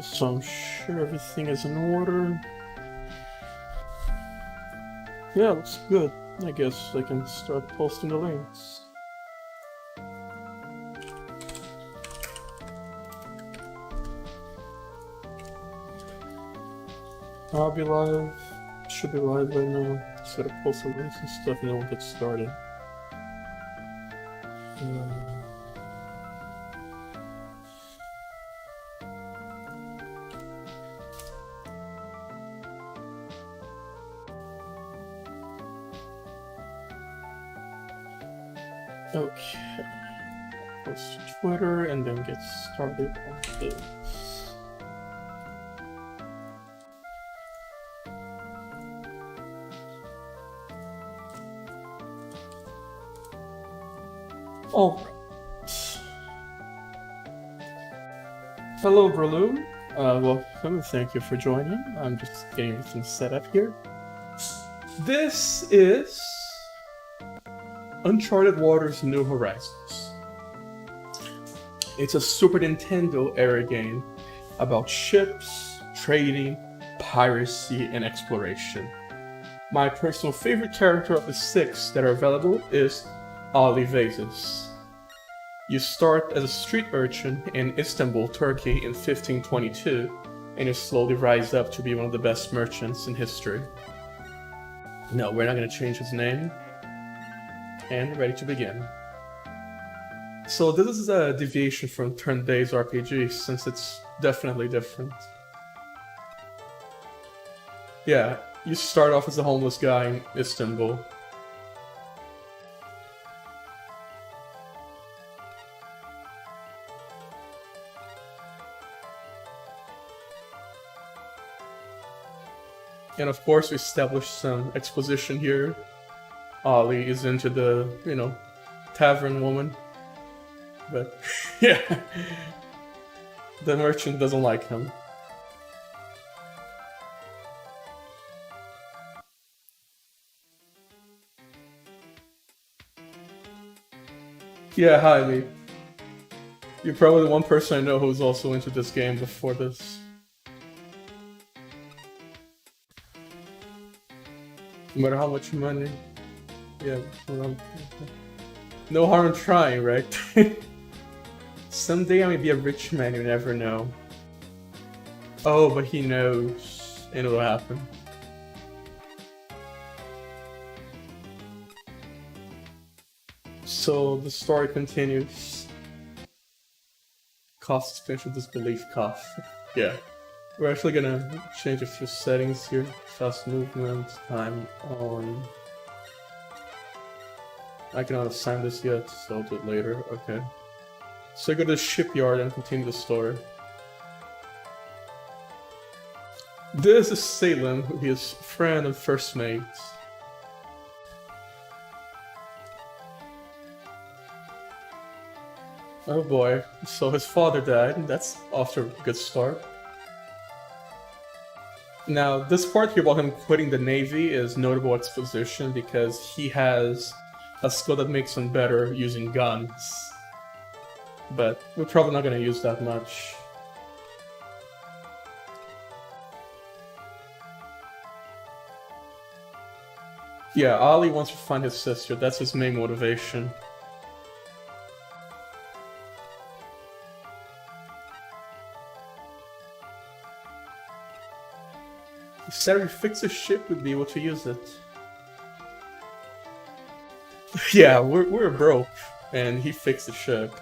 Just so I'm sure everything is in order. Yeah, looks good. I guess I can start posting the links. I'll be live. Should be live right now. Set up post the links and stuff and then we'll get started. Okay. Post to Twitter and then get started on this. Alright. Hello, Breloom. Welcome and thank you for joining. I'm just getting everything set up here. This is Uncharted Waters New Horizons. It's a Super Nintendo era game about ships, trading, piracy, and exploration. My personal favorite character of the 6 that are available is Ali Vazes. You start as a street urchin in Istanbul, Turkey in 1522, and you slowly rise up to be one of the best merchants in history. No, we're not going to change his name. And ready to begin. So this is a deviation from turn-based RPG, since it's definitely different. Yeah, you start off as a homeless guy in Istanbul. And of course we established some exposition here. Ali is into the, tavern woman. But, yeah. The merchant doesn't like him. Yeah, hi, Lee. You're probably the one person I know who's also into this game before this. No matter how much money. Yeah, no harm in trying, right? Someday I may be a rich man, you never know. Oh, but he knows, and it'll happen. So the story continues. Cough, suspension, disbelief, cough. Yeah. We're actually gonna change a few settings here. Fast movement, time on. I cannot assign this yet, so I'll do it later. Okay. So I go to the shipyard and continue the story. This is Salem, his friend and first mate. Oh boy, so his father died, and that's off to a good start. Now, this part here about him quitting the Navy is notable exposition because he has a skill that makes him better using guns. But we're probably not going to use that much. Yeah, Ali wants to find his sister. That's his main motivation. Instead of fix a ship, we'd be able to use it. Yeah, we're broke, and he fixed the ship.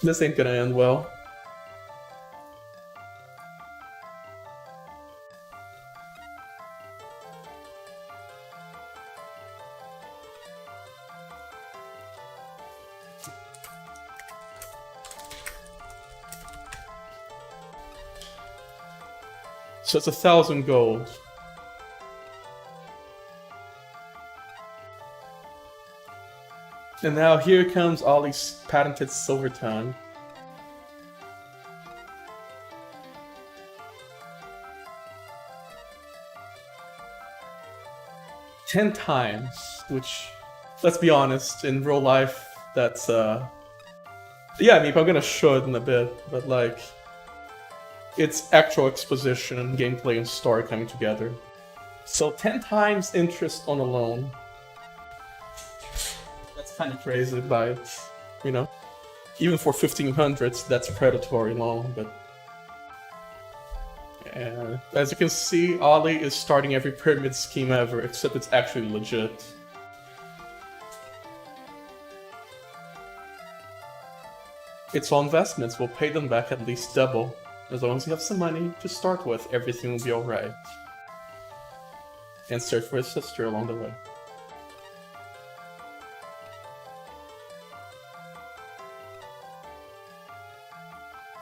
This ain't gonna end well. So it's 1,000 gold. And now here comes Ollie's patented silver tongue. "10 times, which, let's be honest, in real life, that's, yeah, I mean, I'm gonna show it in a bit, but like, It's actual exposition, gameplay, and story coming together. So 10 times interest on a loan. That's kind of crazy by, you know, even for 1500s, that's a predatory loan, but... as you can see, Ollie is starting every pyramid scheme ever, except it's actually legit. It's all investments, we'll pay them back at least double. As long as you have some money to start with, everything will be alright. And search for his sister along the way.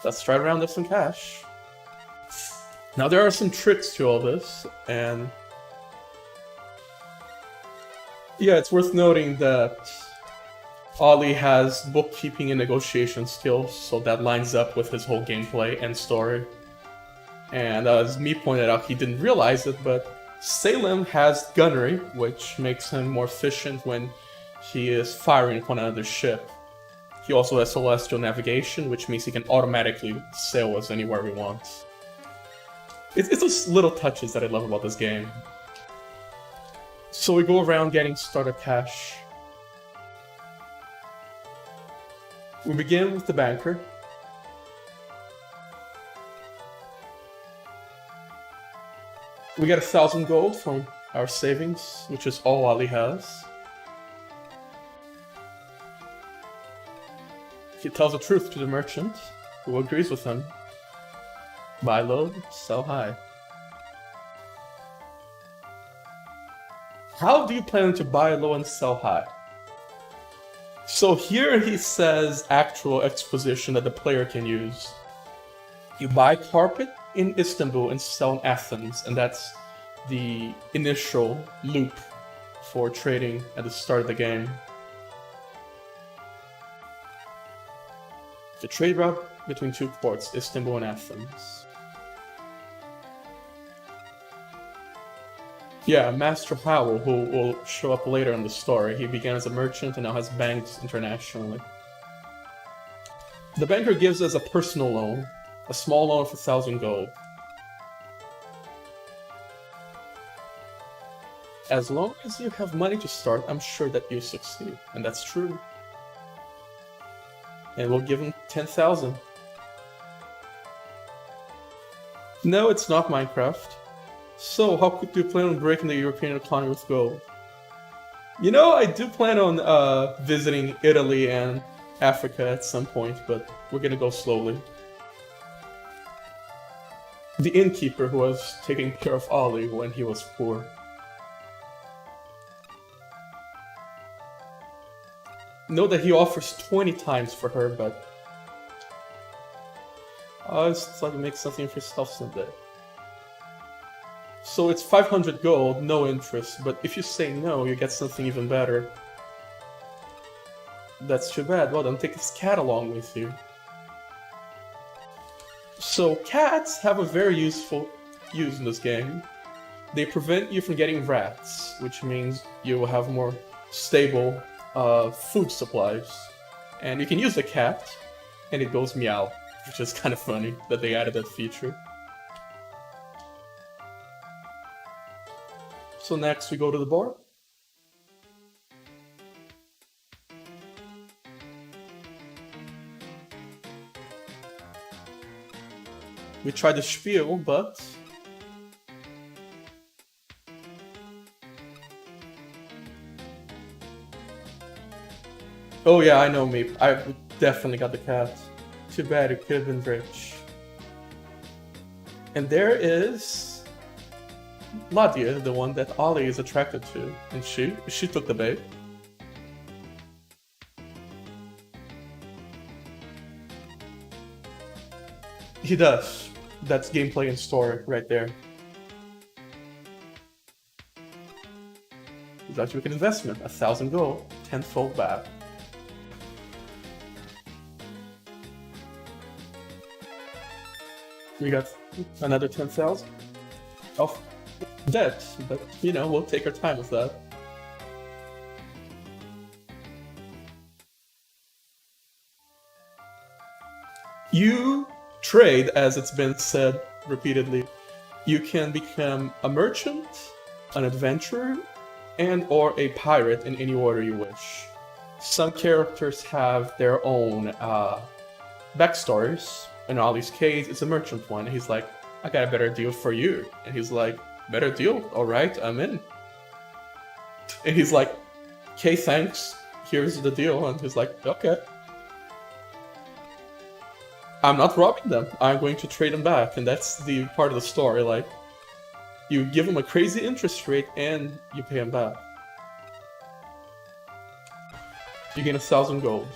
Let's try to round up some cash. Now there are some tricks to all this, and... yeah, it's worth noting that Ollie has bookkeeping and negotiation skills, so that lines up with his whole gameplay and story. And as me pointed out, he didn't realize it, but Salem has gunnery, which makes him more efficient when he is firing upon another ship. He also has celestial navigation, which means he can automatically sail us anywhere he wants. It's those little touches that I love about this game. So we go around getting starter cash. We begin with the banker. We get 1,000 gold from our savings, which is all Ollie has. He tells the truth to the merchant, who agrees with him. Buy low, sell high. How do you plan to buy low and sell high? So here he says actual exposition that the player can use. You buy carpet in Istanbul and sell in Athens, and that's the initial loop for trading at the start of the game. The trade route between two ports, Istanbul and Athens. Yeah, Master Howell, who will show up later in the story. He began as a merchant and now has banks internationally. The banker gives us a personal loan, a small loan for 1,000 gold. As long as you have money to start, I'm sure that you succeed, and that's true. And we'll give him 10,000. No, it's not Minecraft. So, how do you plan on breaking the European economy with gold? You know, I do plan on visiting Italy and Africa at some point, but we're gonna go slowly. The innkeeper who was taking care of Ollie when he was poor. Know that he offers 20 times for her, but... I just thought to make something for yourself someday. So it's 500 gold, no interest, but if you say no, you get something even better. That's too bad. Well, then take this cat along with you. So cats have a very useful use in this game. They prevent you from getting rats, which means you will have more stable food supplies. And you can use the cat, and it goes meow, which is kind of funny that they added that feature. So next we go to the bar. We try the spiel, but... oh yeah, I know me. I definitely got the cat. Too bad, it could have been rich. And there is... Ladia, the one that Ollie is attracted to, and she took the bait. He does. That's gameplay and story right there. He's actually making an investment, 1,000 gold, 10-fold back. We got another 10,000 of debt, but you know, we'll take our time with that. You trade, as it's been said repeatedly. You can become a merchant, an adventurer, and or a pirate in any order you wish. Some characters have their own backstories. In Ollie's case, it's a merchant one. He's like, I got a better deal for you. And he's like, better deal? Alright, I'm in. And he's like, okay, thanks. Here's the deal. And he's like, okay. I'm not robbing them. I'm going to trade them back. And that's the part of the story. Like, you give them a crazy interest rate and you pay them back. You gain 1,000 gold.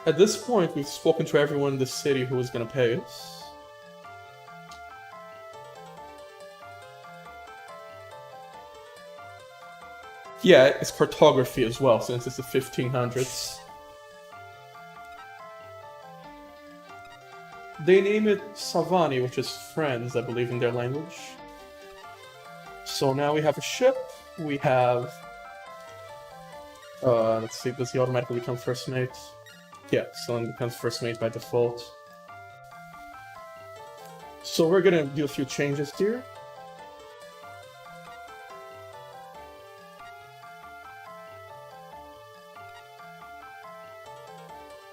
At this point, we've spoken to everyone in the city who is going to pay us. Yeah, it's cartography as well, since it's the 1500s. They name it Savani, which is friends, I believe, in their language. So now we have a ship, we have... let's see, does he automatically become first mate? Yeah, Sultan becomes first mate by default. So we're gonna do a few changes here.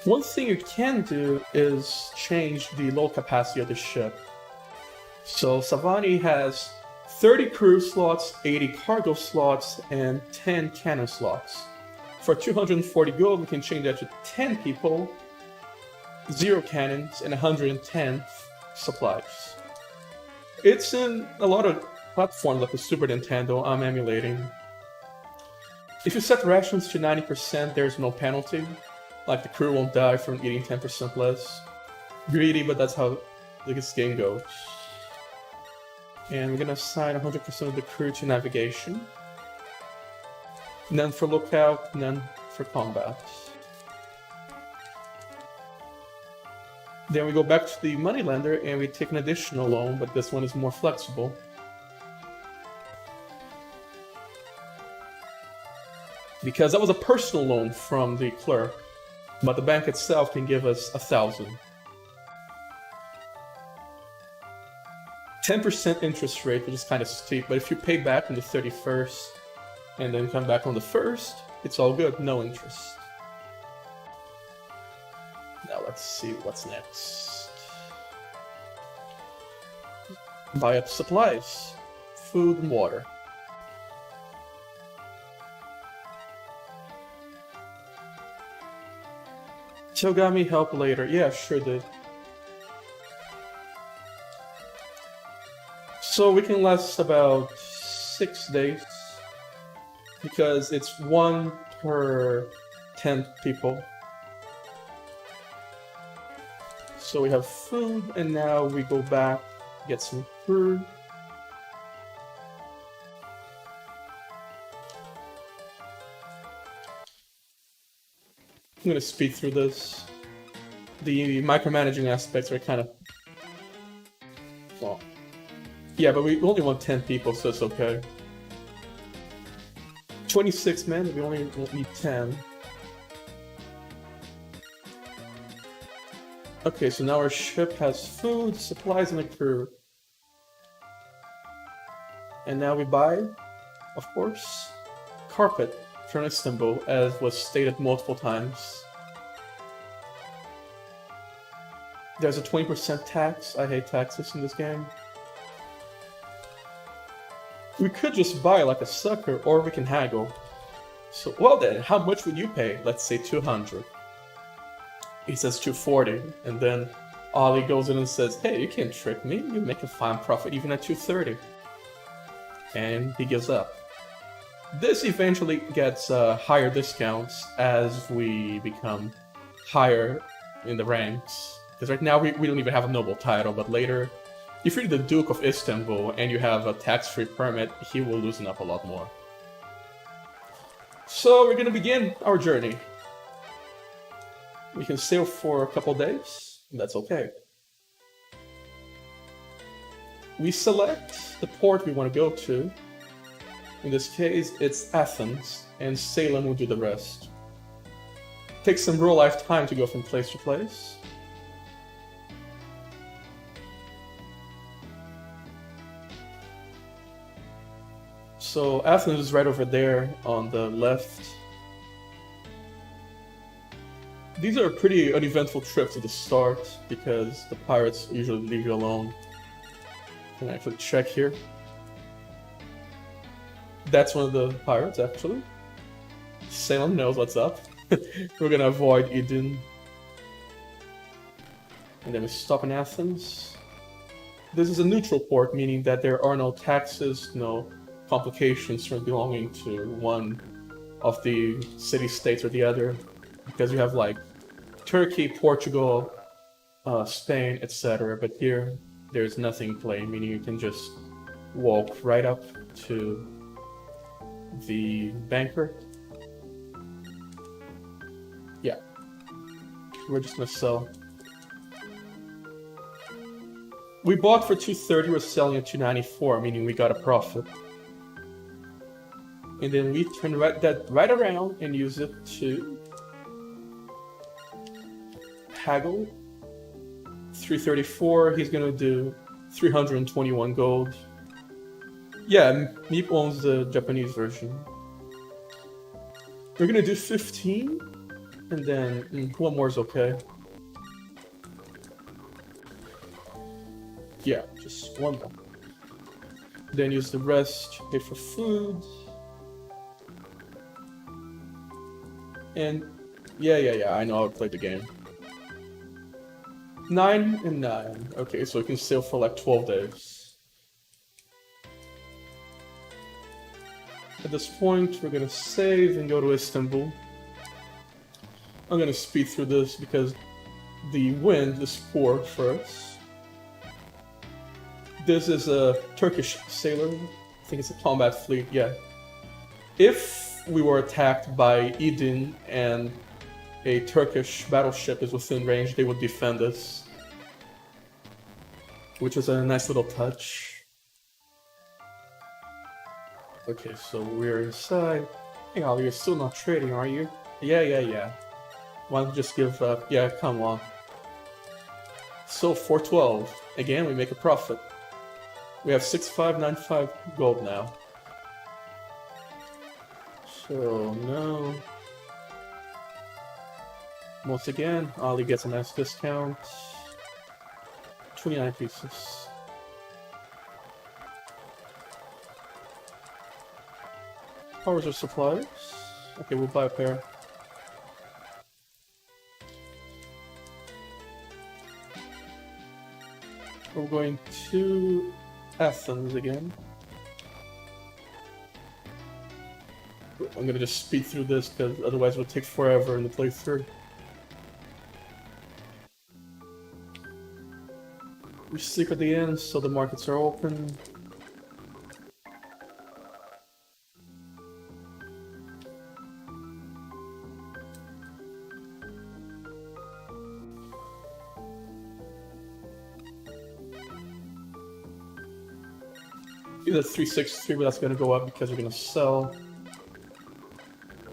One thing you can do is change the load capacity of the ship. So Savani has 30 crew slots, 80 cargo slots, and 10 cannon slots. For 240 gold, we can change that to 10 people, 0 cannons, and 110 supplies. It's in a lot of platforms like the Super Nintendo I'm emulating. If you set rations to 90%, there's no penalty. Like, the crew won't die from eating 10% less. Greedy, but that's how this game goes. And we're gonna assign 100% of the crew to navigation. None for lookout, none for combat. Then we go back to the moneylender and we take an additional loan, but this one is more flexible. Because that was a personal loan from the clerk. But the bank itself can give us 1,000. 10% interest rate, which is kind of steep, but if you pay back on the 31st and then come back on the 1st, it's all good, no interest. Now let's see what's next. Buy up supplies, food and water. Togami help later. Yeah, sure did. So we can last about 6 days. Because it's 1 per 10 people. So we have food, and now we go back, get some food. I'm gonna speed through this. The micromanaging aspects are kind of... well, yeah, but we only want 10 people, so it's okay. 26 men, we only need 10. Okay, so now our ship has food, supplies, and a crew. And now we buy, of course, carpet from Istanbul, as was stated multiple times. There's a 20% tax. I hate taxes in this game. We could just buy like a sucker, or we can haggle. So, well then, how much would you pay? Let's say 200. He says 240, and then Ollie goes in and says, hey, you can't trick me. You make a fine profit even at 230. And he gives up. This eventually gets higher discounts as we become higher in the ranks. Because right now we don't even have a noble title, but later, if you're the Duke of Istanbul and you have a tax-free permit, he will loosen up a lot more. So we're gonna begin our journey. We can sail for a couple days, and that's okay. We select the port we want to go to. In this case, it's Athens, and Salem will do the rest. takes some real life time to go from place to place. So Athens is right over there on the left. These are pretty uneventful trips at the start because the pirates usually leave you alone. Can I actually check here? That's one of the pirates, actually. Salem knows what's up. We're gonna avoid Eden. And then we stop in Athens. This is a neutral port, meaning that there are no taxes, no complications from belonging to one of the city-states or the other. Because you have like Turkey, Portugal, Spain, etc. But here, there's nothing in play, meaning you can just walk right up to the banker. Yeah, we're just gonna sell. We bought for 230, we're selling at 294, meaning we got a profit. And then we turn that right around and use it to haggle. 334, he's gonna do 321 gold. Yeah, Meep owns the Japanese version. We're gonna do 15, and then one more is okay. Yeah, just one more. Then use the rest, pay for food. And yeah, I know how to play the game. 9 and 9. Okay, so we can sail for like 12 days. At this point, we're gonna save and go to Istanbul. I'm gonna speed through this because the wind is poor for us. This is a Turkish sailor. I think it's a combat fleet, yeah. If we were attacked by Eden and a Turkish battleship is within range, they would defend us. Which is a nice little touch. Okay, so we're inside. Hey Ollie, you're still not trading, are you? Yeah. Why don't you just give up? Yeah, come on. So 412. Again, we make a profit. We have 6595 gold now. So no. Once again, Ollie gets a nice discount. 29 pieces. Powers of supplies. Okay, we'll buy a pair. We're going to Athens again. I'm gonna just speed through this because otherwise it would take forever in the playthrough. We sleep at the end, so the markets are open. It's at 363, but that's going to go up because we're going to sell.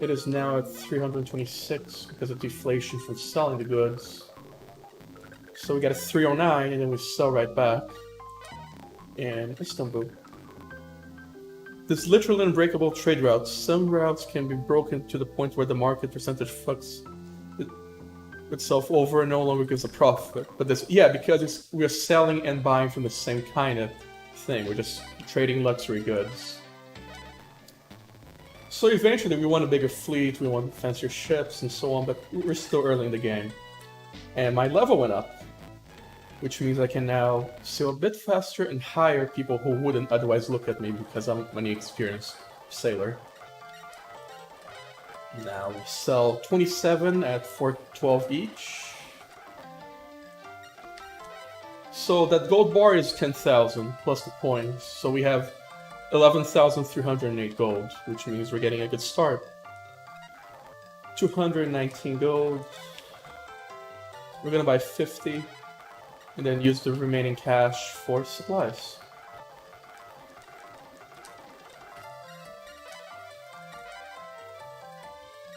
It is now at 326 because of deflation from selling the goods. So we got a 309 and then we sell right back in Istanbul. There's literally unbreakable trade routes. Some routes can be broken to the point where the market percentage fucks itself over and no longer gives a profit. But this, yeah, because we're selling and buying from the same kind of thing. We're just trading luxury goods. So eventually we want a bigger fleet, we want fancier ships and so on, but we're still early in the game. And my level went up, which means I can now sail a bit faster and hire people who wouldn't otherwise look at me because I'm an experienced sailor. Now we sell 27 at 412 each. So that gold bar is 10,000 plus the points, so we have 11,308 gold, which means we're getting a good start. 219 gold. We're gonna buy 50, and then use the remaining cash for supplies.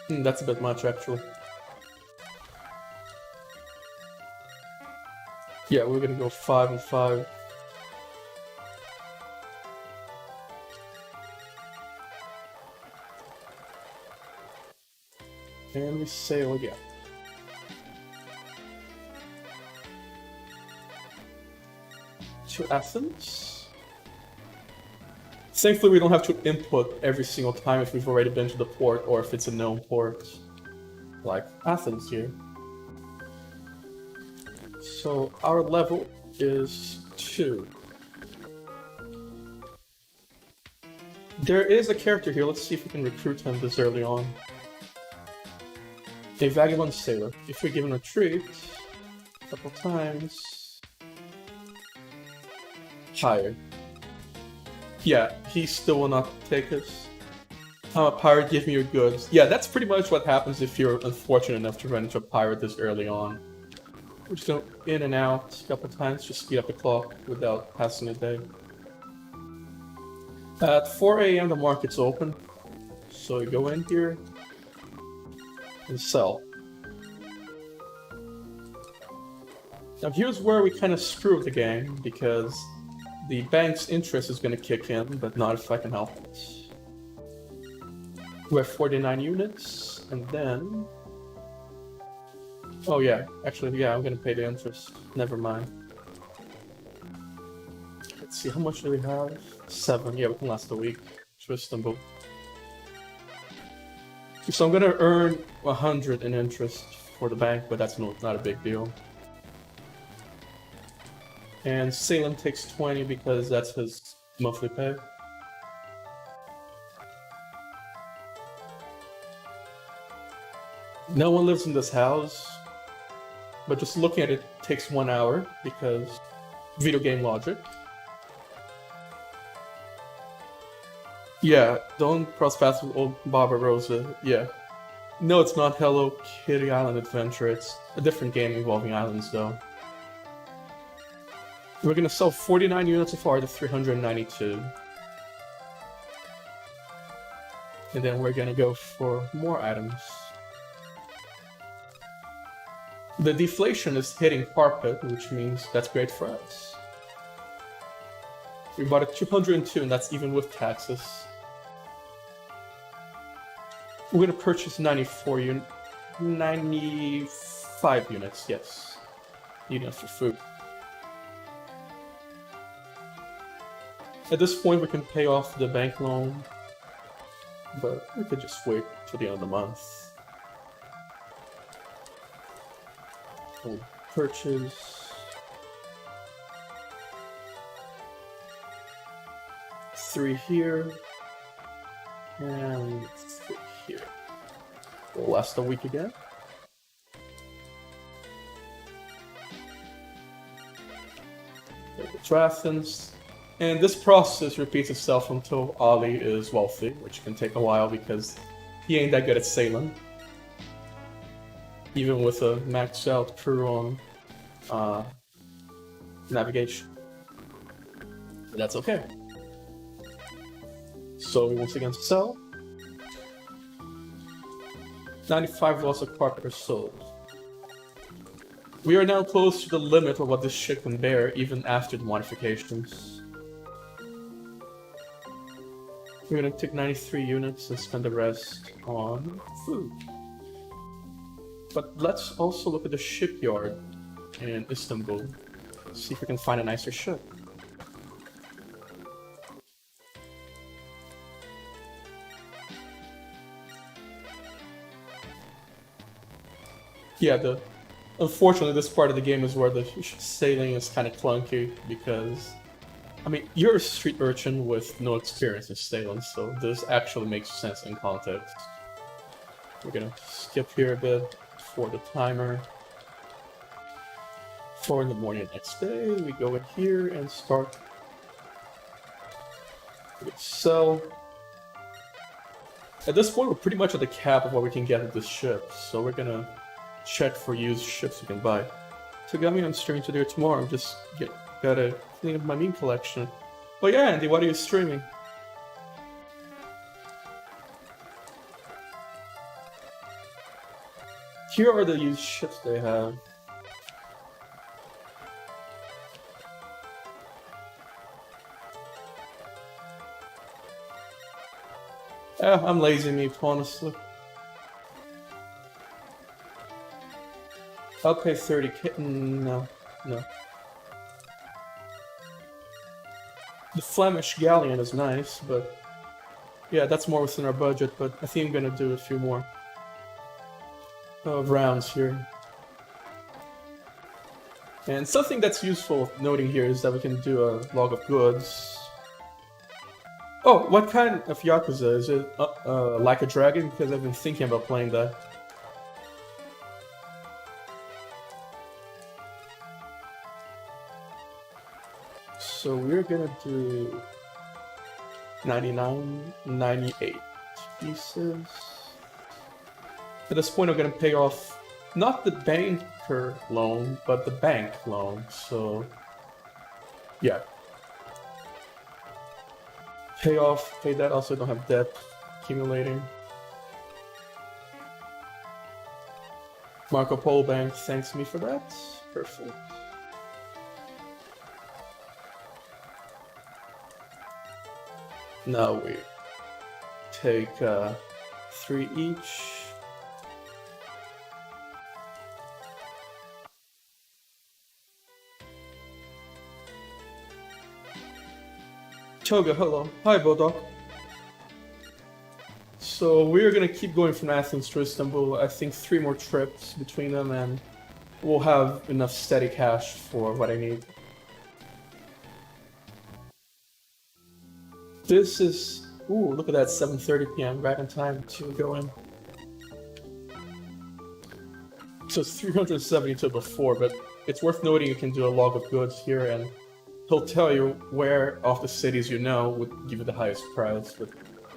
That's a bit much, actually. Yeah, we're gonna go 5 and 5. And we sail again. To Athens. Thankfully, we don't have to input every single time if we've already been to the port or if it's a known port. Like Athens here. So our level is 2. There is a character here. Let's see if we can recruit him this early on. A vagabond sailor. If we give him a treat a couple times. Higher. Yeah, he still will not take us. I'm a pirate, give me your goods. Yeah, that's pretty much what happens if you're unfortunate enough to run into a pirate this early on. We're just going in and out a couple times, just speed up the clock without passing a day. At 4 AM the market's open, so you go in here and sell. Now here's where we kind of screw the game, because the bank's interest is going to kick in, but not if I can help it. We have 49 units, and then... Oh yeah, actually, yeah, I'm going to pay the interest. Never mind. Let's see, how much do we have? 7, yeah, we can last a week. To Istanbul. So I'm going to earn 100 in interest for the bank, but that's not a big deal. And Salem takes 20 because that's his monthly pay. No one lives in this house, but just looking at it takes 1 hour because video game logic. Yeah, don't cross paths with old Barbarossa. Yeah. No, it's not Hello Kitty Island Adventure. It's a different game involving islands, though. We're gonna sell 49 units so far to 392. And then we're gonna go for more items. The deflation is hitting carpet, which means that's great for us. We bought a 202, and that's even with taxes. We're gonna purchase 95 units, yes. Need enough for food. At this point, we can pay off the bank loan, but we could just wait till the end of the month. We'll purchase 3 here and 3 here. We'll last a week again. To Athens. And this process repeats itself until Ali is wealthy, which can take a while because he ain't that good at sailing. Even with a maxed out crew on navigation. But that's okay. So we once again sell. 95 lots of carpet are sold. We are now close to the limit of what this ship can bear, even after the modifications. We're gonna take 93 units and spend the rest on food. But let's also look at the shipyard in Istanbul. See if we can find a nicer ship. Yeah, unfortunately this part of the game is where the sailing is kind of clunky because, I mean, you're a street urchin with no experience in sailing, so this actually makes sense in context. We're gonna skip here a bit for the timer. 4 in the morning next day, we go in here and start. We sell. At this point, we're pretty much at the cap of what we can get at this ship, so we're gonna check for used ships we can buy. Tagami, I'm streaming today or tomorrow. I'm just gotta clean up my meme collection. But yeah, Andy, what are you streaming? Here are the used ships they have. I'm lazy meat, honestly. I'll pay 30k. No, no. The Flemish galleon is nice, but yeah, that's more within our budget. But I think I'm gonna do a few more rounds here. And something that's useful noting here is that we can do a log of goods. Oh, what kind of Yakuza? Is it like a dragon? Because I've been thinking about playing that. So we're gonna do 99, 98 pieces. At this point, I'm gonna pay off not the banker loan, but the bank loan. So, yeah. Pay that. Also, don't have debt accumulating. Marco Polo Bank thanks me for that. Perfect. Now we take 3 each. Choga, hello. Hi, Bodok. So we're gonna keep going from Athens to Istanbul. I think 3 more trips between them, and we'll have enough steady cash for what I need. This is... Ooh, look at that, 7:30 p.m. right in time to go in. So it's 372 before, but it's worth noting you can do a log of goods here, and he'll tell you where of the cities you know would give you the highest price. But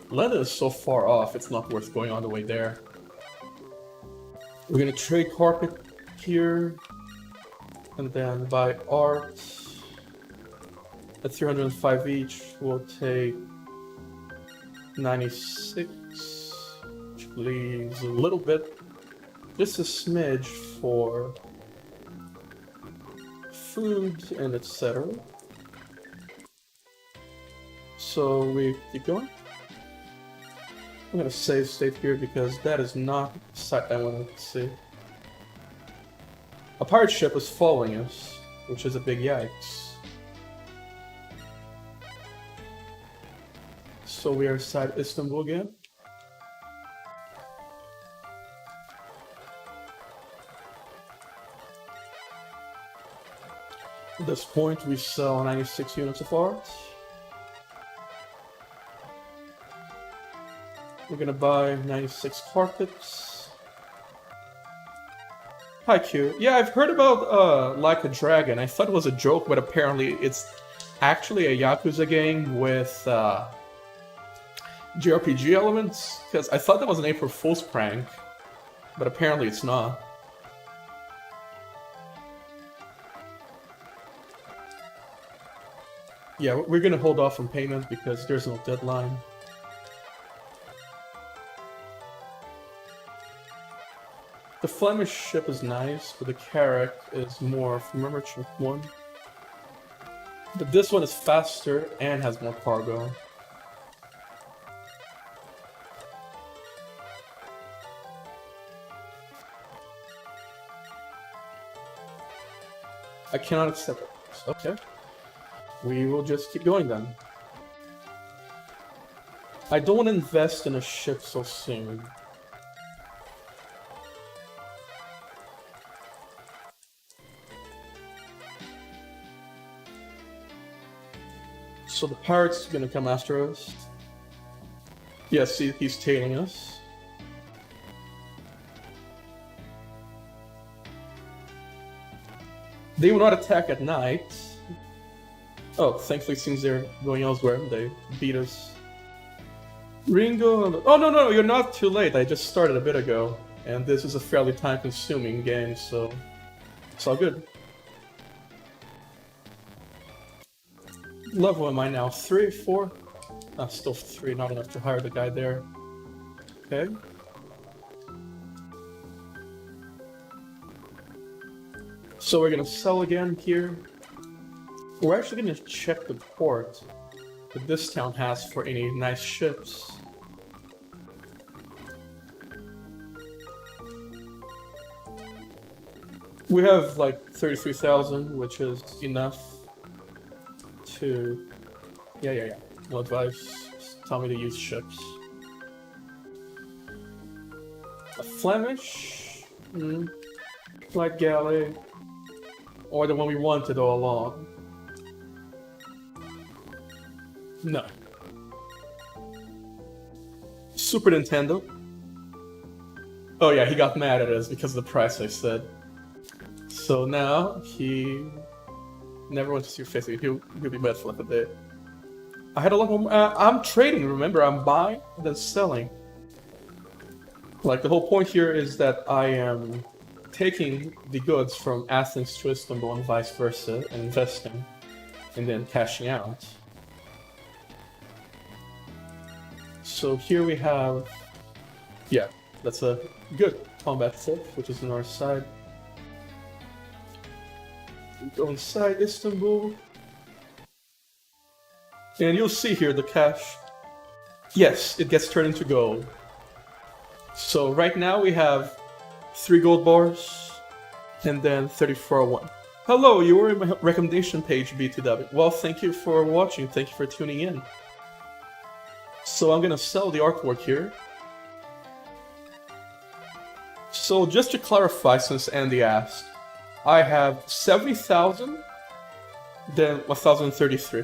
London is so far off, it's not worth going all the way there. We're gonna trade carpet here, and then buy art. At 305 each, we'll take 96, which leaves a little bit, just a smidge for food and etc. So we keep going. I'm gonna save state here because that is not the site I wanted to see. A pirate ship is following us, which is a big yikes. So we are inside Istanbul again. At this point, we sell 96 units of art. We're gonna buy 96 carpets. Hi Q. Yeah, I've heard about Like a Dragon. I thought it was a joke, but apparently it's actually a Yakuza game with JRPG elements, because I thought that was an April Fool's prank, but apparently it's not. Yeah, we're gonna hold off on payment because there's no deadline. The Flemish ship is nice, but the Carrack is more from a merchant one. But this one is faster and has more cargo. I cannot accept it. Okay. We will just keep going then. I don't want to invest in a ship so soon. So the pirate's gonna come after us. Yes, he's tailing us. They will not attack at night. Oh, thankfully, since they're going elsewhere, they beat us. Ringo... Oh, no, you're not too late. I just started a bit ago. And this is a fairly time-consuming game, so... it's all good. Level am I now? 3, 4? Still 3, not enough to hire the guy there. Okay. So we're gonna sell again here. We're actually gonna check the port that this town has for any nice ships. We have like 33,000, which is enough to... Yeah. No advice. Tell me to use ships. A Flemish? Light galley. Or the one we wanted all along. No. Super Nintendo. Oh yeah, he got mad at us because of the price I said. So now he never wants to see your face. He'll be mad for like a day. I had a lot more. I'm trading. Remember, I'm buying and then selling. Like the whole point here is that I am taking the goods from Athens to Istanbul and vice versa, and investing, and then cashing out. So here we have, yeah, that's a good combat tip, which is on our side. We go inside Istanbul. And you'll see here the cash. Yes, it gets turned into gold. So right now we have 3 gold bars, and then 3401. Hello, you were in my recommendation page, B2W. Well, thank you for watching, thank you for tuning in. So I'm gonna sell the artwork here. So just to clarify, since Andy asked, I have 70,000, then 1,033.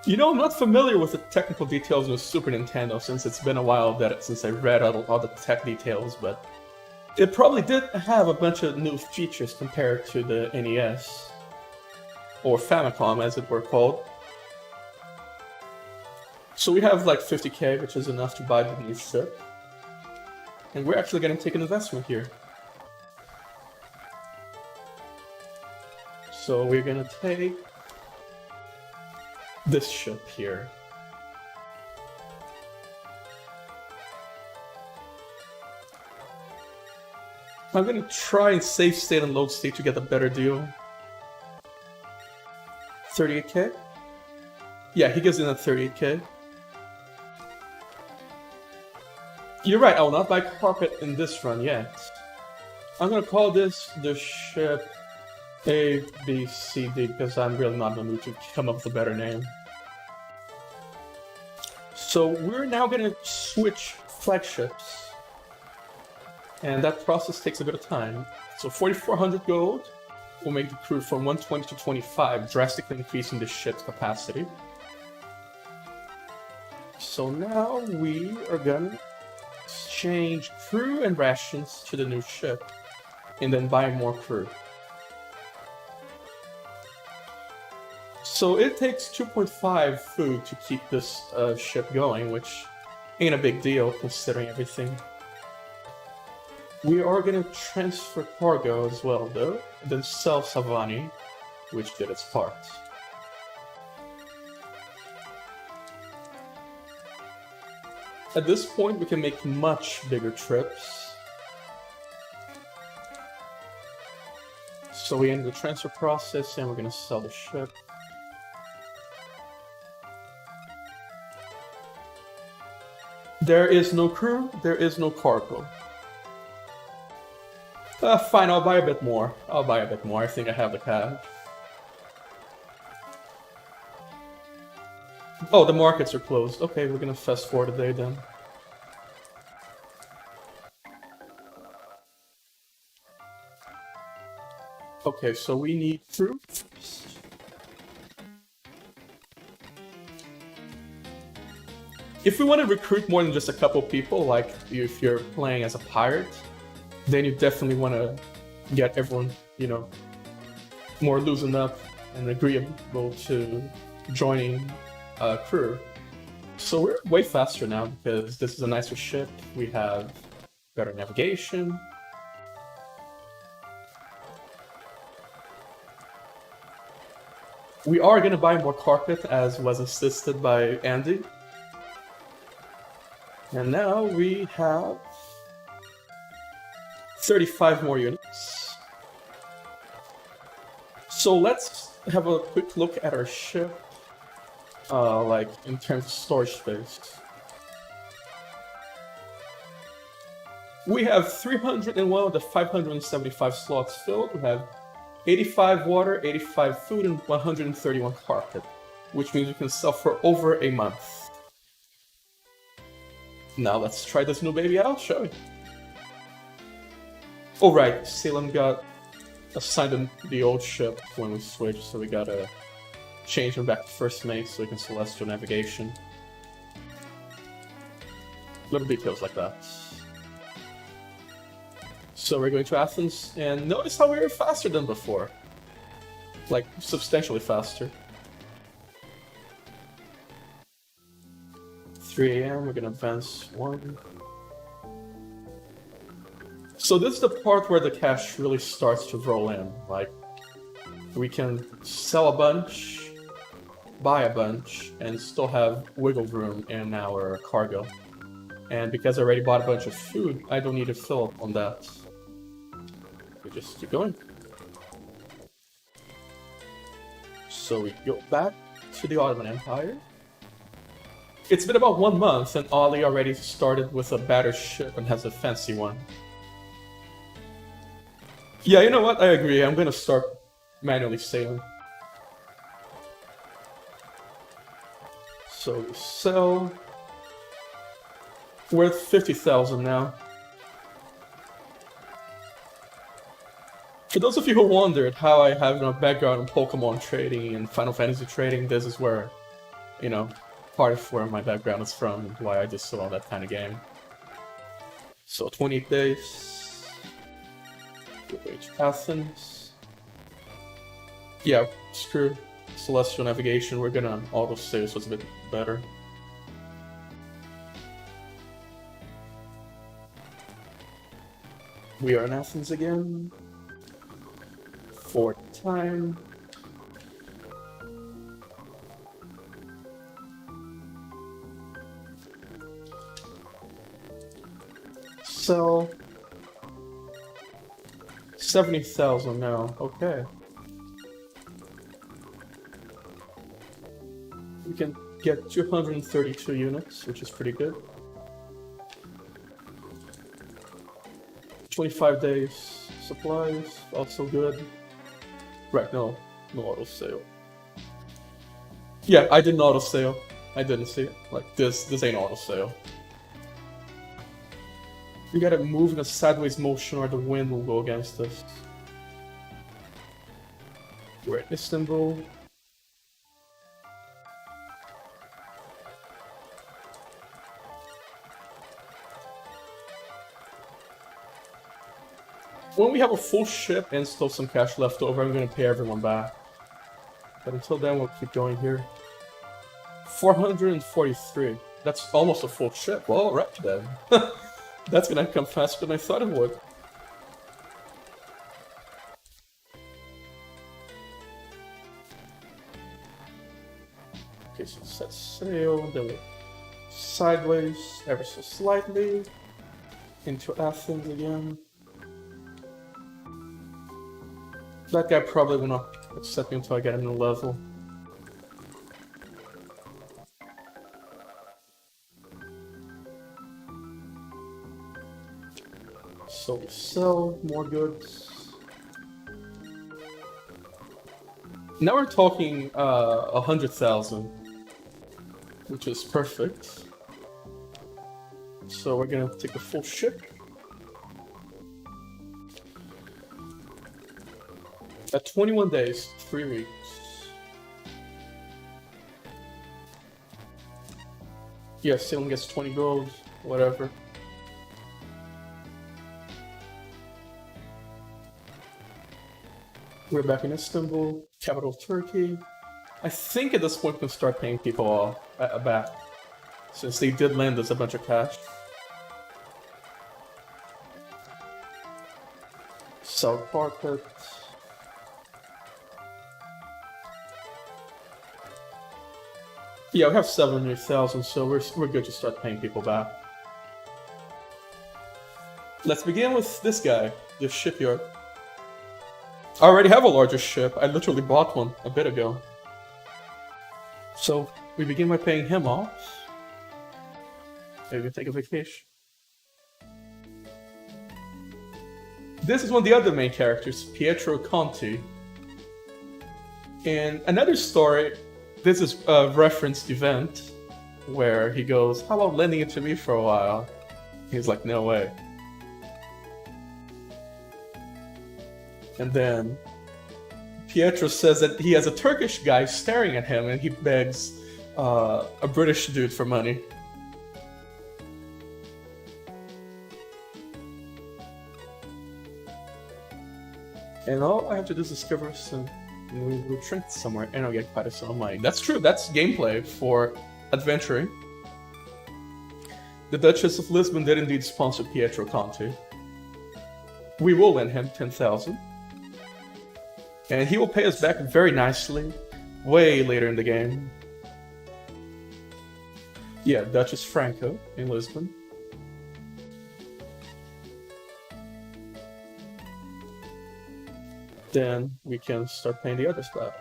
You know, I'm not familiar with the technical details of the Super Nintendo since it's been a while since I read all the tech details, but it probably did have a bunch of new features compared to the NES, or Famicom as it were called. So we have like 50k, which is enough to buy the new ship. And we're actually going to take an investment here. So we're going to take this ship here. I'm going to try and save state and load state to get a better deal. 38k? Yeah, he gives in at 38k. You're right, I will not buy carpet in this run yet. I'm gonna call this the ship A, B, C, D, because I'm really not in the mood to come up with a better name. So we're now gonna switch flagships. And that process takes a bit of time. So 4,400 gold will make the crew from 120 to 25, drastically increasing the ship's capacity. So now we are gonna exchange crew and rations to the new ship, and then buy more crew. So it takes 2.5 food to keep this ship going, which ain't a big deal considering everything. We are gonna transfer cargo as well though, and then sell Savani, which did its part. At this point, we can make much bigger trips. So we end the transfer process and we're gonna sell the ship. There is no crew, there is no cargo. Fine, I'll buy a bit more. I think I have the cash. Oh, the markets are closed. Okay, we're gonna fast forward a day then. Okay, so we need crew. If we want to recruit more than just a couple people, like if you're playing as a pirate, then you definitely want to get everyone, you know, more loosened up and agreeable to joining a crew. So we're way faster now because this is a nicer ship. We have better navigation. We are going to buy more carpet, as was insisted by Andy. And now we have 35 more units. So let's have a quick look at our ship, like in terms of storage space. We have 301 of the 575 slots filled. We have 85 water, 85 food, and 131 carpet, which means we can sell for over a month. Now let's try this new baby out, shall we? Oh right, Salem got assigned the old ship when we switched, so we gotta change him back to first mate so we can celestial navigation. Little details like that. So we're going to Athens, and notice how we were faster than before. Like, substantially faster. 3 AM, we're gonna advance 1. So this is the part where the cash really starts to roll in. Like, we can sell a bunch, buy a bunch, and still have wiggle room in our cargo. And because I already bought a bunch of food, I don't need to fill up on that. We just keep going. So we go back to the Ottoman Empire. It's been about 1 month, and Ollie already started with a battered ship and has a fancy one. Yeah, you know what? I agree. I'm gonna start manually sailing. So we sell. We're at 50,000 now. For those of you who wondered how I have a background in Pokemon trading and Final Fantasy trading, this is where, you know, part of where my background is from and why I just saw that kind of game. So 28 days. We'll reach Athens. Yeah, screw celestial navigation. We're gonna auto save, so it's a bit better. We are in Athens again. 4th time. So 70,000 now. Okay. We can get 232 units, which is pretty good. 25 days supplies, also good. Right, no auto sale. Yeah, I didn't auto sale. I didn't see it. Like this ain't auto sale. We gotta move in a sideways motion or the wind will go against us. We're in Istanbul. When we have a full ship and still some cash left over, I'm gonna pay everyone back. But until then, we'll keep going here. 443. That's almost a full ship. Well, alright then. That's gonna come faster than I thought it would. Okay, so set sail, then we sideways, ever so slightly, into Athens again. That guy probably will not accept me until I get a new level. So we sell more goods. Now we're talking 100,000, which is perfect. So we're gonna take the full ship. At 21 days, 3 weeks. Yeah, Salem gets 20 gold, whatever. We're back in Istanbul, capital of Turkey. I think at this point we can start paying people off back, since they did lend us a bunch of cash. South Carpet. Yeah, we have 700,000, so we're good to start paying people back. Let's begin with this guy, the shipyard. I already have a larger ship. I literally bought one a bit ago. So we begin by paying him off. Maybe take a vacation. This is one of the other main characters, Pietro Conti. In another story, this is a referenced event where he goes, "How about lending it to me for a while?" He's like, "No way." And then Pietro says that he has a Turkish guy staring at him and he begs a British dude for money. And all I have to do is discover some new trinkets somewhere and I'll get quite a sum of money. That's true, that's gameplay for adventuring. The Duchess of Lisbon did indeed sponsor Pietro Conti. We will lend him 10,000. And he will pay us back very nicely, way later in the game. Yeah, Duchess Franco in Lisbon. Then we can start paying the other stuff.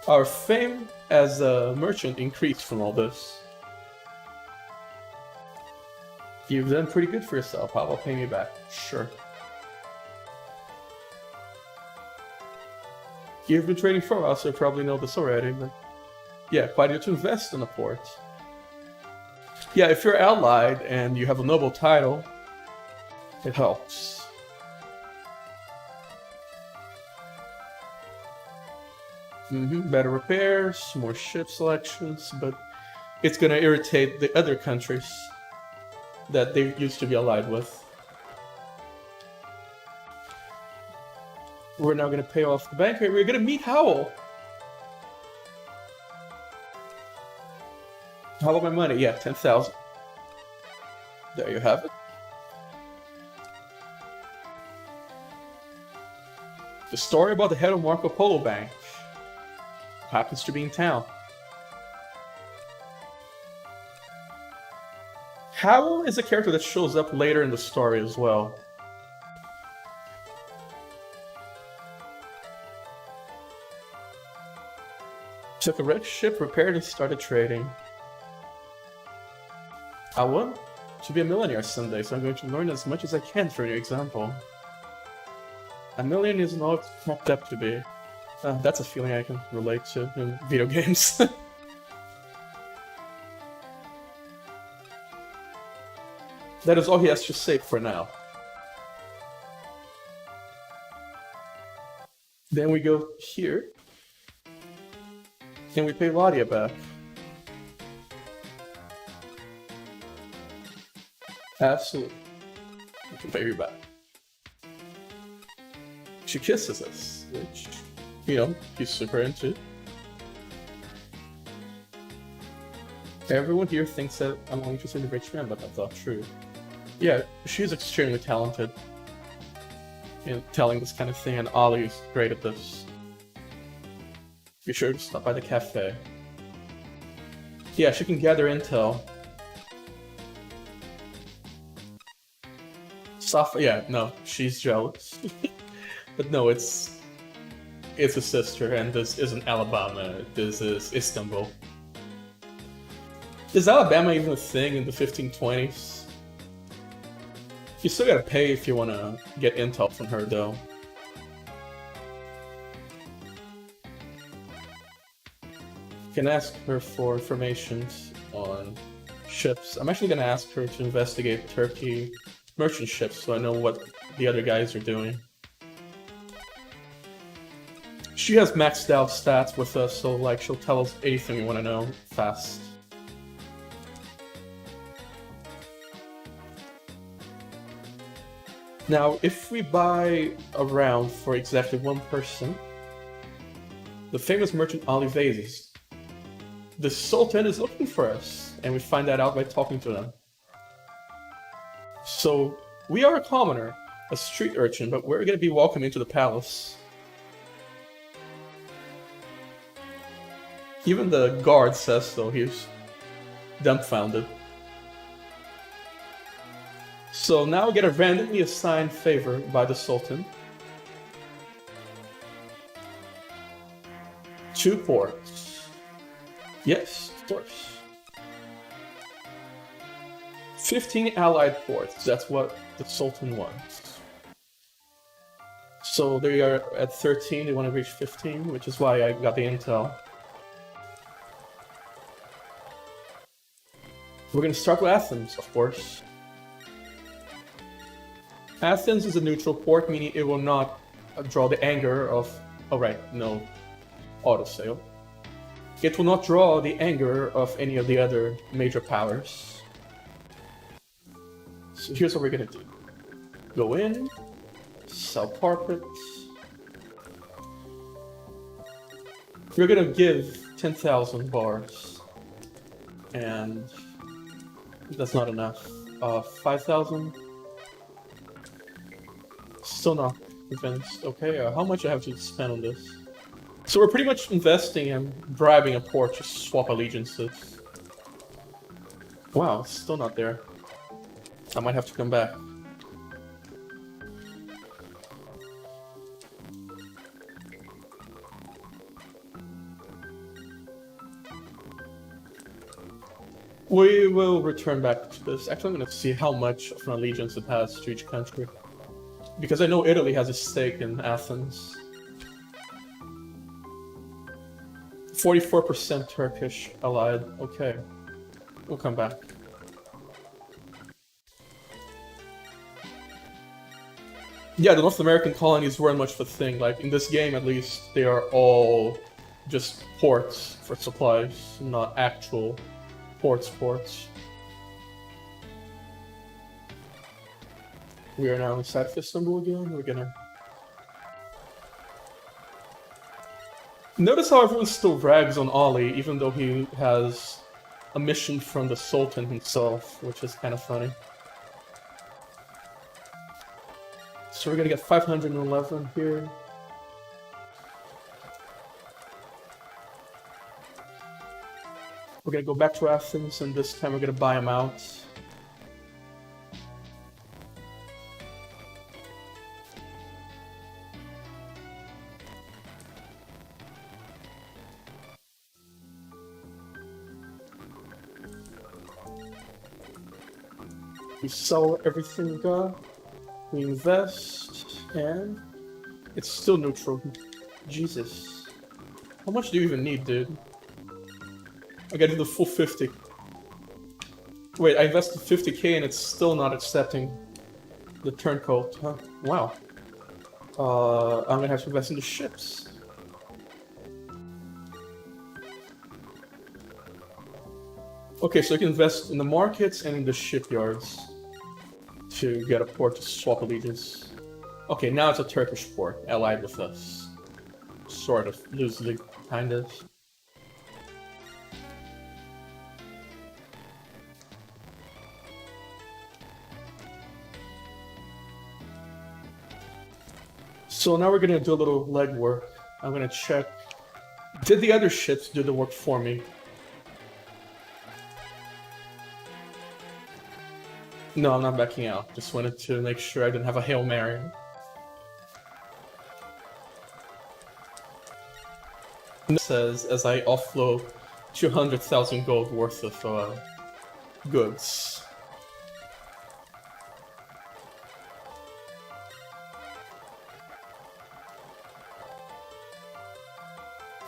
Our fame as a merchant increased from all this. You've done pretty good for yourself. How about paying me back? Sure. You've been trading for a while, so you probably know this already, but yeah, quite eager to invest in a port. Yeah, if you're allied and you have a noble title, it helps. Better repairs, more ship selections, but it's gonna irritate the other countries that they used to be allied with. We're now gonna pay off the banker. We're gonna meet Howell. How about my money? Yeah, 10,000. There you have it. The story about the head of Marco Polo Bank happens to be in town. Howell is a character that shows up later in the story as well. Took a wrecked ship, repaired, and started trading. I want to be a millionaire someday, so I'm going to learn as much as I can for your example. A million isn't all it's cracked up to be. That's a feeling I can relate to in video games. That is all he has to say for now. Then we go here. And we pay Ladia back. Absolutely. We can pay her back. She kisses us, which, you know, he's super into. Everyone here thinks that I'm only interested in rich men, but that's not true. Yeah, she's extremely talented in telling this kind of thing, and Ollie's great at this. Be sure to stop by the cafe. Yeah, she can gather intel. Yeah, no, she's jealous. But no, it's a sister, and this isn't Alabama, this is Istanbul. Is Alabama even a thing in the 1520s? You still gotta pay if you wanna get intel from her, though. You can ask her for informations on ships. I'm actually gonna ask her to investigate Turkey merchant ships so I know what the other guys are doing. She has maxed out stats with us, so like she'll tell us anything we want to know fast. Now, if we buy a round for exactly one person, the famous merchant Olivezes, the Sultan is looking for us, and we find that out by talking to them. So, we are a commoner, a street urchin, but we're gonna be welcome into the palace. Even the guard says so, he's dumbfounded. So now we get a randomly assigned favor by the Sultan. 2 ports. Yes, of course. 15 allied ports, that's what the Sultan wants. So they are at 13, they want to reach 15, which is why I got the intel. We're gonna start with Athens, of course. Athens is a neutral port, meaning it will not draw the anger of... Oh right, no autosale. It will not draw the anger of any of the other major powers. So here's what we're gonna do. Go in, sell carpets. We're gonna give 10,000 bars. And that's not enough. 5,000? Still not convinced. Okay, how much I have to spend on this? So we're pretty much investing and bribing a port to swap allegiances. Wow, it's still not there. I might have to come back. We will return back to this. Actually, I'm going to see how much of an allegiance it has to each country. Because I know Italy has a stake in Athens. 44% Turkish allied. Okay. We'll come back. Yeah, the North American colonies weren't much of a thing. Like, in this game, at least, they are all just ports for supplies, not actual ports. We are now inside of Istanbul again. We're gonna... Notice how everyone still rags on Ali, even though he has a mission from the Sultan himself, which is kind of funny. So we're gonna get 511 here. We're gonna go back to Athens, and this time we're gonna buy them out. We sell everything we got, we invest, and it's still neutral. Jesus. How much do you even need, dude? I gotta do the full 50. Wait, I invested 50k and it's still not accepting the turncoat, huh? Wow. I'm gonna have to invest in the ships. Okay, so I can invest in the markets and in the shipyards to get a port to swap allegiance. Okay, now it's a Turkish port, allied with us. Sort of, loosely, kind of. So now we're gonna do a little legwork. I'm gonna check. Did the other ships do the work for me? No, I'm not backing out. Just wanted to make sure I didn't have a Hail Mary. It says, as I offload 200,000 gold worth of goods.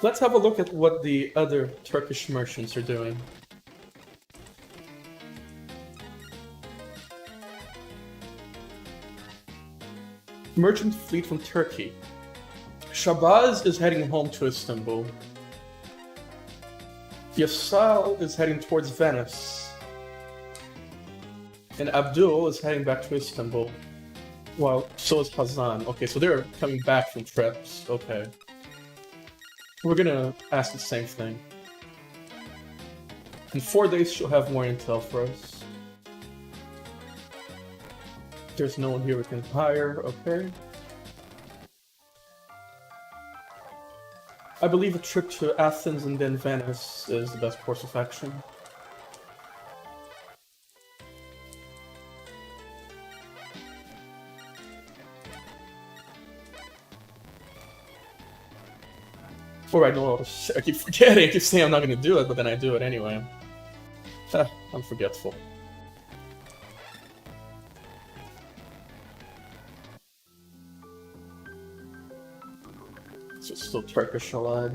Let's have a look at what the other Turkish merchants are doing. Merchant fleet from Turkey. Shabazz is heading home to Istanbul. Yasal is heading towards Venice. And Abdul is heading back to Istanbul. Well, so is Hazan. Okay, so they're coming back from trips. Okay. We're gonna ask the same thing. In 4 days, she'll have more intel for us. There's no one here we can hire, okay. I believe a trip to Athens and then Venice is the best course of action. Alright, no, I keep forgetting, I keep saying I'm not gonna do it, but then I do it anyway. I'm forgetful. still Turkish allied.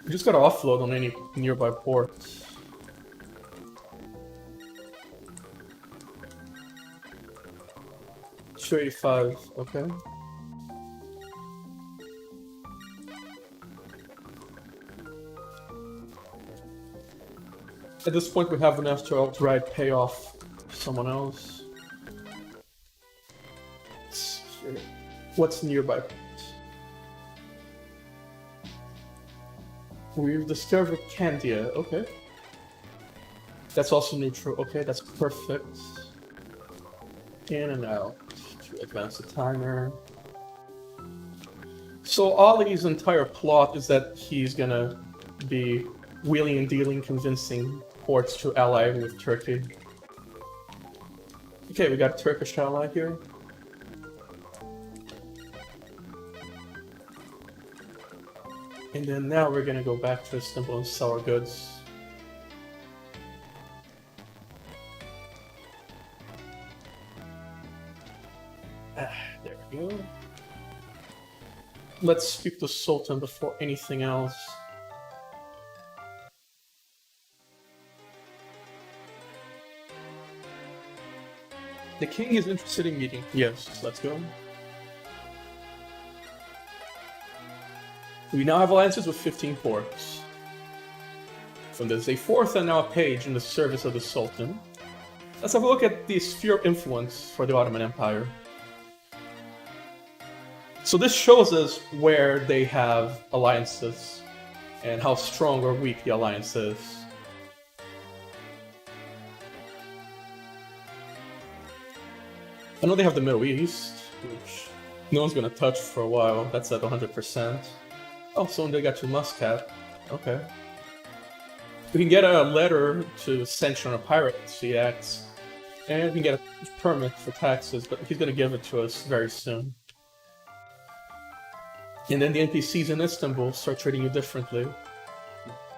We just gotta offload on any nearby ports. $285, okay. At this point, we have enough to outright pay off someone else. What's nearby? We've discovered Candia, okay. That's also neutral, okay, that's perfect. In and out. To advance the timer. So Ollie's entire plot is that he's gonna be wheeling and dealing, convincing ports to ally with Turkey. Okay, we got a Turkish ally here. And then now we're gonna go back to Istanbul and sell our goods. There we go. Let's speak to Sultan before anything else. The king is interested in meeting. Yes, let's go. We now have alliances with 15 ports. So there's a fourth and now a page in the service of the Sultan. Let's have a look at the sphere of influence for the Ottoman Empire. So this shows us where they have alliances and how strong or weak the alliance is. I know they have the Middle East, which no one's gonna touch for a while. That's at 100%. Oh, someone they got to Muscat. Okay. We can get a letter to sanction a piracy act, and we can get a permit for taxes, but he's gonna give it to us very soon. And then the NPCs in Istanbul start treating you differently.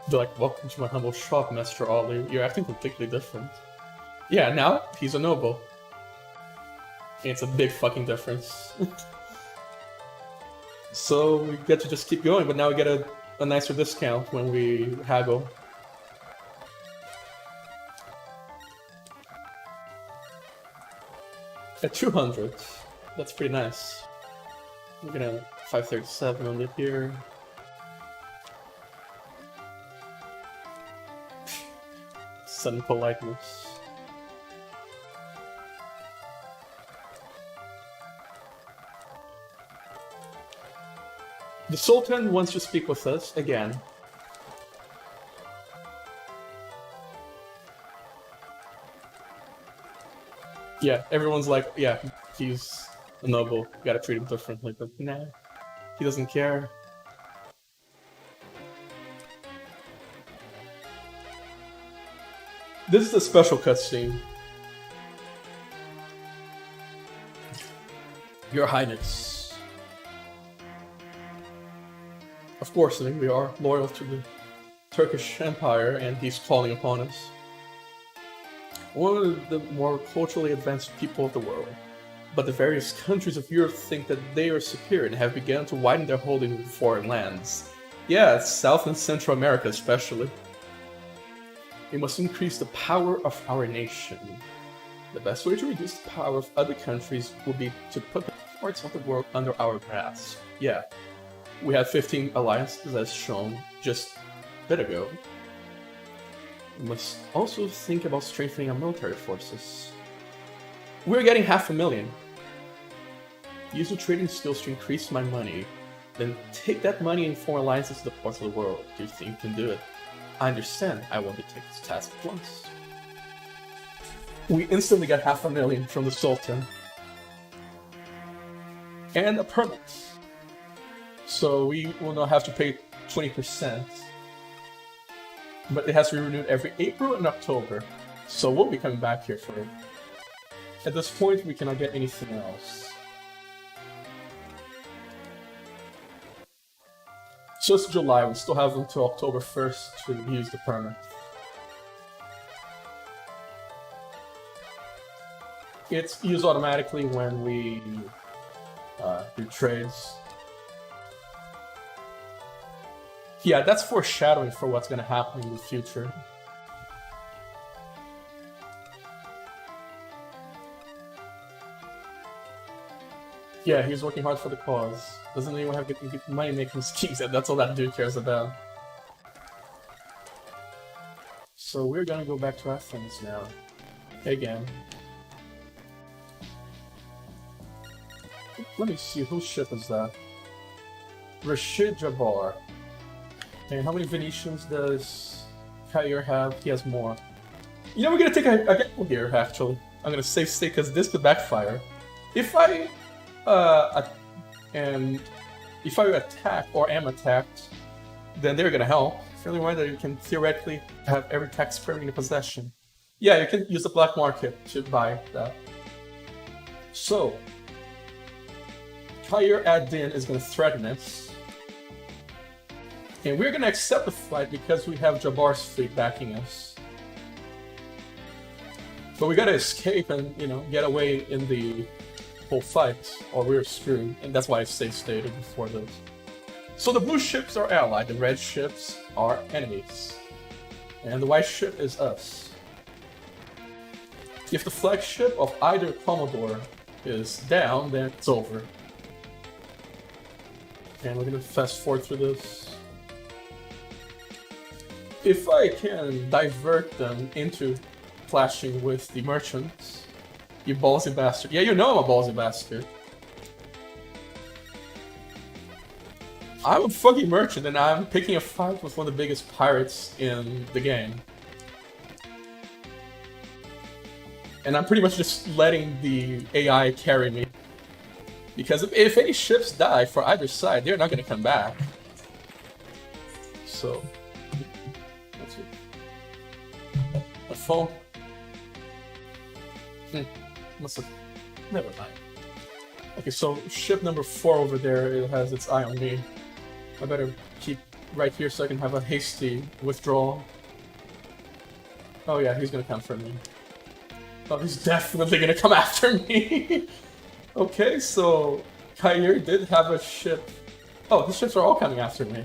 They're like, welcome to my humble shop, Master Ollie. You're acting completely different. Yeah, now he's a noble. It's a big fucking difference. So we get to just keep going, but now we get a nicer discount when we haggle. At 200, that's pretty nice. We're gonna 537 on it here. Sudden politeness. The Sultan wants to speak with us again. Yeah, everyone's like, yeah, he's a noble, gotta treat him differently, but nah, he doesn't care. This is a special cutscene. Your Highness. Of course, we are loyal to the Turkish Empire, and he's calling upon us. One of the more culturally advanced people of the world, but the various countries of Europe think that they are superior and have begun to widen their holding in foreign lands. Yeah, South and Central America especially. We must increase the power of our nation. The best way to reduce the power of other countries would be to put the parts of the world under our grasp. Yeah. We have 15 alliances as shown just a bit ago. We must also think about strengthening our military forces. We're getting 500,000. Use your trading skills to increase my money. Then take that money and form alliances to the parts of the world. Do you think you can do it? I understand. I want to take this task at once. We instantly got 500,000 from the Sultan. And a permit. So we will now have to pay 20%. But it has to be renewed every April and October. So we'll be coming back here for it. At this point, we cannot get anything else. So it's July, we still have until October 1st to use the permit. It's used automatically when we do trades. Yeah, that's foreshadowing for what's gonna happen in the future. Yeah, he's working hard for the cause. Doesn't anyone have good money making schemes? And that's all that dude cares about. So we're gonna go back to Athens now. Again. Let me see, whose ship is that? Rashid Jabbar. And how many Venetians does Kair have? He has more. You know, we're gonna take a gamble here, actually. I'm gonna save state because this could backfire. If I if I attack or am attacked, then they're gonna help. Fairly right that you can theoretically have every taxpayer in your possession. Yeah, you can use the black market to buy that. So, Kair ad-Din is gonna threaten us. And we're gonna accept the fight because we have Jabbar's fleet backing us. But we gotta escape and, you know, get away in the whole fight, or we're screwed. And that's why I saved stated before this. So the blue ships are allied, the red ships are enemies. And the white ship is us. If the flagship of either Commodore is down, then it's over. And we're gonna fast forward through this. If I can divert them into clashing with the merchants, you ballsy bastard. Yeah, you know I'm a ballsy bastard. I'm a fucking merchant and I'm picking a fight with one of the biggest pirates in the game. And I'm pretty much just letting the AI carry me. Because if any ships die for either side, they're not gonna come back. So... That's it. A phone? Must have... Never mind. Okay, so ship number 4 over there, it has its eye on me. I better keep right here so I can have a hasty withdrawal. Oh yeah, he's gonna come for me. Oh, he's definitely gonna come after me! Okay, so Kair did have a ship. Oh, the ships are all coming after me.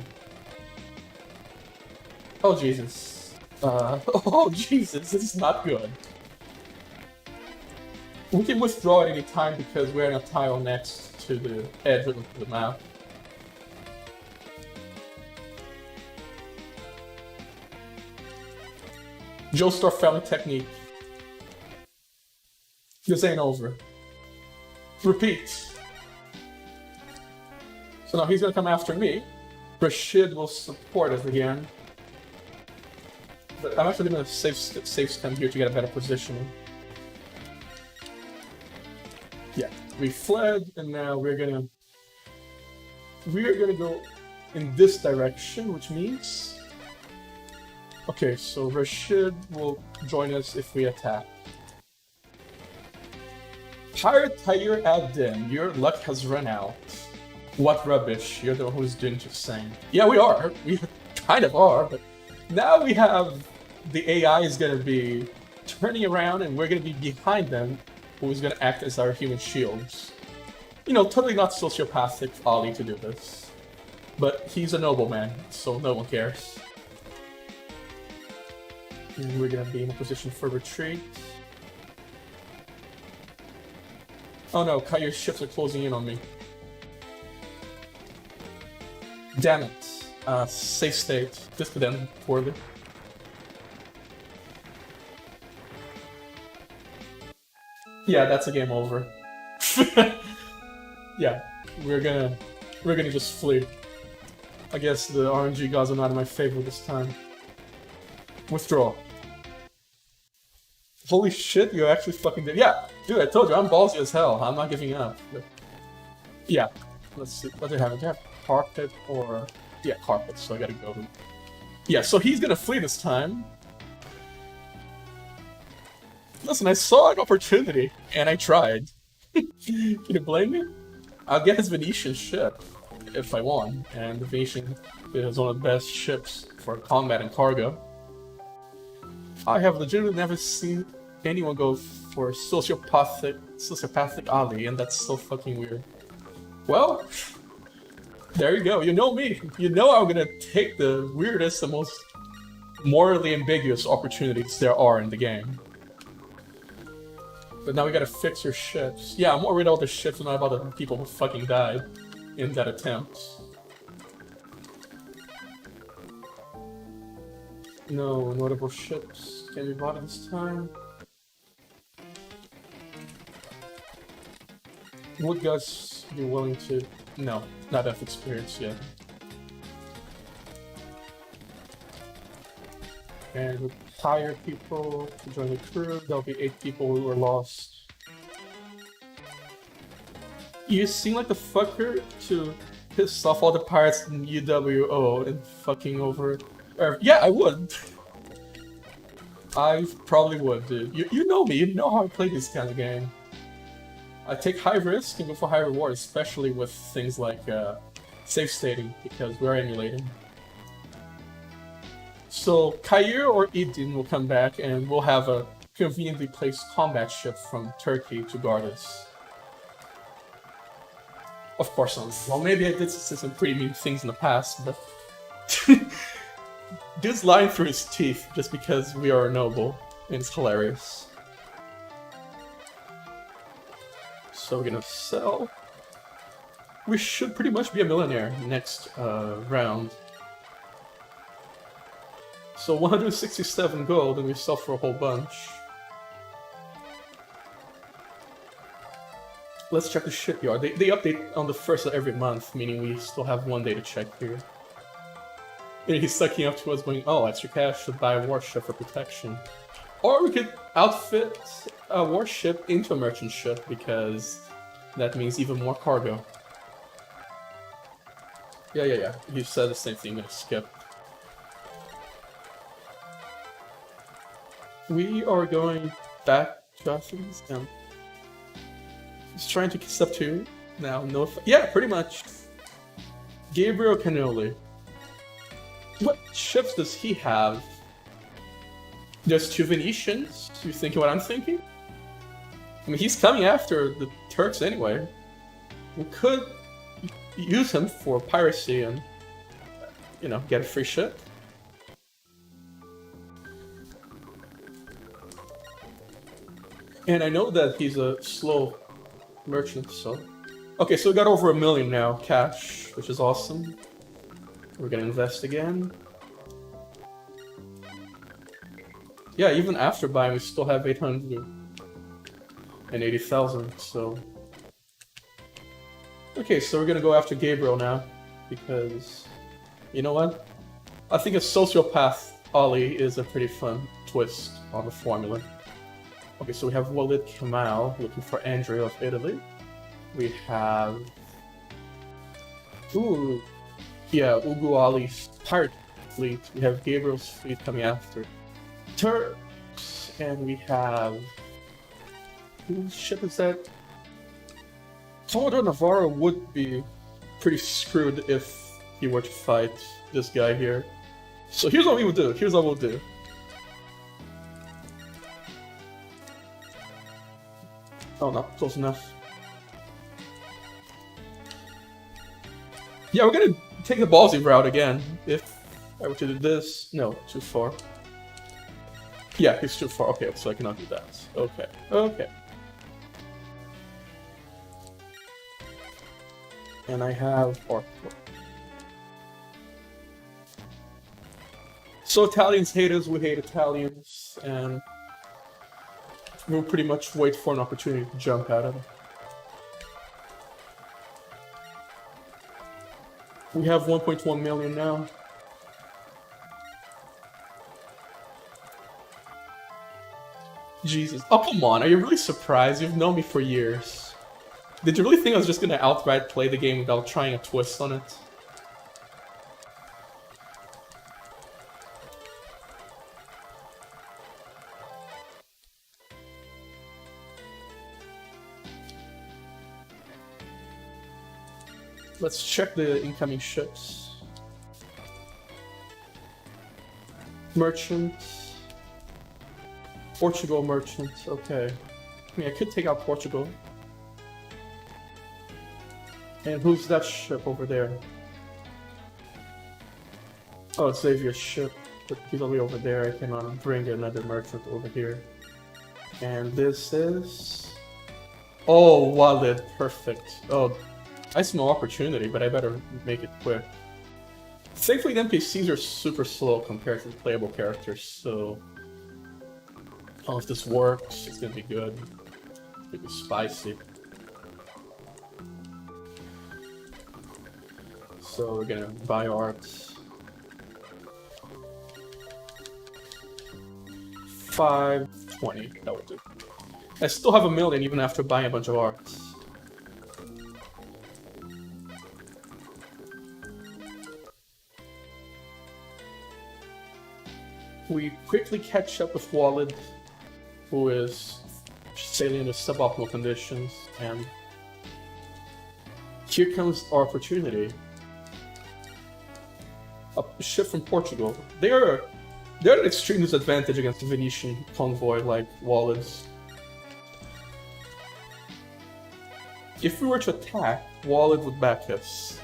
Oh Jesus. Oh Jesus, this is not good. We can withdraw at any time because we're in a tile next to the edge of the map. Joestar family technique. This ain't over. Repeat. So now he's gonna come after me. Rashid will support us again. But I'm actually gonna save stem here to get a better position. Yeah, we fled, and now we're gonna go in this direction, which means... Okay, so Rashid will join us if we attack. Pirate Kair ad-Din, your luck has run out. What rubbish, you're the one who's doing just saying. Yeah, we are. We kind of are, but now we have... The AI is gonna be turning around and we're gonna be behind them, who's gonna act as our human shields. You know, totally not sociopathic Ali to do this. But he's a nobleman, so no one cares. And we're gonna be in a position for retreat. Oh no, Kair's ships are closing in on me. Damn it. Safe state. This could end poorly. Yeah, that's a game over. Yeah, we're gonna just flee. I guess the RNG gods are not in my favor this time. Withdraw. Holy shit, you actually fucking did. Yeah, dude, I told you, I'm ballsy as hell. I'm not giving up. But yeah, let's see. What do they have? Do they have carpet or... Yeah, carpet, so I gotta go. Yeah, so he's gonna flee this time. Listen, I saw an opportunity, and I tried. Can you blame me? I'll get his Venetian ship, if I want, and the Venetian is one of the best ships for combat and cargo. I have legitimately never seen anyone go for sociopathic Ali, and that's so fucking weird. Well, There you go. You know me. You know I'm gonna take the weirdest and most morally ambiguous opportunities there are in the game. But now we gotta fix your ships. Yeah, I'm worried about the ships and not about the people who fucking died in that attempt. No notable ships can be bought this time. Would Gus be willing to... No, not enough experience yet. And we'll hire people to join the crew. There'll be 8 people who were lost. You seem like the fucker to piss off all the pirates in UWO and fucking over... yeah, I would. I probably would, dude. You know me, you know how I play this kind of game. I take high risk and go for high reward, especially with things like safe stating, because we're emulating. So Kair or Idin will come back and we'll have a conveniently placed combat ship from Turkey to guard us. Of course not. Well, maybe I did some pretty mean things in the past, but... Dude's lying through his teeth just because we are noble, and it's hilarious. So we're gonna sell. We should pretty much be a millionaire next round. So 167 gold, and we sell for a whole bunch. Let's check the shipyard. They update on the 1st of every month, meaning we still have 1 day to check here. And he's sucking up to us going, oh, extra cash to buy a warship for protection. Or we could outfit a warship into a merchant ship, because that means even more cargo. Yeah. You said the same thing, I'm gonna skip. We are going back to Athens, and he's trying to kiss up to now. No, yeah, pretty much. Gabriel Cannoli. What ships does he have? There's 2 Venetians. You thinking what I'm thinking? I mean, he's coming after the Turks anyway. We could use him for piracy and, you know, get a free ship. And I know that he's a slow merchant, so... Okay, so we got over 1 million now, cash, which is awesome. We're gonna invest again. Yeah, even after buying, we still have 880,000, so... Okay, so we're gonna go after Gabriel now, because... You know what? I think a sociopath Ollie is a pretty fun twist on the formula. Okay, so we have Walid Kemal looking for Andrea of Italy. We have... Ooh... Yeah, Ugu Ali's pirate fleet. We have Gabriel's fleet coming after Turks, and we have... Whose ship is that? Commodore Navarro would be pretty screwed if he were to fight this guy here. So here's what we would do. Here's what we'll do. Oh, not close enough. Yeah, we're gonna take the ballsy route again. If I were to do this... No, too far. Yeah, he's too far. Okay, so I cannot do that. Okay, okay. And I have... So Italians hate us, we hate Italians, and... we'll pretty much wait for an opportunity to jump out of it. We have 1.1 million now. Jesus. Oh, come on. Are you really surprised? You've known me for years. Did you really think I was just gonna outright play the game without trying a twist on it? Let's check the incoming ships. Merchants. Portugal merchants, okay. I mean, I could take out Portugal. And who's that ship over there? Oh, it's Xavier's ship, but he's all the way over there. I cannot bring another merchant over here. And this is... Oh, Wallet, perfect. Oh, I smell opportunity, but I better make it quick. Thankfully, the NPCs are super slow compared to the playable characters, so... Oh, if this works, it's gonna be good. It's gonna be spicy. So we're gonna buy arts. 520, that would do. I still have 1 million even after buying a bunch of arts. We quickly catch up with Walid, who is sailing into suboptimal conditions, and here comes our opportunity. A ship from Portugal. They're at an extreme disadvantage against the Venetian convoy like Walid's. If we were to attack, Walid would back us.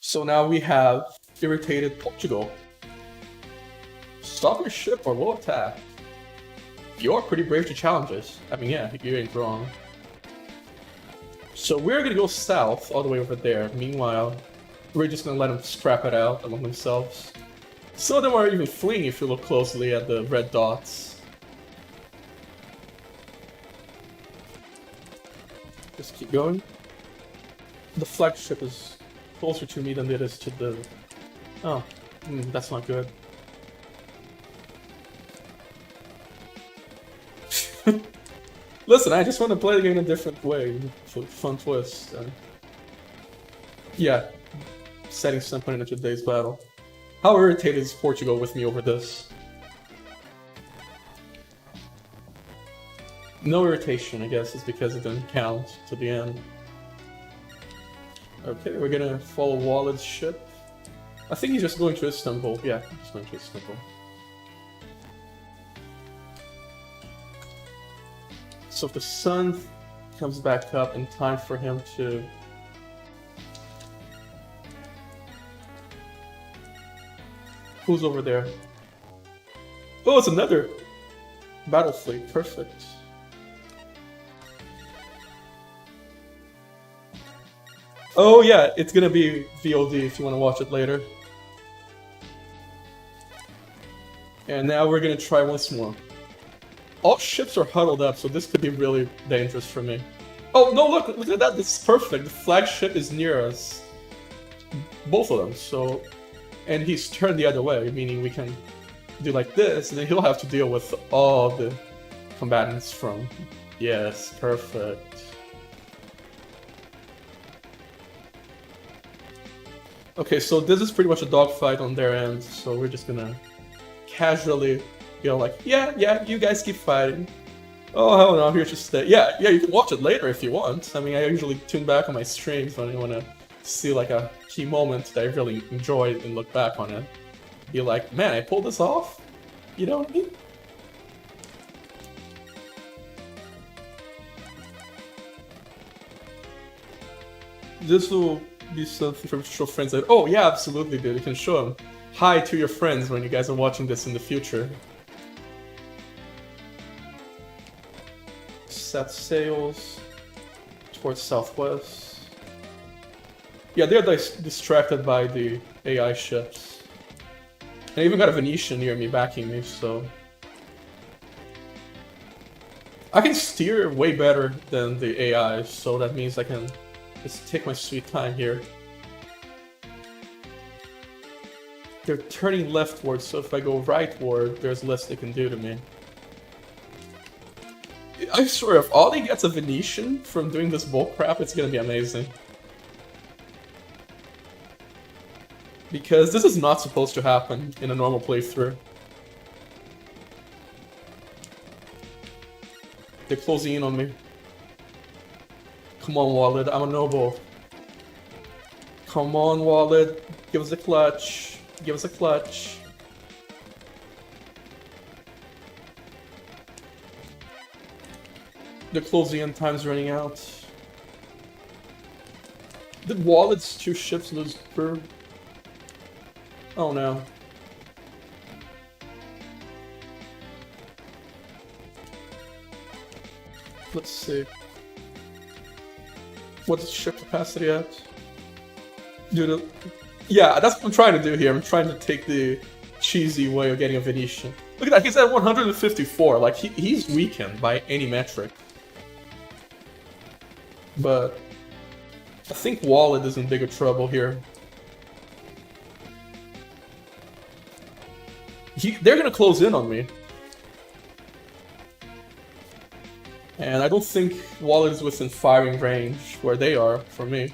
So now we have irritated Portugal. Stop your ship or we'll attack. You're pretty brave to challenge us. I mean, yeah, you ain't wrong. So we're gonna go south, all the way over there. Meanwhile, we're just gonna let them scrap it out among themselves. Some of them are even fleeing if you look closely at the red dots. Just keep going. The flagship is closer to me than it is to the... Oh, that's not good. Listen, I just want to play the game in a different way, for fun twist. Yeah, setting some point into today's battle. How irritated is Portugal with me over this? No irritation, I guess, is because it didn't count to the end. Okay, we're gonna follow Walid's ship. I think he's just going to Istanbul. Yeah, he's going to Istanbul. So if the sun comes back up in time for him to... Who's over there? Oh, it's another battle fleet. Perfect. Oh yeah, it's gonna be VOD if you want to watch it later. And now we're gonna try once more. All ships are huddled up, so this could be really dangerous for me. Oh no, look at that, this is perfect. The flagship is near us. Both of them, so... And he's turned the other way, meaning we can do like this, and then he'll have to deal with all the combatants from... Yes, perfect. Okay, so this is pretty much a dogfight on their end, so we're just gonna casually, you know, like, yeah, you guys keep fighting. Oh, hell no, I'm here to stay. Yeah, you can watch it later if you want. I mean, I usually tune back on my streams when I want to see, like, a key moment that I really enjoyed and look back on it. Be like, man, I pulled this off? You know what I mean? This will be something for show friends that, oh yeah, absolutely, dude, you can show them. Hi to your friends when you guys are watching this in the future. Set sails towards southwest. Yeah, they're distracted by the AI ships. I even got a Venetian near me backing me, so... I can steer way better than the AI, so that means I can just take my sweet time here. They're turning leftward, so if I go rightward, there's less they can do to me. I swear, if Ollie gets a Venetian from doing this bullcrap, it's gonna be amazing. Because this is not supposed to happen in a normal playthrough. They're closing in on me. Come on, Walid, I'm a noble. Come on, Walid, give us a clutch. Give us a clutch. The closing in time's running out. Did Walid's 2 ships lose crew? Oh no. Let's see. What's the ship capacity at? Dude, yeah, that's what I'm trying to do here. I'm trying to take the cheesy way of getting a Venetian. Look at that, he's at 154. Like, he's weakened by any metric. But I think Wallet is in bigger trouble here. They're gonna close in on me. And I don't think Wallet is within firing range where they are, for me.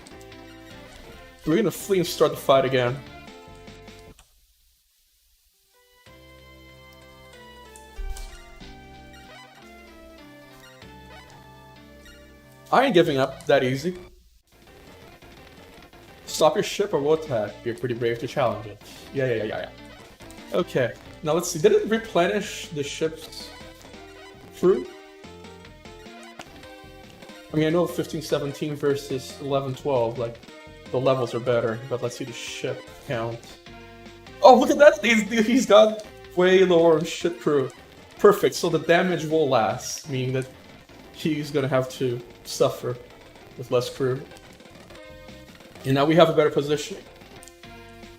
We're gonna flee and start the fight again. I ain't giving up that easy. Stop your ship or we'll attack. You're pretty brave to challenge it. Yeah. Okay, now let's see. Did it replenish the ship's crew? I mean, I know 15-17 versus 11-12, like, the levels are better, but let's see the ship count. Oh, look at that! He's got way lower ship crew. Perfect, so the damage will last, meaning that he's gonna have to suffer with less crew. And now we have a better position.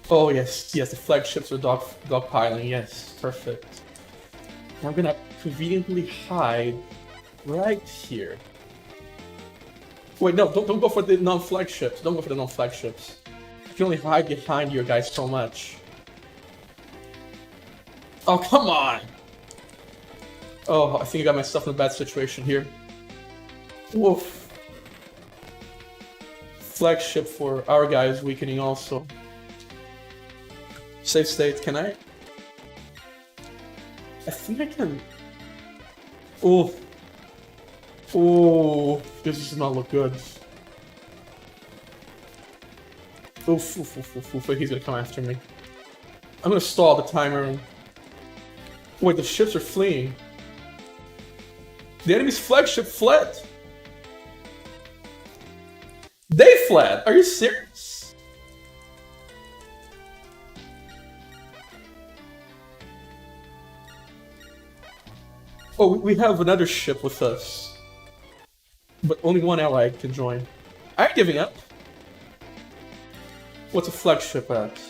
Oh yes, the flagships are dogpiling, yes, perfect. I'm gonna conveniently hide right here. Wait, no, don't go for the non-flagships. Don't go for the non-flagships. You can only hide behind your guys so much. Oh, come on! Oh, I think I got myself in a bad situation here. Woof. Flagship for our guys weakening also. Save state, can I? I think I can... Oh. Oh, this does not look good. Oof, he's gonna come after me. I'm gonna stall the timer. Wait, the ships are fleeing. The enemy's flagship fled. They fled! Are you serious? Oh, we have another ship with us. But only one ally can join. I ain't giving up. What's a flagship at?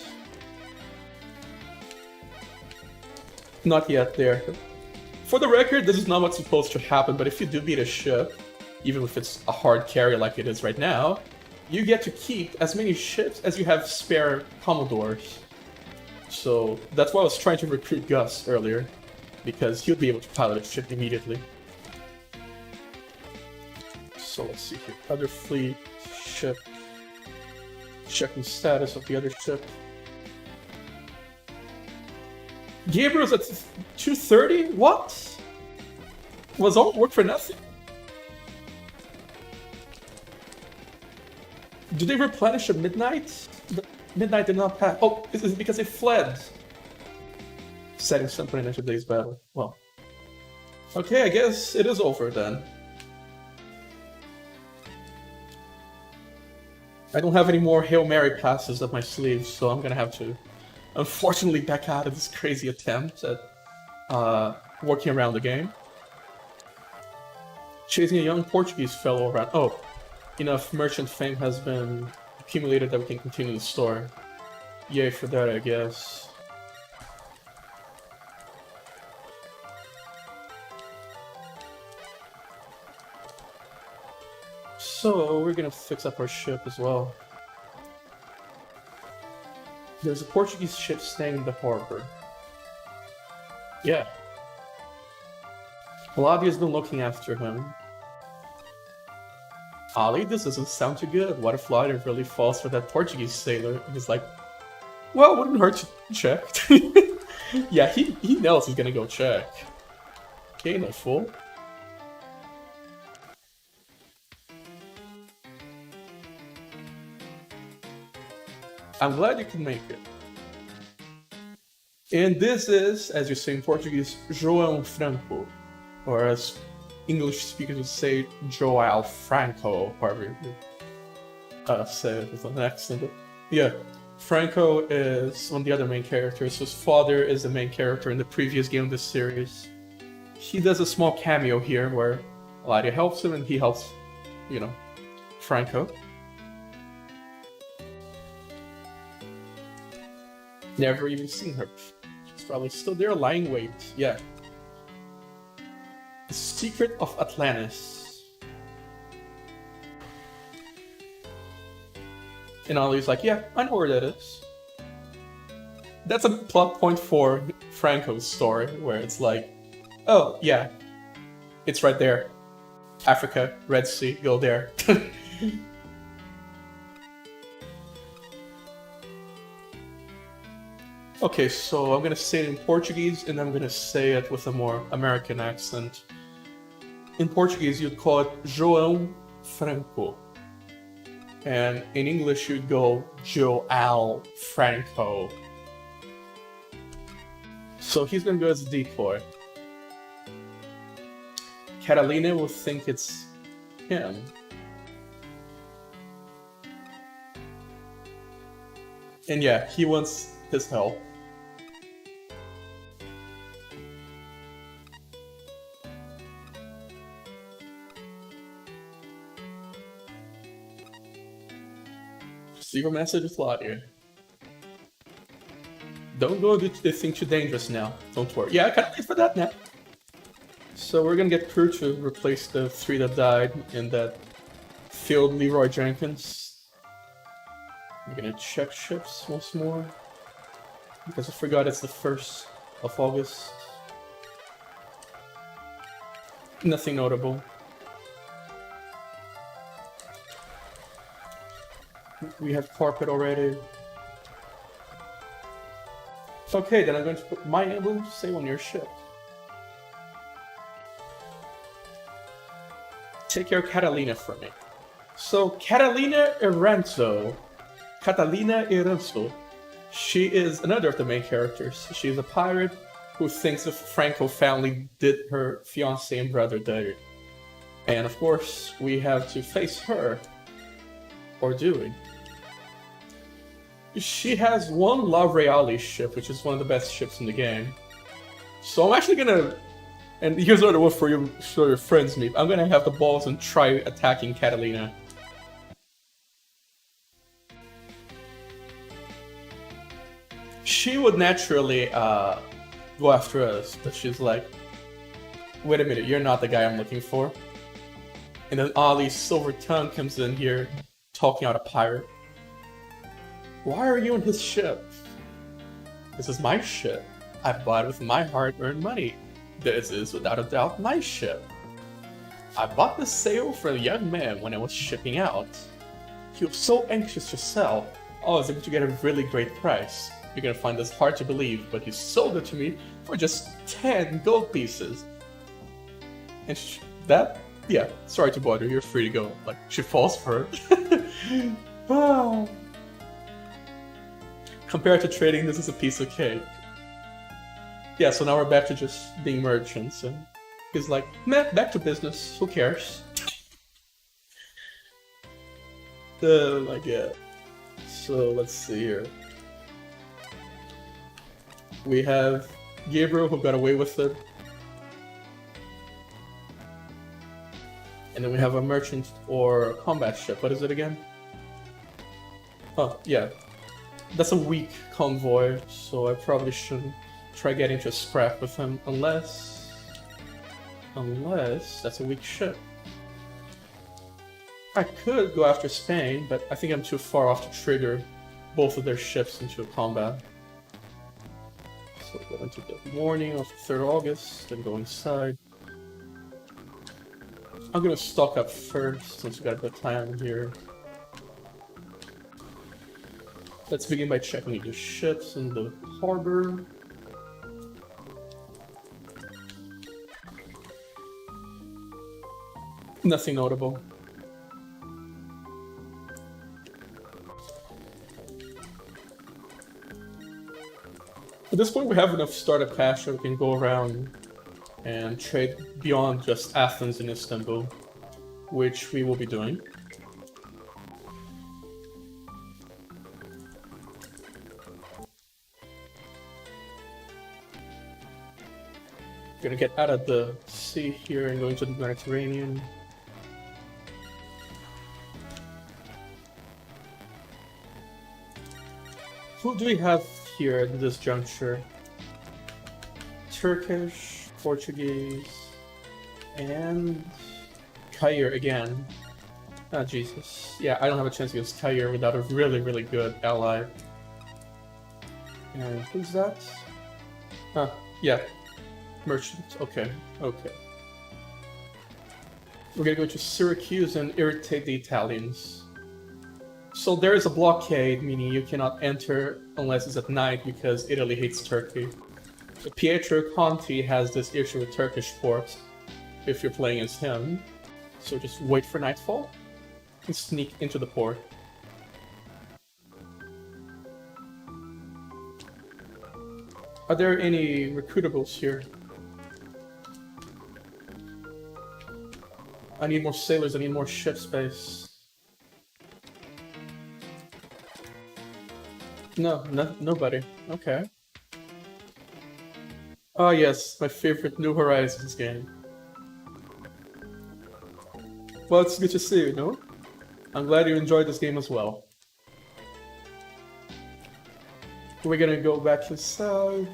Not yet there. For the record, this is not what's supposed to happen, but if you do beat a ship, even if it's a hard carry like it is right now, you get to keep as many ships as you have spare Commodores. So that's why I was trying to recruit Gus earlier, because he'll be able to pilot a ship immediately. So let's see here. Other fleet, ship. Checking status of the other ship. Gabriel's at 230? What? Was all work for nothing? Do they replenish at midnight? Midnight did not pass. Oh, is it because they fled? Setting something into today's battle. Well. Okay, I guess it is over then. I don't have any more Hail Mary passes up my sleeves, so I'm gonna have to, unfortunately, back out of this crazy attempt at working around the game. Chasing a young Portuguese fellow around. Oh, enough merchant fame has been accumulated that we can continue the story. Yay for that, I guess. So, we're gonna fix up our ship as well. There's a Portuguese ship staying in the harbor. Yeah. Vladia's been looking after him. Ali, this doesn't sound too good. What if Vladia really falls for that Portuguese sailor? And he's like, well, it wouldn't hurt to check. Yeah, he knows he's gonna go check. Okay, no fool. I'm glad you can make it. And this is, as you say in Portuguese, João Franco. Or as English speakers would say, João Franco, however you say it with an accent. Yeah. Franco is one of the other main characters. His father is the main character in the previous game of the series. He does a small cameo here where Eladia helps him and he helps, you know, Franco. Never even seen her. She's probably still there lying wait. Yeah. The Secret of Atlantis. And Ollie's like, yeah, I know where that is. That's a plot point for Franco's story, where it's like, oh, yeah, it's right there. Africa, Red Sea, go there. Okay, so I'm gonna say it in Portuguese, and I'm gonna say it with a more American accent. In Portuguese, you'd call it João Franco. And in English, you'd go João Franco. So he's gonna go as a decoy. Catalina will think it's him. And yeah, he wants his help. Secret message is Eladia. Don't go do the thing too dangerous now. Don't worry. Yeah, I can't wait for that now. So we're gonna get crew to replace the 3 that died in that failed Leroy Jenkins. I'm gonna check ships once more. Because I forgot it's the 1st of August. Nothing notable. We have carpet already. Okay, then I'm going to put my emblem to sail on your ship. Take care of Catalina for me. So, Catalina Iranzo. She is another of the main characters. She is a pirate who thinks the Franco family did her fiancé and brother dirty. And of course, we have to face her. Or do we? She has one La Reale ship, which is one of the best ships in the game. So I'm actually gonna... And here's another one for you, so your friends meet. I'm gonna have the balls and try attacking Catalina. She would naturally go after us, but she's like, wait a minute, you're not the guy I'm looking for. And then Ollie's silver tongue comes in here, talking out a pirate. Why are you in his ship? This is my ship. I bought it with my hard-earned money. This is, without a doubt, my ship. I bought the sail for a young man when I was shipping out. He was so anxious to sell. I was able to get a really great price. You're gonna find this hard to believe, but he sold it to me for just 10 gold pieces. And yeah, sorry to bother, you're free to go. Like, she falls for it. Oh. Compared to trading, this is a piece of cake. Yeah, so now we're back to just being merchants, and he's like, meh, back to business, who cares? Like, yeah. So, let's see here. We have Gabriel, who got away with it. And then we have a merchant or combat ship. What is it again? Oh, yeah. That's a weak convoy, so I probably shouldn't try getting to a scrap with him, unless that's a weak ship. I could go after Spain, but I think I'm too far off to trigger both of their ships into a combat. So go into the morning of the 3rd of August, then go inside. I'm gonna stock up first, since we got a bit of time here. Let's begin by checking the ships in the harbor. Nothing notable. At this point we have enough startup cash that we can go around and trade beyond just Athens and Istanbul, which we will be doing. Gonna get out of the sea here and go into the Mediterranean. Who do we have here at this juncture? Turkish, Portuguese, and Caire again. Ah, Jesus. Yeah, I don't have a chance against Caire without a really, really good ally. And who's that? Huh, yeah. Merchant. Okay, okay. We're gonna go to Syracuse and irritate the Italians. So there is a blockade, meaning you cannot enter unless it's at night because Italy hates Turkey. So Pietro Conti has this issue with Turkish ports if you're playing as him. So just wait for nightfall and sneak into the port. Are there any recruitables here? I need more sailors, I need more ship space. No, nobody. Okay. Oh yes, my favorite New Horizons game. Well, it's good to see you, no? I'm glad you enjoyed this game as well. We're gonna go back to the south.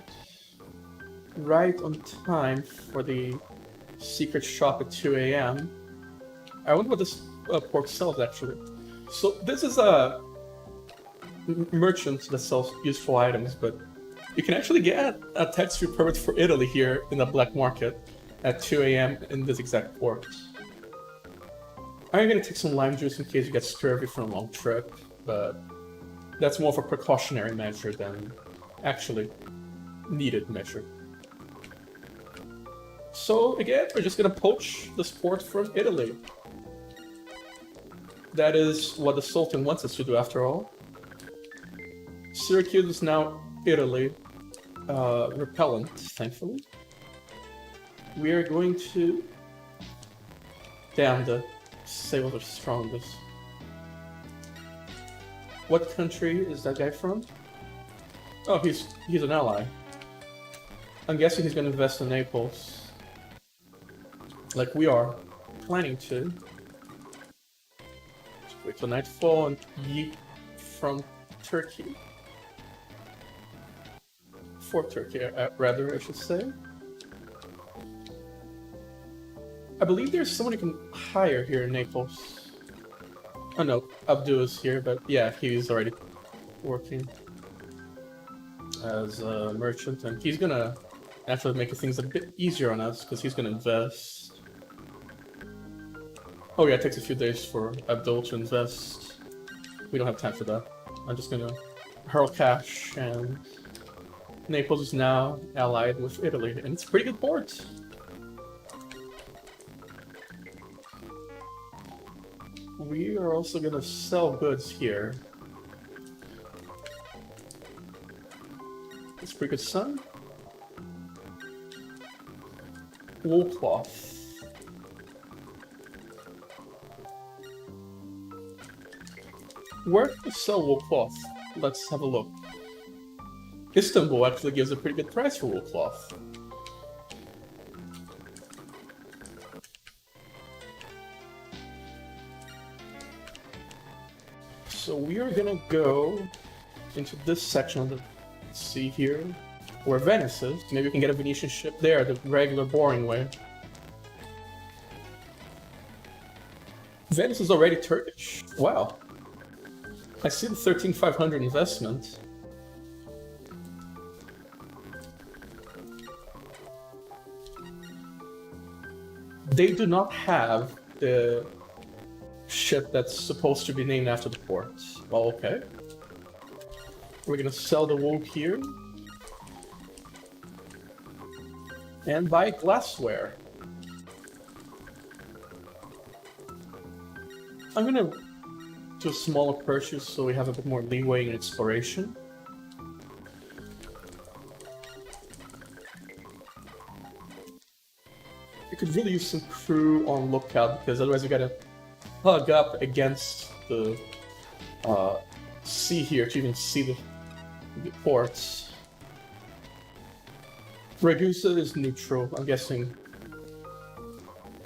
Right on time for the secret shop at 2 AM. I wonder what this port sells actually. So this is a merchant that sells useful items, but you can actually get a tax-free permit for Italy here in the black market at 2 AM in this exact port. I'm gonna take some lime juice in case you get scurvy from a long trip, but that's more of a precautionary measure than actually needed measure. So again, we're just gonna poach this port from Italy. That is what the Sultan wants us to do after all. Syracuse is now Italy. Repellent, thankfully. We are going to... Damn, the sails are strongest. What country is that guy from? Oh, he's an ally. I'm guessing he's gonna invest in Naples. Like we are planning to. Just wait till nightfall and yeet from Turkey. For Turkey, rather, I should say. I believe there's someone you can hire here in Naples. Oh no, Abdul is here, but yeah, he's already working as a merchant, and he's gonna actually make things a bit easier on us, because he's gonna invest. Oh yeah, it takes a few days for Abdul to invest. We don't have time for that. I'm just gonna hurl cash, and Naples is now allied with Italy, and it's a pretty good port. We are also gonna sell goods here. It's pretty good sun. Wool cloth. Where can we sell wool cloth? Let's have a look. Istanbul actually gives a pretty good price for wool cloth. So we are gonna go into this section of the sea here, where Venice is. Maybe we can get a Venetian ship there, the regular boring way. Venice is already Turkish. Wow. I see the 13,500 investment. They do not have the ship that's supposed to be named after the port. Well, okay. We're gonna sell the wool here. And buy glassware. I'm gonna do a smaller purchase so we have a bit more leeway in exploration. You could really use some crew on lookout, because otherwise you gotta hug up against the sea here to even see the ports. Ragusa is neutral. I'm guessing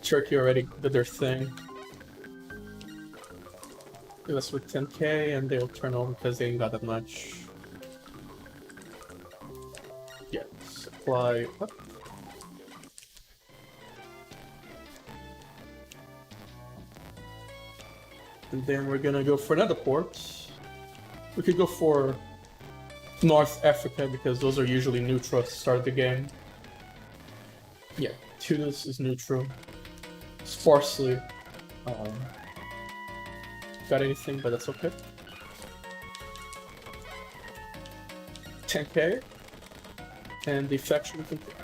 Turkey already did their thing. That's with 10k, and they'll turn over because they ain't got that much. Yeah, supply up. And then we're gonna go for another port. We could go for North Africa because those are usually neutral to start the game. Yeah, Tunis is neutral. Sparsely. Got anything, but that's okay. 10k. And the faction complete.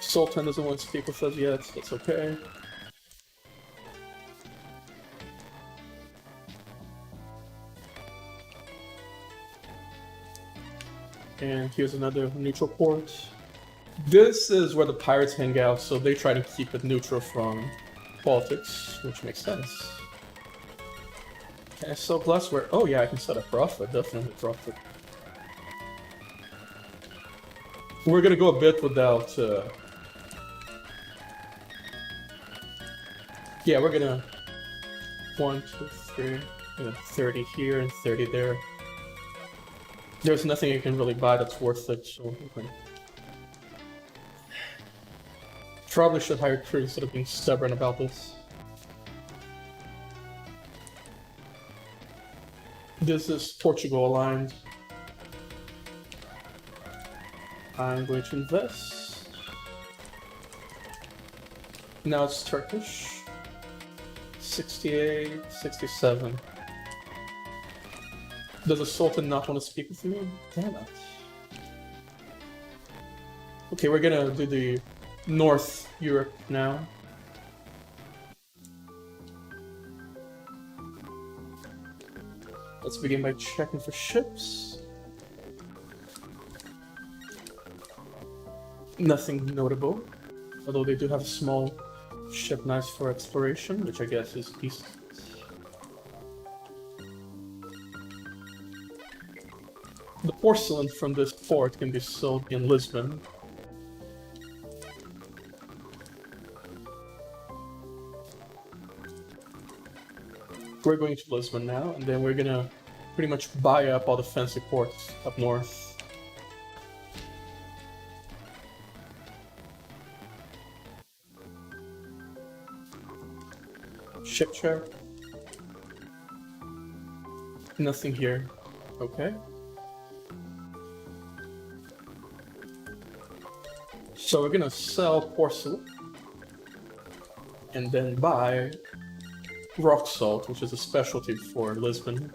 Sultan doesn't want to speak with us yet, that's okay. And here's another neutral port. This is where the pirates hang out, so they try to keep it neutral from politics, which makes sense. Can I sell glassware? Oh yeah, I can sell a profit, definitely profit. We're gonna go a bit without... Yeah, we're gonna... 1, 2, 3... 30 here and 30 there. There's nothing you can really buy that's worth it, so... Okay. Probably should hire crew instead of being stubborn about this. This is Portugal aligned. I'm going to invest. Now it's Turkish. 68, 67. Does the Sultan not want to speak with me? Damn it. Okay, we're gonna do the North Europe now. Let's begin by checking for ships. Nothing notable, although they do have a small ship nice for exploration, which I guess is decent. The porcelain from this port can be sold in Lisbon. We're going to Lisbon now, and then we're gonna pretty much buy up all the fancy ports up north. Ship check. Nothing here. Okay. So we're gonna sell porcelain and then buy rock salt, which is a specialty for Lisbon.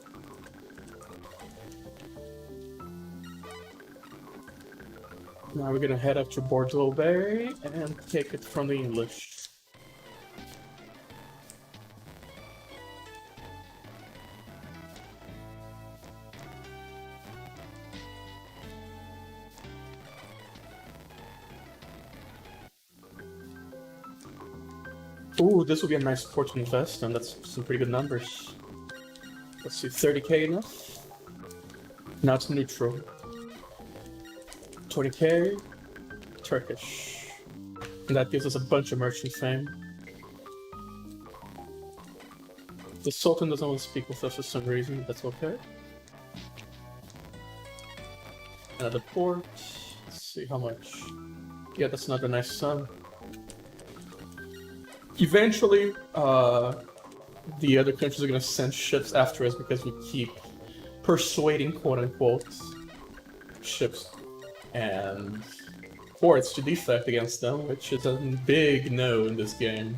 Now we're gonna head up to Bordeaux Bay and take it from the English. Ooh, this will be a nice port to invest, and that's some pretty good numbers. Let's see, 30k enough? Now it's neutral. 20k, Turkish. And that gives us a bunch of merchant fame. The Sultan doesn't want to speak with us for some reason, that's okay. Another port. Let's see how much. Yeah, that's another nice sum. Eventually, the other countries are going to send ships after us because we keep persuading, quote-unquote, ships and ports to defect against them, which is a big no in this game.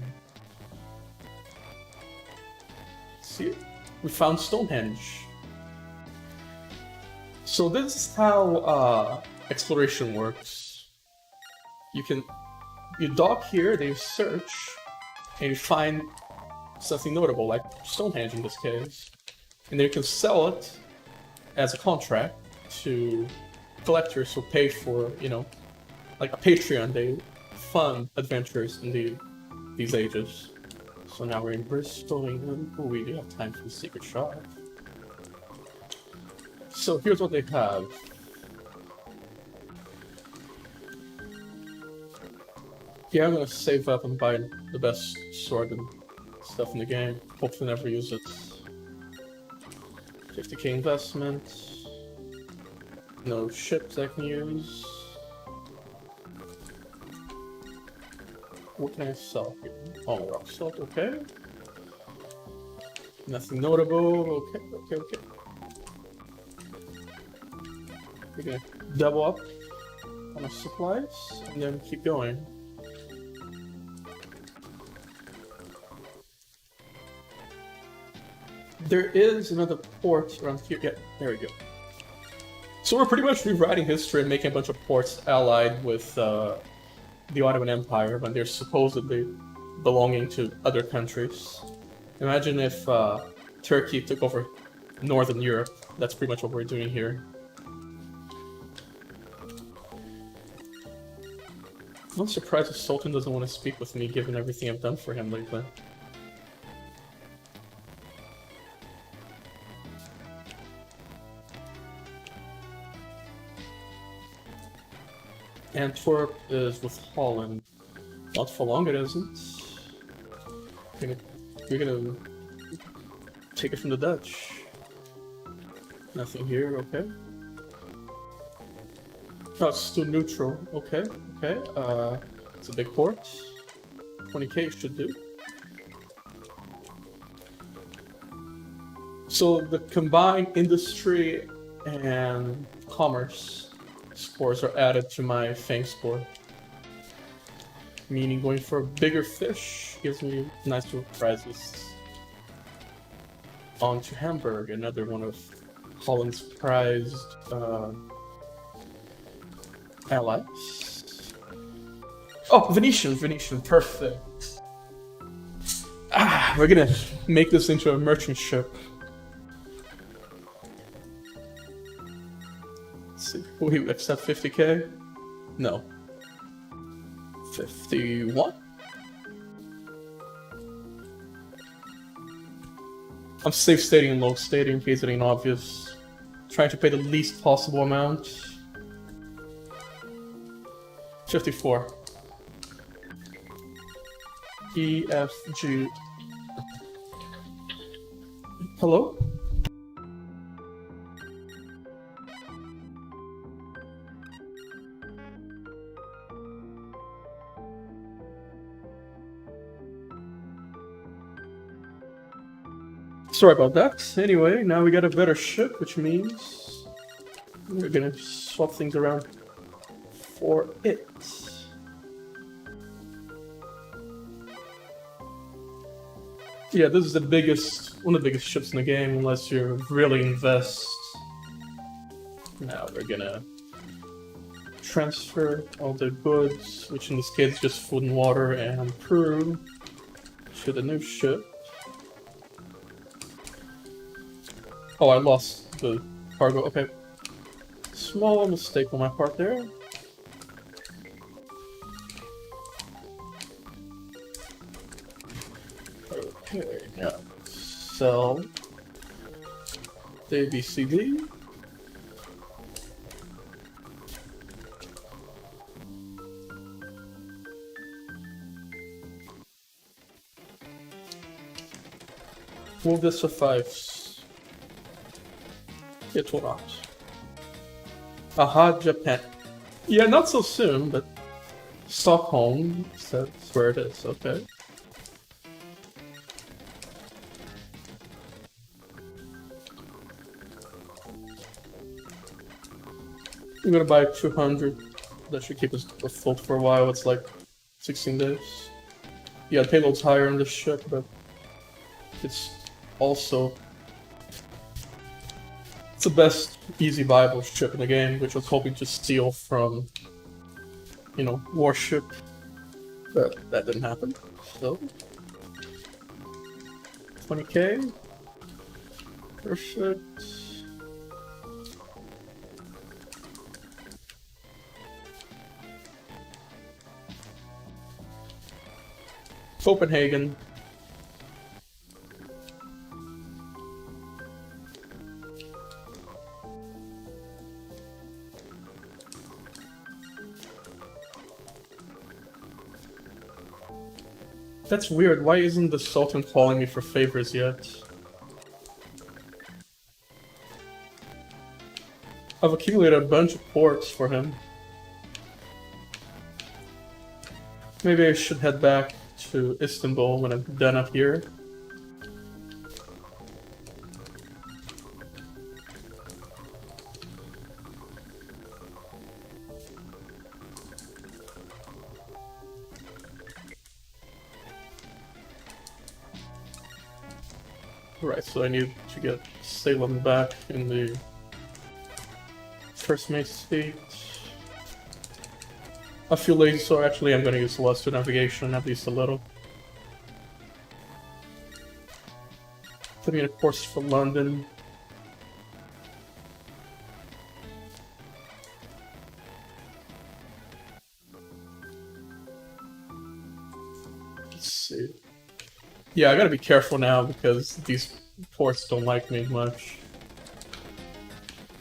See, we found Stonehenge. So this is how exploration works. You dock here, then you search, and you find something notable, like Stonehenge in this case. And then you can sell it as a contract to collectors who pay for, like a Patreon. They fund adventures in these ages. So now we're in Bristol, England. Oh, we do have time for the secret shop. So here's what they have. Yeah, I'm gonna save up and buy the best sword and stuff in the game. Hopefully never use it. 50k investment. No ships I can use. What can I sell here? Oh, rock salt, okay. Nothing notable, okay. We're gonna double up on our supplies and then keep going. There is another port around here. Yeah, there we go. So we're pretty much rewriting history and making a bunch of ports allied with the Ottoman Empire when they're supposedly belonging to other countries. Imagine if Turkey took over Northern Europe. That's pretty much what we're doing here. I'm surprised the Sultan doesn't want to speak with me given everything I've done for him lately. Antwerp is with Holland. Not for long it isn't. We're gonna take it from the Dutch. Nothing here, okay. Oh, it's still neutral, okay. It's a big port. 20k should do. So the combined industry and commerce scores are added to my Fang score. Meaning going for a bigger fish gives me nice little prizes. On to Hamburg, another one of Holland's prized allies. Oh, Venetian, perfect. We're gonna make this into a merchant ship. Let's see, will he accept 50k? No. 51? I'm safe stating and low stating in case it ain't obvious. Trying to pay the least possible amount. 54. E, F, G. Hello? Sorry about that. Anyway, now we got a better ship, which means we're gonna swap things around for it. Yeah, this is one of the biggest ships in the game, unless you really invest. Now we're gonna transfer all the goods, which in this case is just food and water and crew, to the new ship. Oh, I lost the cargo. Okay. Small mistake on my part there. Okay, now sell the ABCD. Will this suffice? It will not. Aha, Japan. Yeah, not so soon, but Stockholm, that's where it is, okay. I'm gonna buy 200. That should keep us afloat for a while. It's like 16 days. Yeah, payload's higher on this ship, but it's also the best easy viable ship in the game, which I was hoping to steal from, you know, warship, but that didn't happen. So 20k, perfect. Copenhagen. That's weird. Why isn't the Sultan calling me for favors yet? I've accumulated a bunch of ports for him. Maybe I should head back to Istanbul when I'm done up here. Right, so I need to get Salem back in the first mate state. I feel lazy, so actually I'm gonna use Luster Navigation, at least a little. Putting in a course for London. Let's see. Yeah, I gotta be careful now because these ports don't like me much.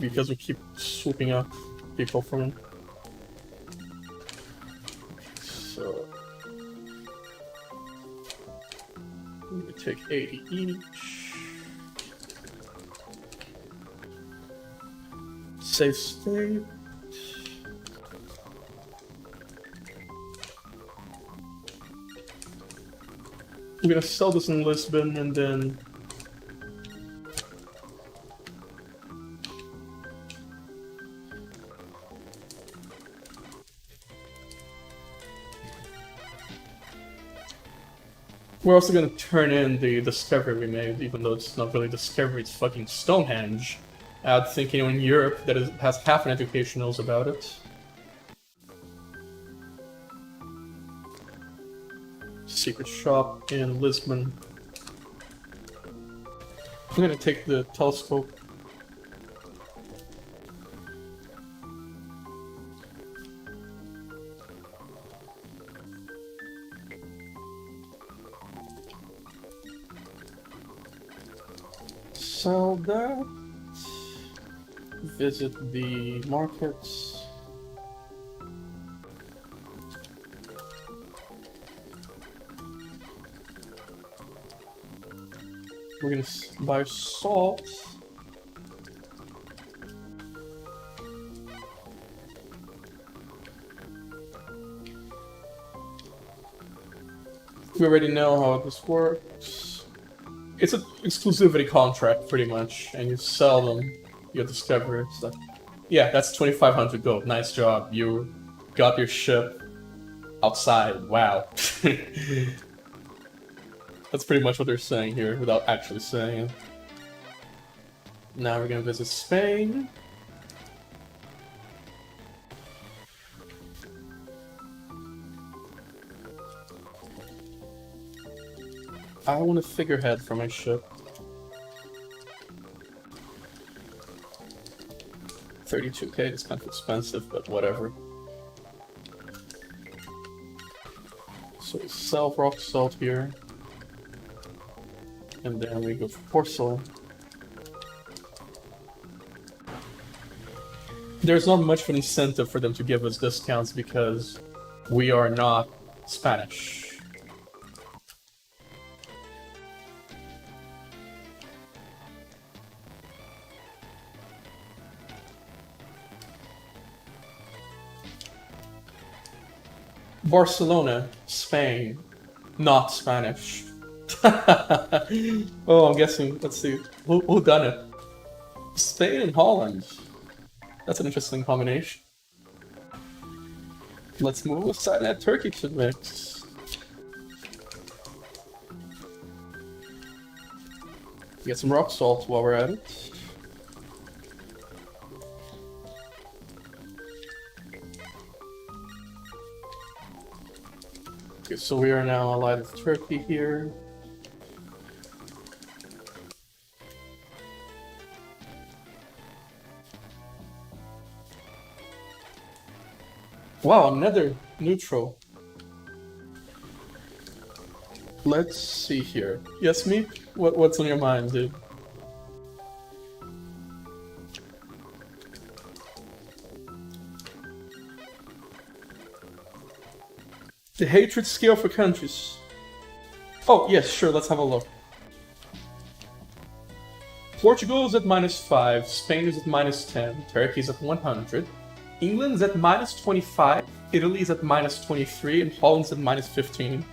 Because we keep swooping up people from them. So... we need to take 80 each. Save state. We're gonna sell this in Lisbon and then... we're also gonna turn in the discovery we made, even though it's not really discovery, it's fucking Stonehenge. I don't think anyone in Europe that has half an education knows about it. Secret shop in Lisbon. I'm gonna take the telescope. Sell that. Visit the markets. We're gonna buy salt. We already know how this works. It's an exclusivity contract, pretty much, and you sell them, you discover stuff. Yeah, that's 2,500 gold. Nice job. You got your ship outside. Wow. That's pretty much what they're saying here, without actually saying it. Now we're gonna visit Spain. I want a figurehead for my ship. 32k is kind of expensive, but whatever. So we sell rock salt here. And then we go for porcelain. There's not much of an incentive for them to give us discounts because we are not Spanish. Barcelona, Spain, not Spanish. Oh, I'm guessing, let's see, who done it? Spain and Holland. That's an interesting combination. Let's move aside that Turkey to mix. Get some rock salt while we're at it. Okay, so we are now allied with Turkey here. Wow, another neutral. Let's see here. Yes, me? What's on your mind, dude? The hatred scale for countries. Oh, yes, sure, let's have a look. Portugal is at -5, Spain is at -10, Turkey is at 100, England is at -25, Italy is at -23, and Holland's at -15.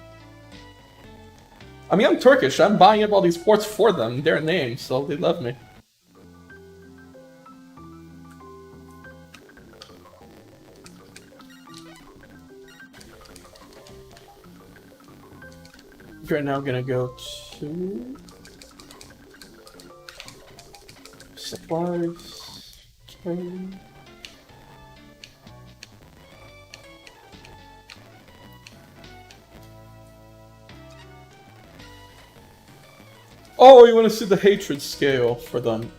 I mean, I'm Turkish, I'm buying up all these ports for them, their names, so they love me. We're now gonna go to supplies. Okay. Oh, you want to see the hatred scale for them?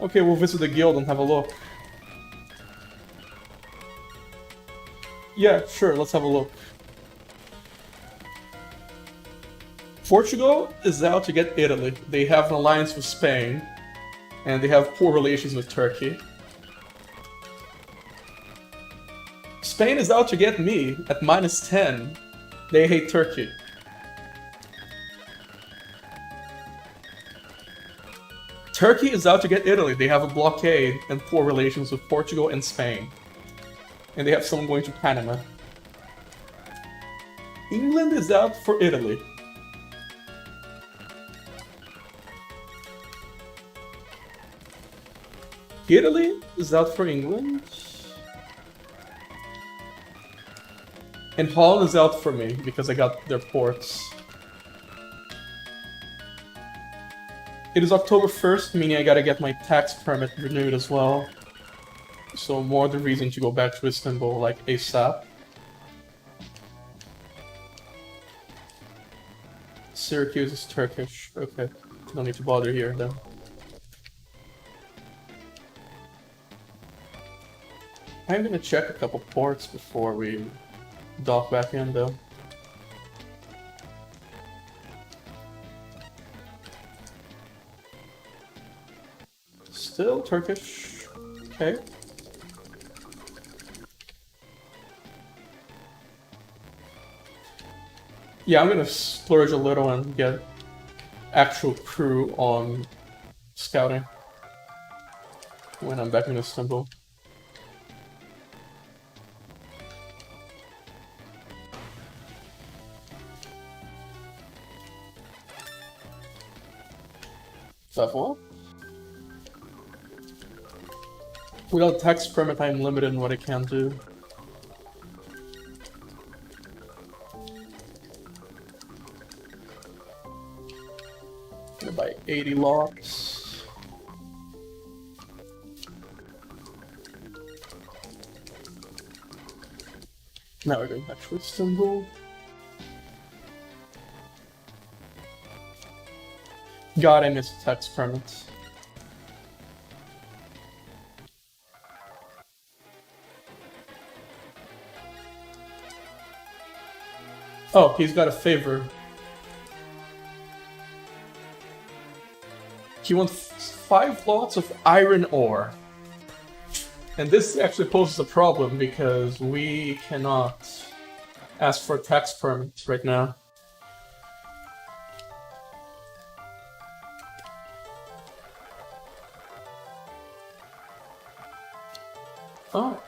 Okay, we'll visit the guild and have a look. Yeah, sure, let's have a look. Portugal is out to get Italy. They have an alliance with Spain, and they have poor relations with Turkey. Spain is out to get me at -10. They hate Turkey. Turkey is out to get Italy. They have a blockade and poor relations with Portugal and Spain. And they have someone going to Panama. England is out for Italy. Italy is out for England. And Holland is out for me because I got their ports. It is October 1st, meaning I gotta get my tax permit renewed as well. So more the reason to go back to Istanbul like ASAP. Syracuse is Turkish. Okay, no need to bother here then. I'm gonna check a couple ports before we dock back in though. Still Turkish. Okay. Yeah, I'm gonna splurge a little and get actual crew on scouting when I'm back in Istanbul. Level. Without tax permit, I'm limited in what I can do. I'm gonna buy 80 lots. Now we're going back to Istanbul. God, I missed tax permits. Oh, he's got a favor. He wants 5 lots of iron ore. And this actually poses a problem because we cannot ask for tax permits right now. Oh.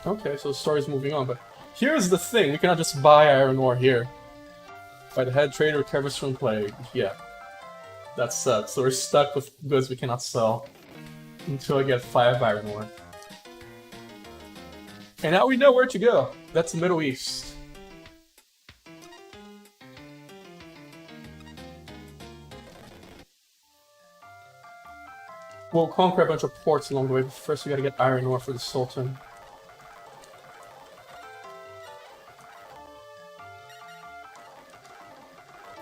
Okay, so the story's moving on, but here's the thing, we cannot just buy iron ore here. By the head trader recovers from plague. Yeah. That sucks. So we're stuck with goods we cannot sell until I get 5 iron ore. And now we know where to go. That's the Middle East. We'll conquer a bunch of ports along the way, but first we gotta get iron ore for the Sultan.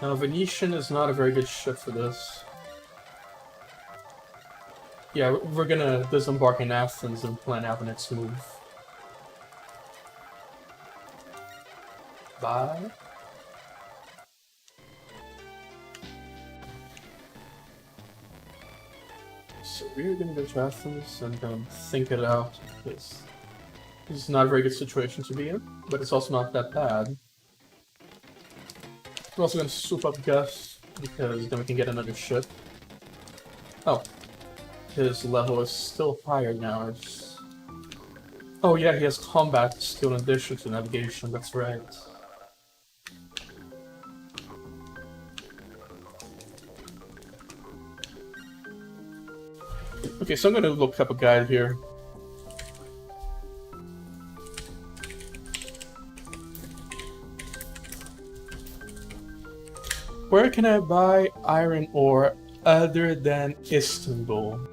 Now, Venetian is not a very good ship for this. Yeah, we're gonna disembark in Athens and plan out the next move. Bye. So we're gonna go to Athens and think it out, because this is not a very good situation to be in, but it's also not that bad. We're also gonna soup up Gus, because then we can get another ship. Oh. His level is still higher now. Oh yeah, he has combat skill in addition to navigation, that's right. Okay, so I'm gonna look up a guide here. Where can I buy iron ore other than Istanbul?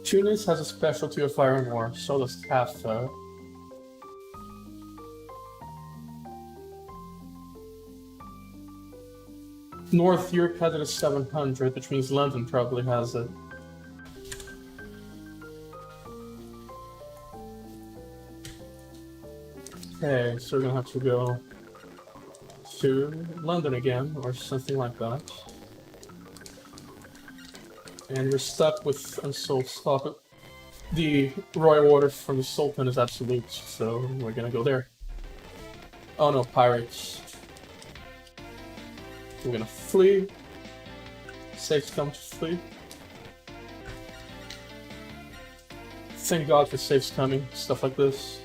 Tunis has a specialty of iron ore, so does Kaffa. North Europe has it at 700, which means London probably has it. Okay, so we're gonna have to go to London again, or something like that. And we're stuck with unsold stock. The royal order from the Sultan is absolute, so we're gonna go there. Oh no, pirates. We're gonna flee. Safe come to flee. Thank God for safes coming, stuff like this.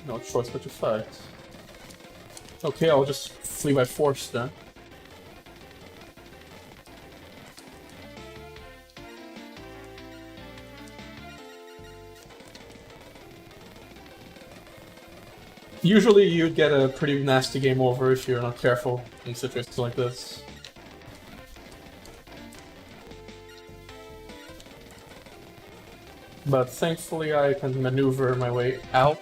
No choice but to fight. Okay, I'll just flee by force then. Usually you'd get a pretty nasty game over if you're not careful in situations like this. But thankfully I can maneuver my way out.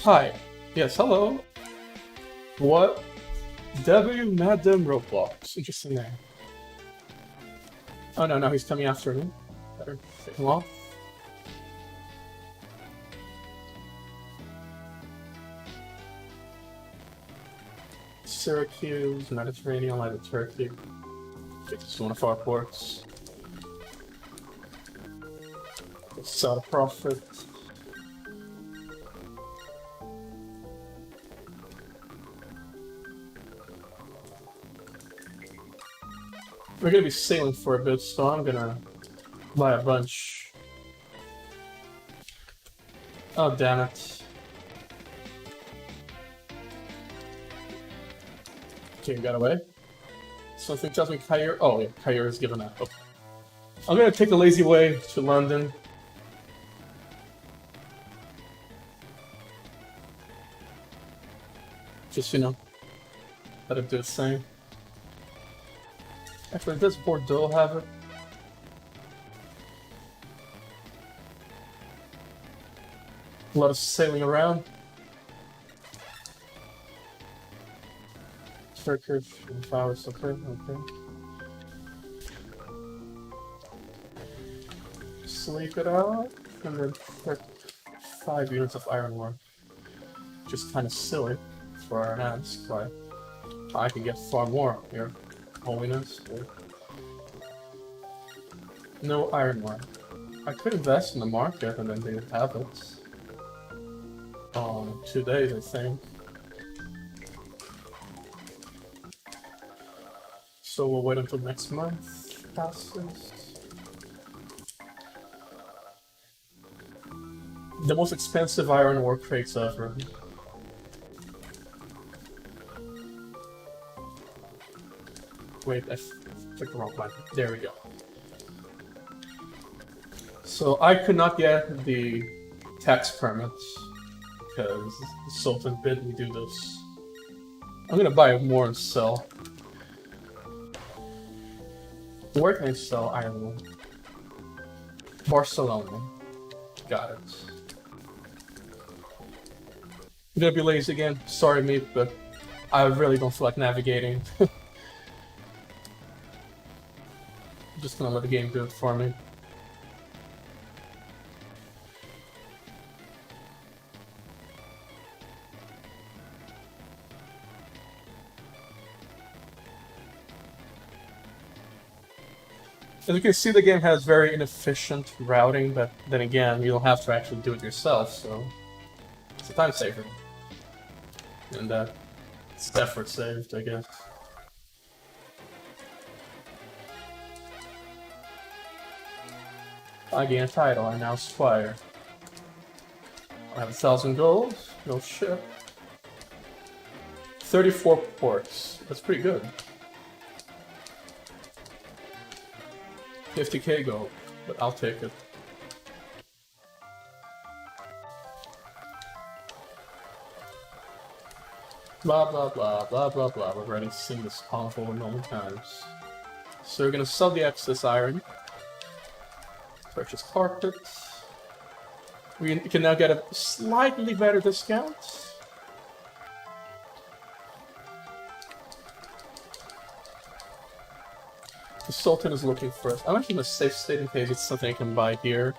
Hi. Yes, hello. What? W Madam Roblox. Interesting name. Oh no, no, he's coming after me. Better take him off. Syracuse, Mediterranean, light of Turkey. This is one of our ports. It's out of profit. We're gonna be sailing for a bit, so I'm gonna buy a bunch. Oh, damn it. Okay, we got away. Something tells me Cairo. Oh, yeah, Cairo is given up. Okay. I'm gonna take the lazy way to London. Just, you know, let it do its thing. Actually, does Bordeaux have it? A lot of sailing around. Turkish and flowers, okay. Sleep it out, and then 5 units of iron ore. Just kind of silly for our hands, but I can get far more here. Holiness. No iron ore. I could invest in the market and then they'd have it. 2 days, I think. So we'll wait until next month passes. The most expensive iron ore crates ever. Wait, I clicked the wrong button. There we go. So I could not get the tax permits because the Sultan bid me do this. I'm gonna buy more and sell. Where can I sell iron ore? Barcelona. Got it. I'm gonna be lazy again. Sorry, mate, but I really don't feel like navigating. I'm just gonna let the game do it for me. As you can see, the game has very inefficient routing, but then again, you don't have to actually do it yourself, so it's a time saver. And it's effort saved, I guess. I gain a title, I now Squire. I have 1,000 gold, no ship. 34 ports, that's pretty good. 50k gold, but I'll take it. Blah blah blah blah blah blah. We've already seen this powerful a million times. So we're gonna sell the excess iron. Purchase carpets. We can now get a slightly better discount. The Sultan is looking for us. I'm actually in a safe state in case it's something I can buy here.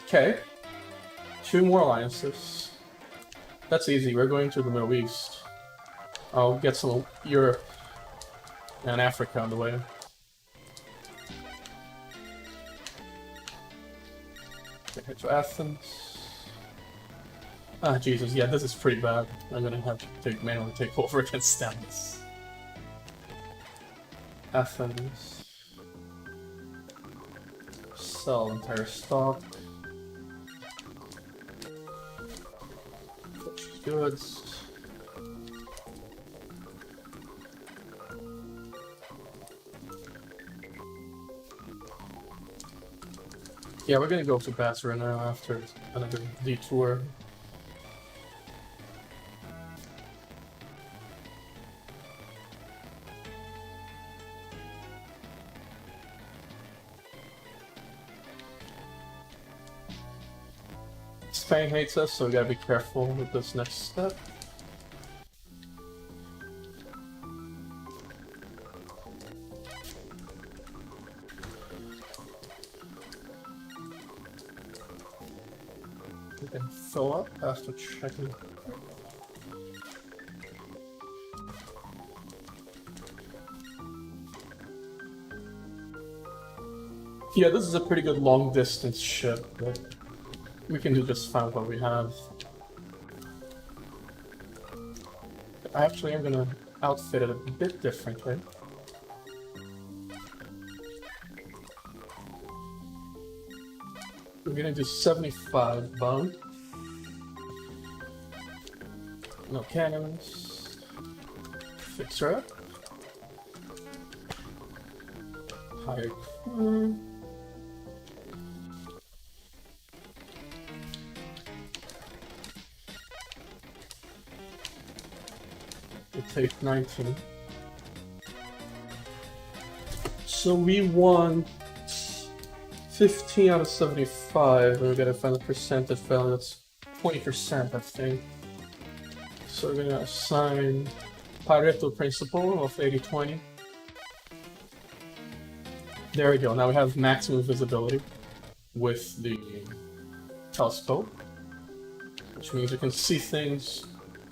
Okay. 2 more alliances. That's easy, we're going to the Middle East. I'll get some Europe and Africa on the way. Head to Athens. Ah, Jesus, yeah, this is pretty bad. I'm gonna have to manually take over against Stamets. Athens. Sell entire stock. Purchase goods. Yeah, we're gonna go to Basra now after another detour. Spain hates us, so we gotta be careful with this next step. We can fill up after checking. Yeah, this is a pretty good long distance ship, but we can do just fine what we have. Actually, I'm gonna outfit it a bit differently. We're gonna do 75 bomb. No cannons. Fix her up. Higher crew. We'll take 19. So we won 15 out of 75, and we gotta find the percentage value. That's 20%, I think. So we're gonna assign Pareto principle of 80-20. There we go. Now we have maximum visibility with the telescope, which means we can see things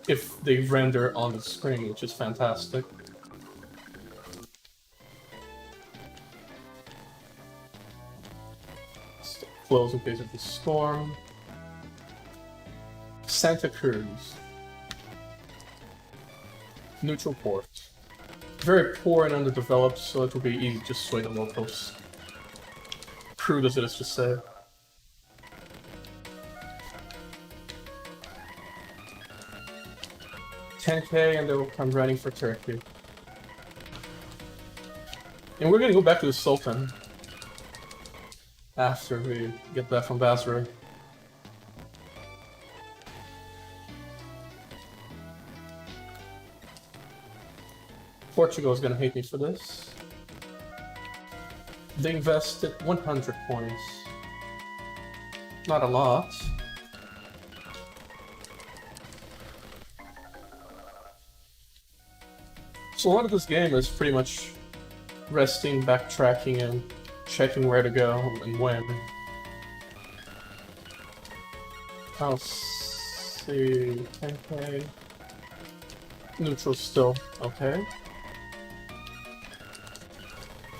if they render on the screen, which is fantastic. Stay close in case of the storm. Santa Cruz. Neutral port. Very poor and underdeveloped, so it will be easy to sway the locals. Crude as it is to say. $10k and they'll come running for Turkey. And we're gonna go back to the Sultan after we get back from Basra. Portugal is gonna hate me for this. They invested 100 points. Not a lot. So a lot of this game is pretty much resting, backtracking, and checking where to go and when. I'll see, 10k. Neutral still, okay.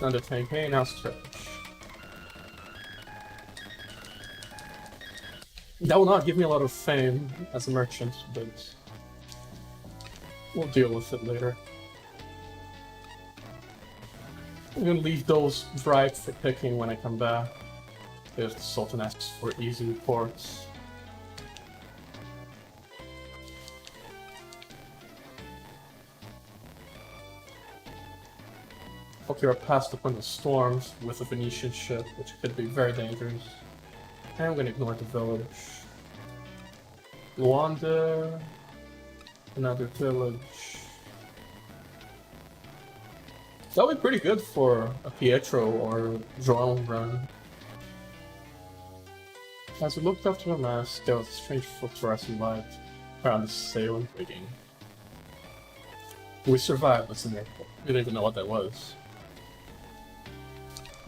Another 10k, now stretch. That will not give me a lot of fame as a merchant, but we'll deal with it later. I'm gonna leave those ripe for picking when I come back, if the Sultan asks for easy reports. Okay, we're past the point of storms with a Venetian ship, which could be very dangerous. And I'm gonna ignore the village. Luanda, another village. That would be pretty good for a Pietro or João run. As we looked up to the mast, there was a strange fluorescent light around the sail and rigging. We survived, that's an airport. We didn't even know what that was.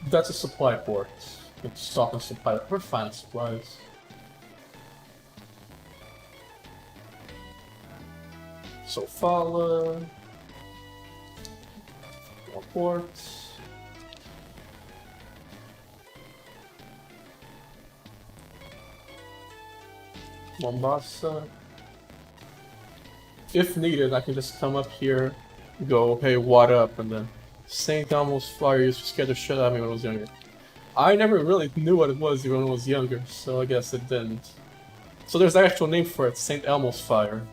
That's a supply port. It's stock and supply. We're fine supplies. Sofala. More ports. Mombasa. If needed, I can just come up here, go, hey, what up, and then St. Elmo's Fire used to scare the shit out of me when I was younger. I never really knew what it was even when I was younger, so I guess it didn't. So there's an actual name for it, St. Elmo's Fire.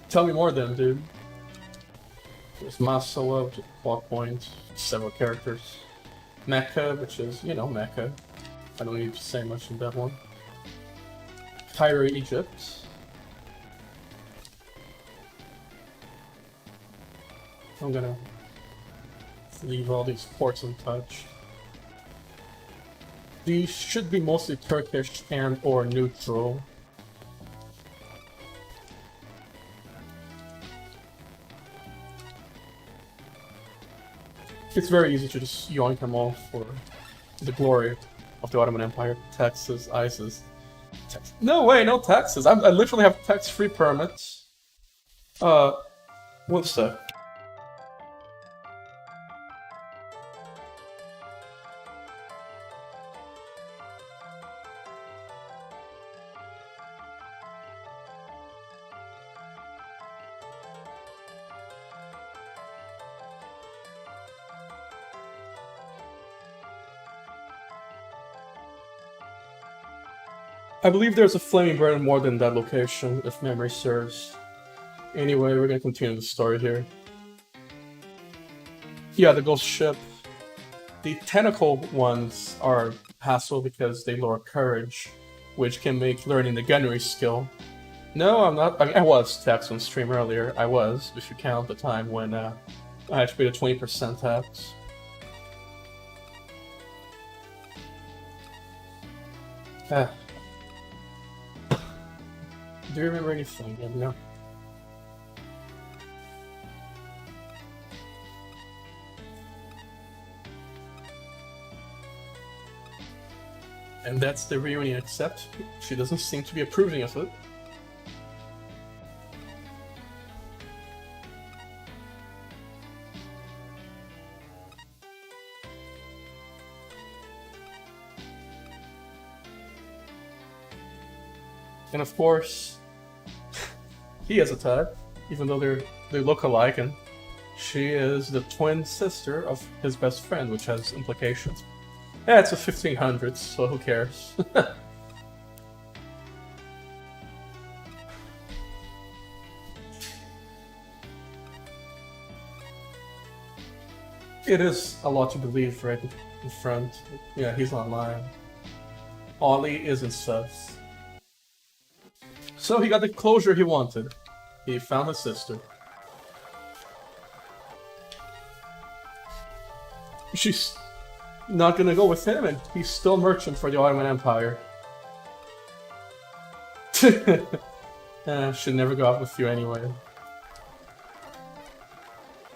Tell me more then, dude. There's Masawa, which is a plot point, several characters. Mecca, which is, you know, Mecca. I don't need to say much in that one. Cairo, Egypt. I'm gonna leave all these ports untouched. These should be mostly Turkish and or neutral. It's very easy to just yoink them all for the glory of the Ottoman Empire. Taxes, ISIS. No way, no taxes. I literally have tax-free permits. One sec. I believe there's a flaming burn more than that location, if memory serves. Anyway, we're gonna continue the story here. Yeah, the ghost ship. The tentacle ones are hassle because they lower courage, which can make learning the gunnery skill. No, I'm not. I mean, I was taxed on stream earlier. I was, if you count the time when I had to pay the 20% tax. Do you remember anything? No. And that's the reunion, except she doesn't seem to be approving of it. And of course, he has a tag, even though they look alike, and she is the twin sister of his best friend, which has implications. Yeah, it's a 1500s, so who cares? It is a lot to believe right in front. Yeah, he's online. Ollie is in subs. So he got the closure he wanted. He found his sister. She's not gonna go with him, and he's still merchant for the Ottoman Empire. Should never go out with you anyway.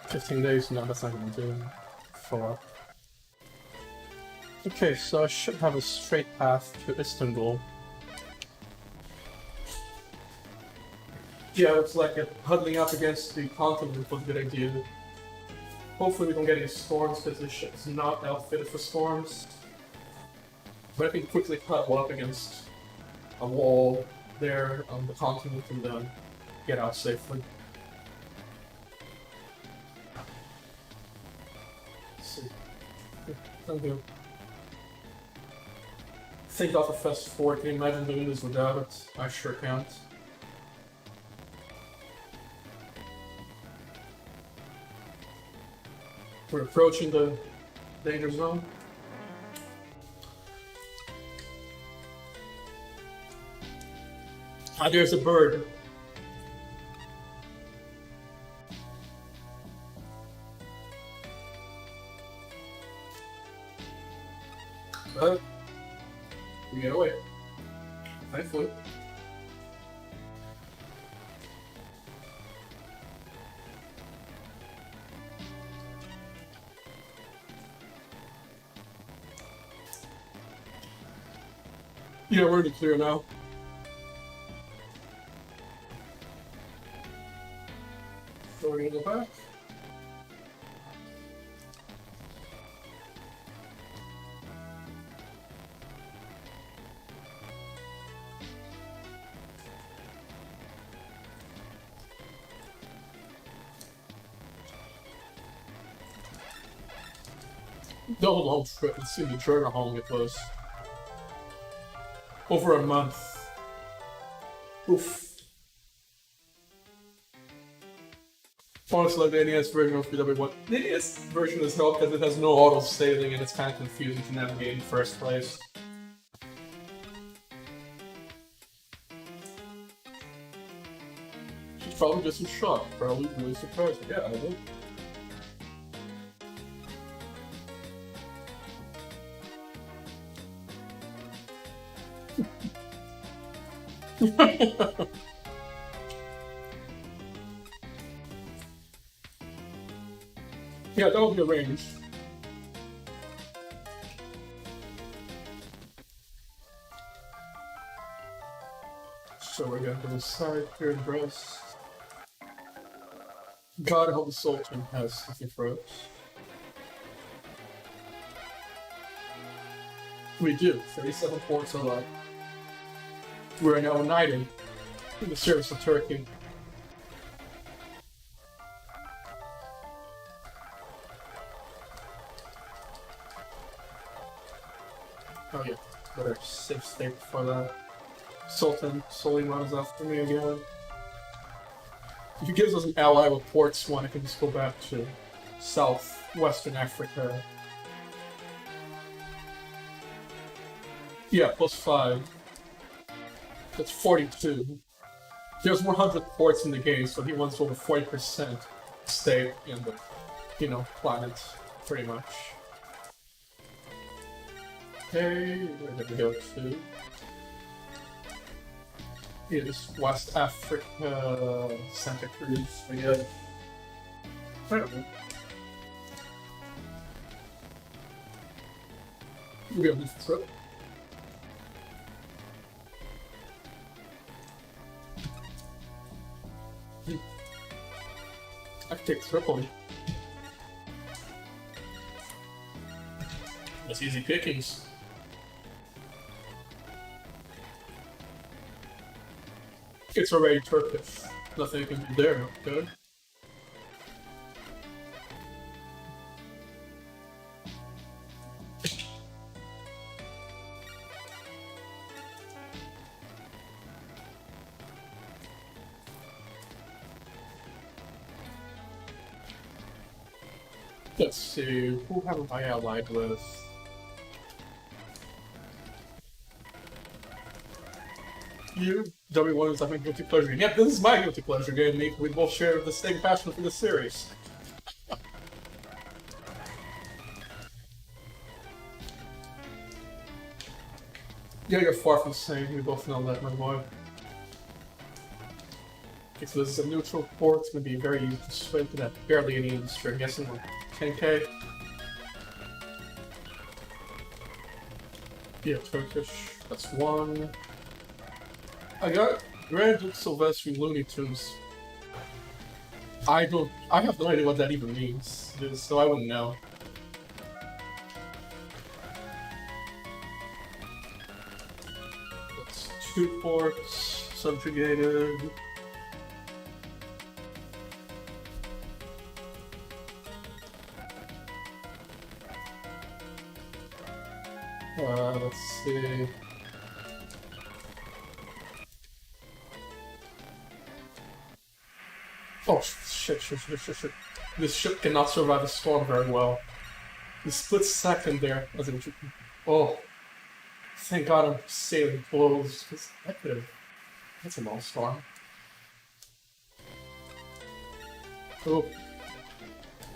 15 days? No, that's not gonna do. Follow up. Okay, so I should have a straight path to Istanbul. Yeah, it's like huddling up against the continent was a good idea. Hopefully we don't get any storms because this ship is not outfitted for storms. But I can quickly huddle up against a wall there on the continent and then get out safely. Let's see. I'm good. Think off a fast forward. Can you imagine doing this without it? I sure can't. We're approaching the danger zone. Ah, there's a bird. But we get away. Thankfully. Yeah, we're in the clear now. So we're gonna go back. Double long trip. Let's see the journey how long it was. Over a month. Oof. Honestly, like the NES version of PW1. The NES version is helped because it has no auto sailing and it's kind of confusing to navigate in the first place. She's probably just in shock. Probably really surprised. Yeah, I know. Yeah, that would be arranged. So we're going to the side here and rest. God, I hope the sultan has something for us. We do. 37 ports alive. We're now united in the service of Turkey. Oh yeah, better safe state for the Sultan slowly runs after me again. If he gives us an ally with ports one, I can just go back to southwestern Africa. Yeah, +5. That's 42. There's 100 ports in the game, so he wants over 40% stay in the, planet, pretty much. Okay, where did we go to? Is West Africa, Santa Cruz, I guess. I don't know. We'll be on this trip. I can take Tripoli. That's easy pickings. It's already Turkish. Nothing you can do there, okay? Let's see, who haven't I allied with? You, W1 is, I think, guilty pleasure game. Yeah, this is my guilty pleasure game, Nick. We both share the same passion for the series. Yeah, you're far from the same. We both know that, my boy. Okay, so this is a neutral port. It's going to be very easy to swim to that. Barely any industry. I'm guessing like 10k. Yeah, Turkish. That's one. I got Grand Duke Sylvester Looney Tunes. I have no idea what that even means, so I wouldn't know. That's 2 ports, subjugated. Let's see. Oh, shit. This ship cannot survive a storm very well. The split second there, as it. Oh, thank God I'm sailing close, because that could have. That's a long storm. Oh.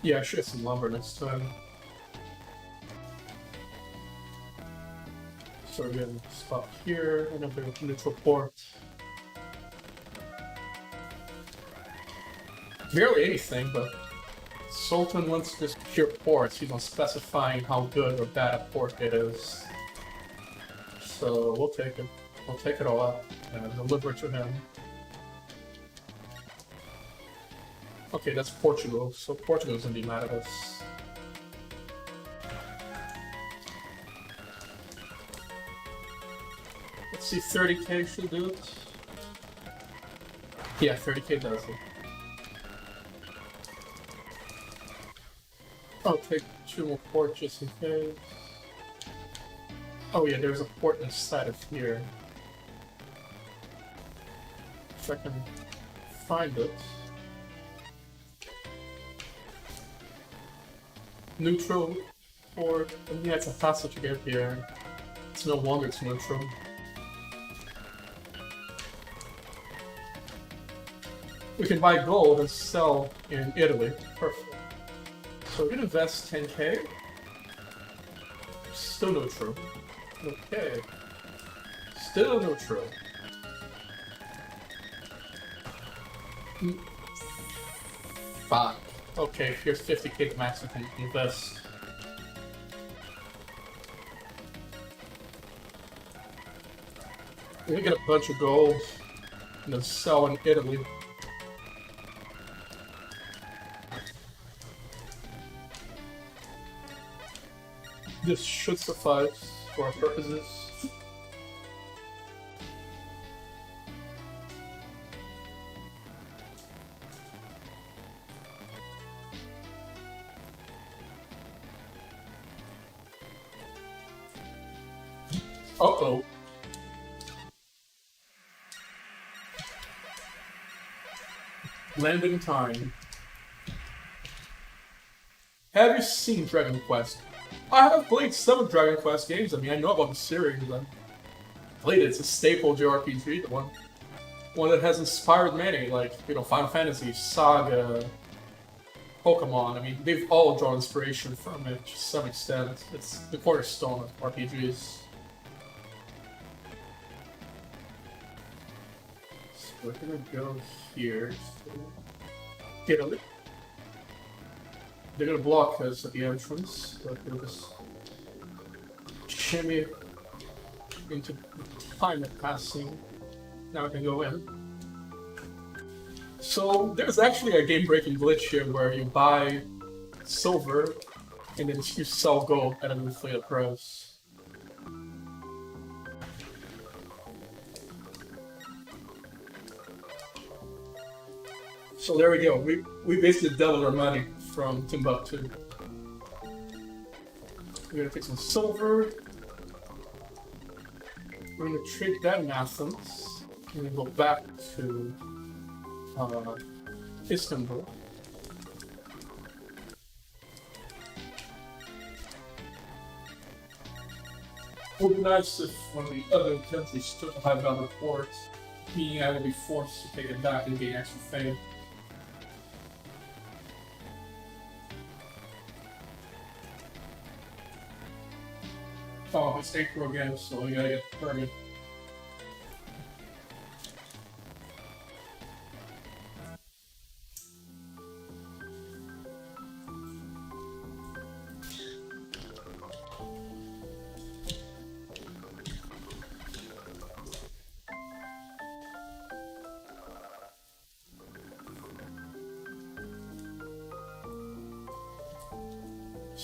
Yeah, I should have some lumber next time. So we're gonna stop here, and then we're neutral port. Barely anything, but Sultan wants to secure ports. He's not specifying how good or bad a port it is. So we'll take it. We'll take it all up and deliver it to him. Okay, that's Portugal, so Portugal's gonna be mad at us. Let's see, 30k should do it. Yeah, 30k does it. I'll take 2 more ports just in case. Oh yeah, there's a port inside of here. If I can find it. Neutral port. And yeah, it's a hassle to get here. It's no wonder it's neutral. We can buy gold and sell in Italy. Perfect. So we're gonna invest 10k. Still neutral. Okay. Still neutral. Fuck. Okay, here's 50k to max we can invest. We're gonna get a bunch of gold and then sell in Italy. This should suffice for our purposes. Uh-oh. Landing time. Have you seen Dragon Quest? I have played some of Dragon Quest games. I mean, I know about the series. I played it. It's a staple JRPG. The one that has inspired many, like, you know, Final Fantasy, Saga, Pokemon. I mean, they've all drawn inspiration from it to some extent. It's the cornerstone of RPGs. So we're gonna go here. Italy. They're gonna block us at the entrance, but we'll just shimmy into time passing. Now we can go in. So there's actually a game-breaking glitch here where you buy silver and then you sell gold at an inflated price. So there we go. We basically doubled our money from Timbuktu. We're gonna take some silver. We're gonna trade that in Athens. And then go back to Istanbul. It would be nice if one of the other countries took a high value port, meaning I will be forced to take it back and gain extra fame. Oh, it's April again, so we gotta get the permit.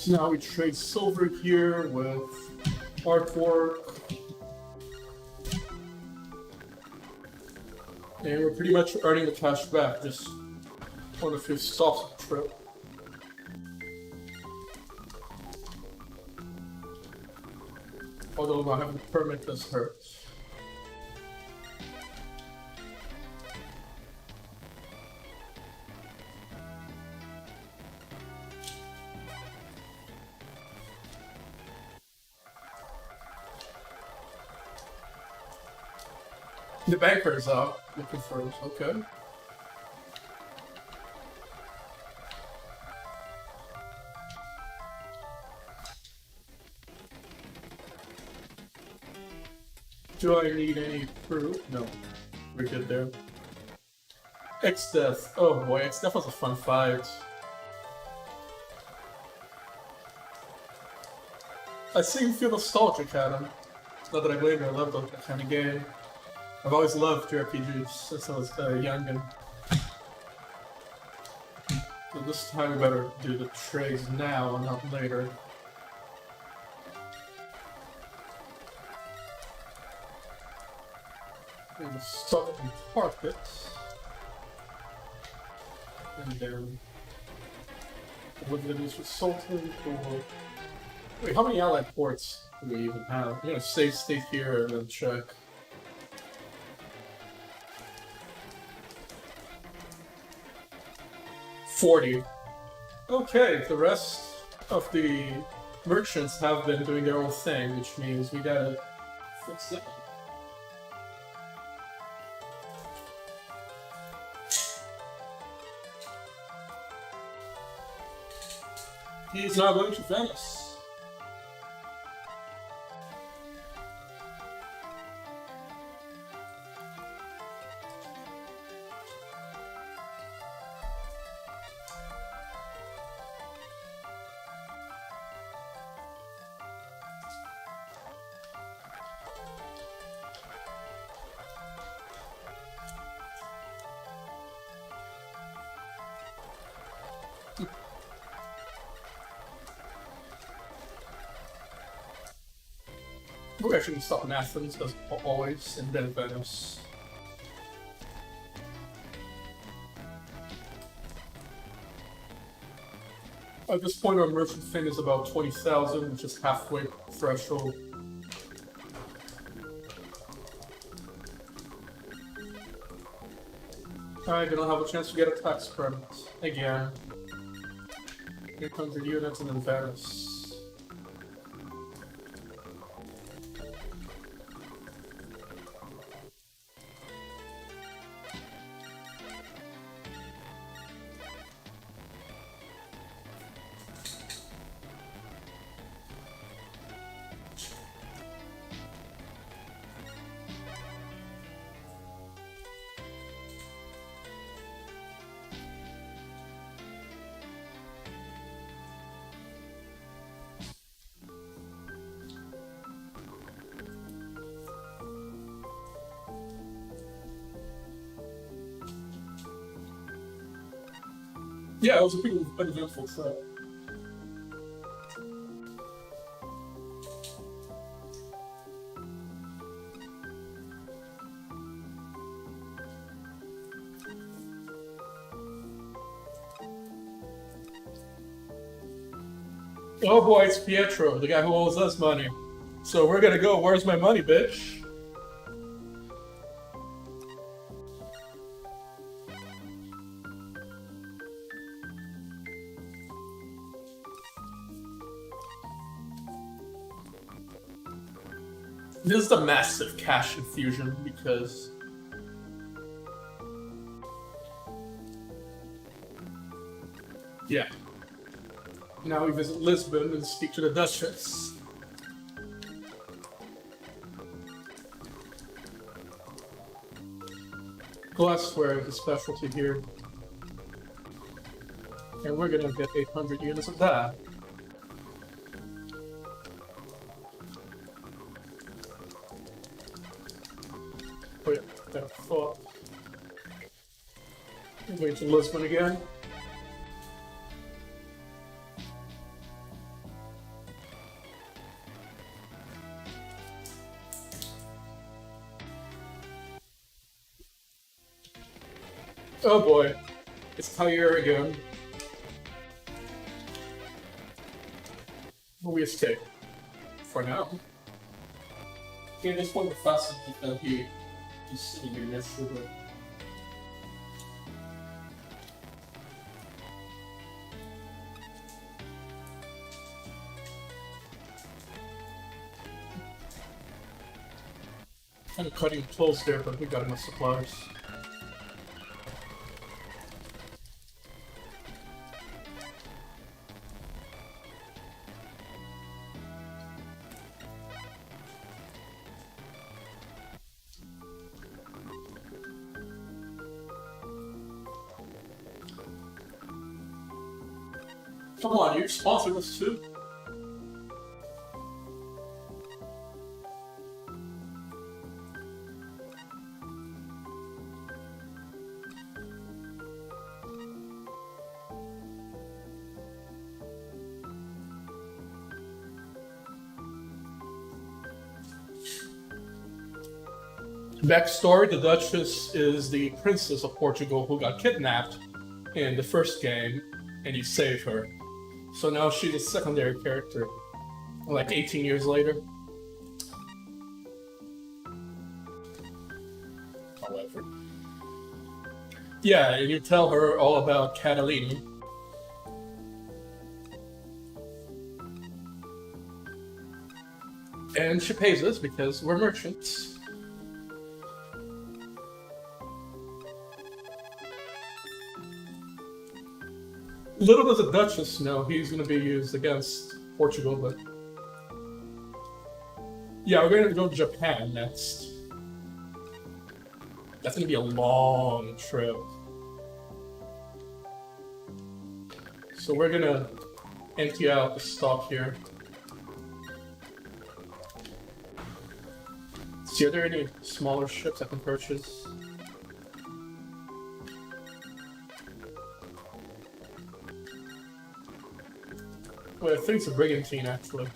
So now we trade silver here with artwork. And we're pretty much earning the cash back just on a few stops of the trip. Although not having a permit does hurt. The banker is out. Looking for us. Okay. Do I need any proof? No. We're good there. X-Death. Oh boy, X-Death was a fun fight. I seem to feel nostalgic at him. Not that I blame you, I love that kind of game. I've always loved JRPGs since I was young, so this time we better do the trades now and not later. And start with carpets. And then what did I use for Sultan or wait, how many allied ports do we even have? I'm gonna save state here and then check. $40. Okay, the rest of the merchants have been doing their own thing, which means we gotta fix that. He's not going to Venice. We're actually gonna stop in Athens, as always, and then Venice. At this point, our merchant fin is about 20,000, which is halfway threshold. I don't have a chance to get a tax permit again. 800 units and then Venice. Yeah, it was a pretty uneventful trip. Oh boy, it's Pietro, the guy who owes us money. So we're gonna go, where's my money, bitch? This is a massive cash infusion because yeah. Now we visit Lisbon and speak to the Duchess. Glassware is a specialty here. And we're gonna get 800 units of that. Oh yeah, that thought. I'm going to Lisbon again. Oh boy, it's Tyre again. We escape. For now. Okay, this one the fastest he just sitting here next to it. Kind of cutting close there, but we got enough supplies. Come on, you sponsor this too? Backstory, the Duchess is the princess of Portugal who got kidnapped in the first game, and you save her. So now she's a secondary character, like 18 years later. However. Yeah, and you tell her all about Catalina. And she pays us because we're merchants. Little does the Duchess know he's going to be used against Portugal, but... Yeah, we're going to go to Japan next. That's going to be a long trip. So we're going to empty out the stock here. See, are there any smaller ships I can purchase? Well, I think it's a brigantine, actually.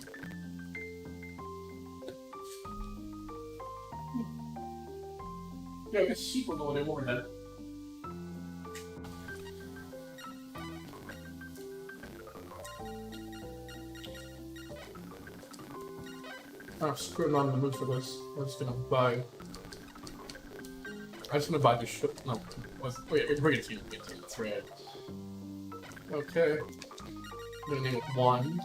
Yeah, it's super low anymore then. I'm screwing on the mood for this. I'm just gonna buy... I'm just gonna buy this ship. No, wait, it's brigantine. That's right. Okay. I'm gonna name it 1.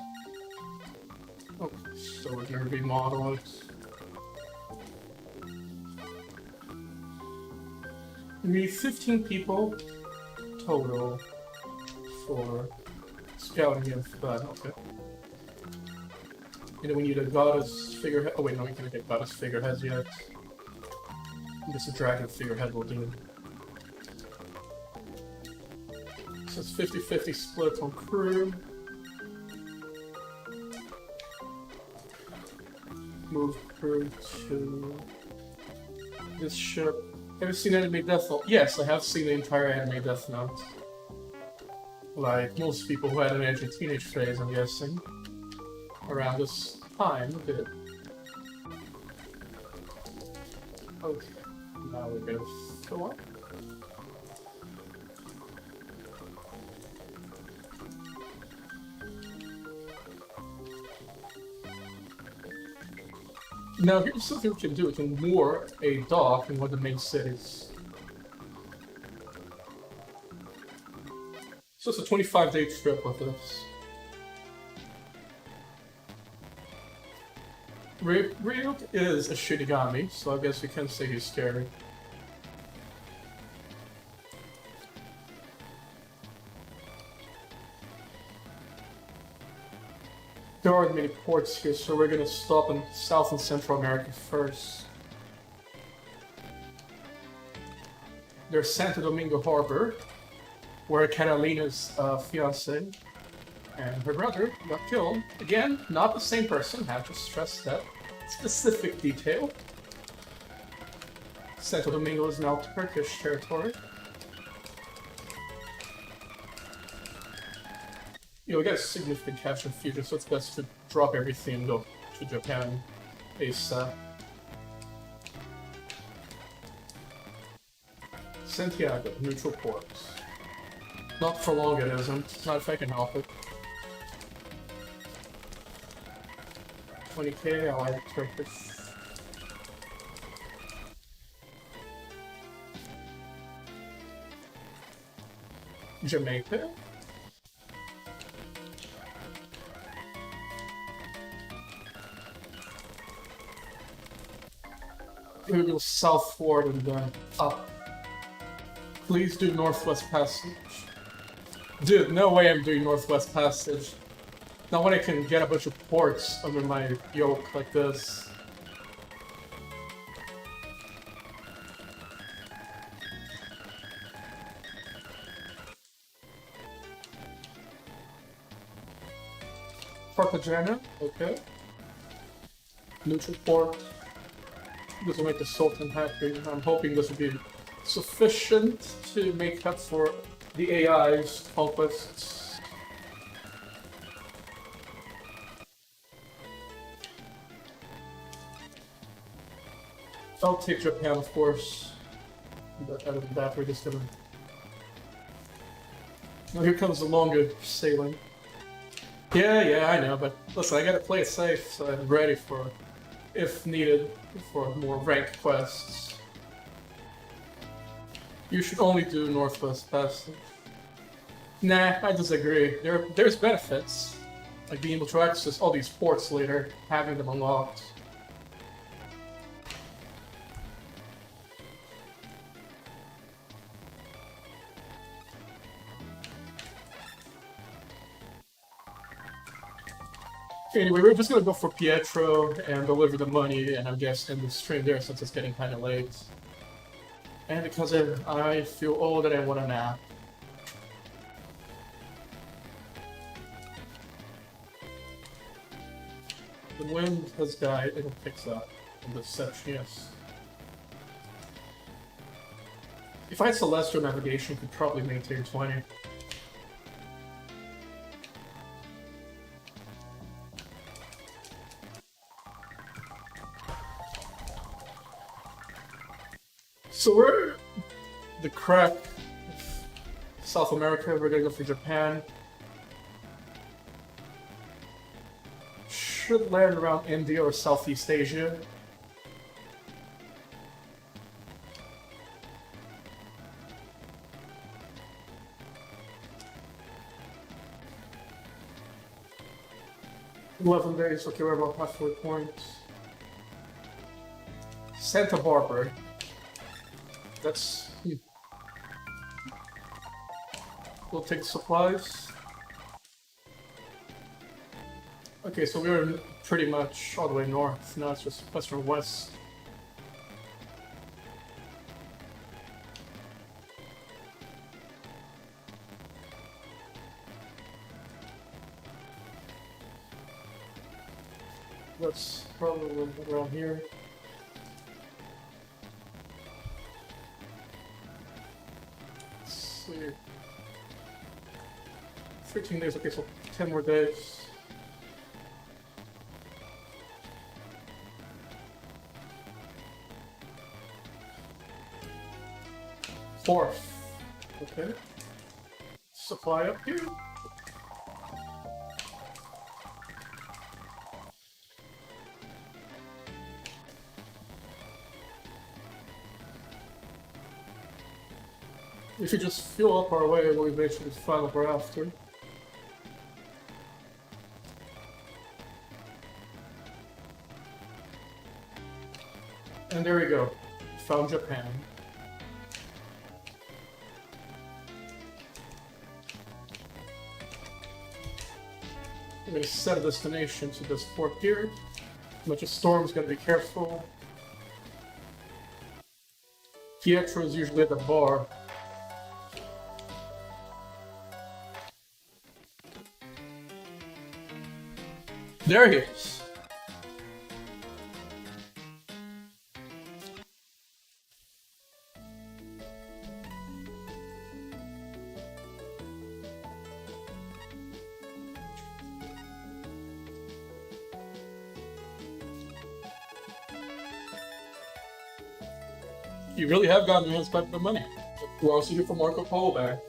Okay, so we're gonna remodel it. We need 15 people total for scouting of that. Okay. And then we need a goddess figurehead. Oh wait, no, we can't get goddess figureheads yet. Just a dragon figurehead will do. So it's 50-50 split on crew. Move crew to this ship. Have you seen Anime Death Note? Yes, I have seen the entire Anime Death Note. Like most people who had an edgy teenage phase, I'm guessing. Around this time, a bit. Okay, now we're gonna fill up. Now here's something we can do. We can moor a dock in one of the main cities. So it's a 25-day trip with us. Ryuk is a Shinigami, so I guess we can say he's scary. There aren't many ports here, so we're gonna stop in South and Central America first. There's Santo Domingo Harbor, where Catalina's fiance and her brother got killed. Again, not the same person, have to stress that specific detail. Santo Domingo is now Turkish territory. You know, we got a significant cash infusion, so it's best to drop everything and go to Japan ASAP. Santiago, neutral port. Not for long it isn't. Not if I can help it. 20k, I like Turkish. Jamaica? We go southward and then up. Please do Northwest Passage. Dude, no way I'm doing Northwest Passage. Not when I can get a bunch of ports under my yoke like this. Cartagena, okay. Neutral port. This will make the Sultan happy. I'm hoping this will be sufficient to make up for the AI's conquests. I'll take Japan, of course. But other than that, we're just gonna... Now here comes the longer sailing. Yeah, I know, but listen, I gotta play it safe, so I'm ready for, if needed, for more ranked quests. You should only do Northwest Passage. Nah, I disagree. There's benefits, like being able to access all these ports later, having them unlocked. Anyway, we're just gonna go for Pietro and deliver the money, and I guess end the stream there since it's getting kind of late. And because I feel old and I want a nap. The wind has died, it'll fix that in this section, yes. If I had Celestial Navigation, could probably maintain 20. So we're the crack of South America, we're gonna go for Japan. Should land around India or Southeast Asia. $11 days, okay, we're about halfway point. Santa Barbara. That's... We'll take supplies. Okay, so we're pretty much all the way north. Now it's just west or west. That's probably around here. See. 13 days, okay, so 10 more days. Fourth. Okay. Supply up here. We should just fuel up our way, we'll eventually find up our after. And there we go. Found Japan. I'm gonna set a destination to this port here. Bunch of storms, gotta be careful. Pietro is usually at the bar. There he is. You really have gotten your hands back the money. We're also here for Marco Polo Bank.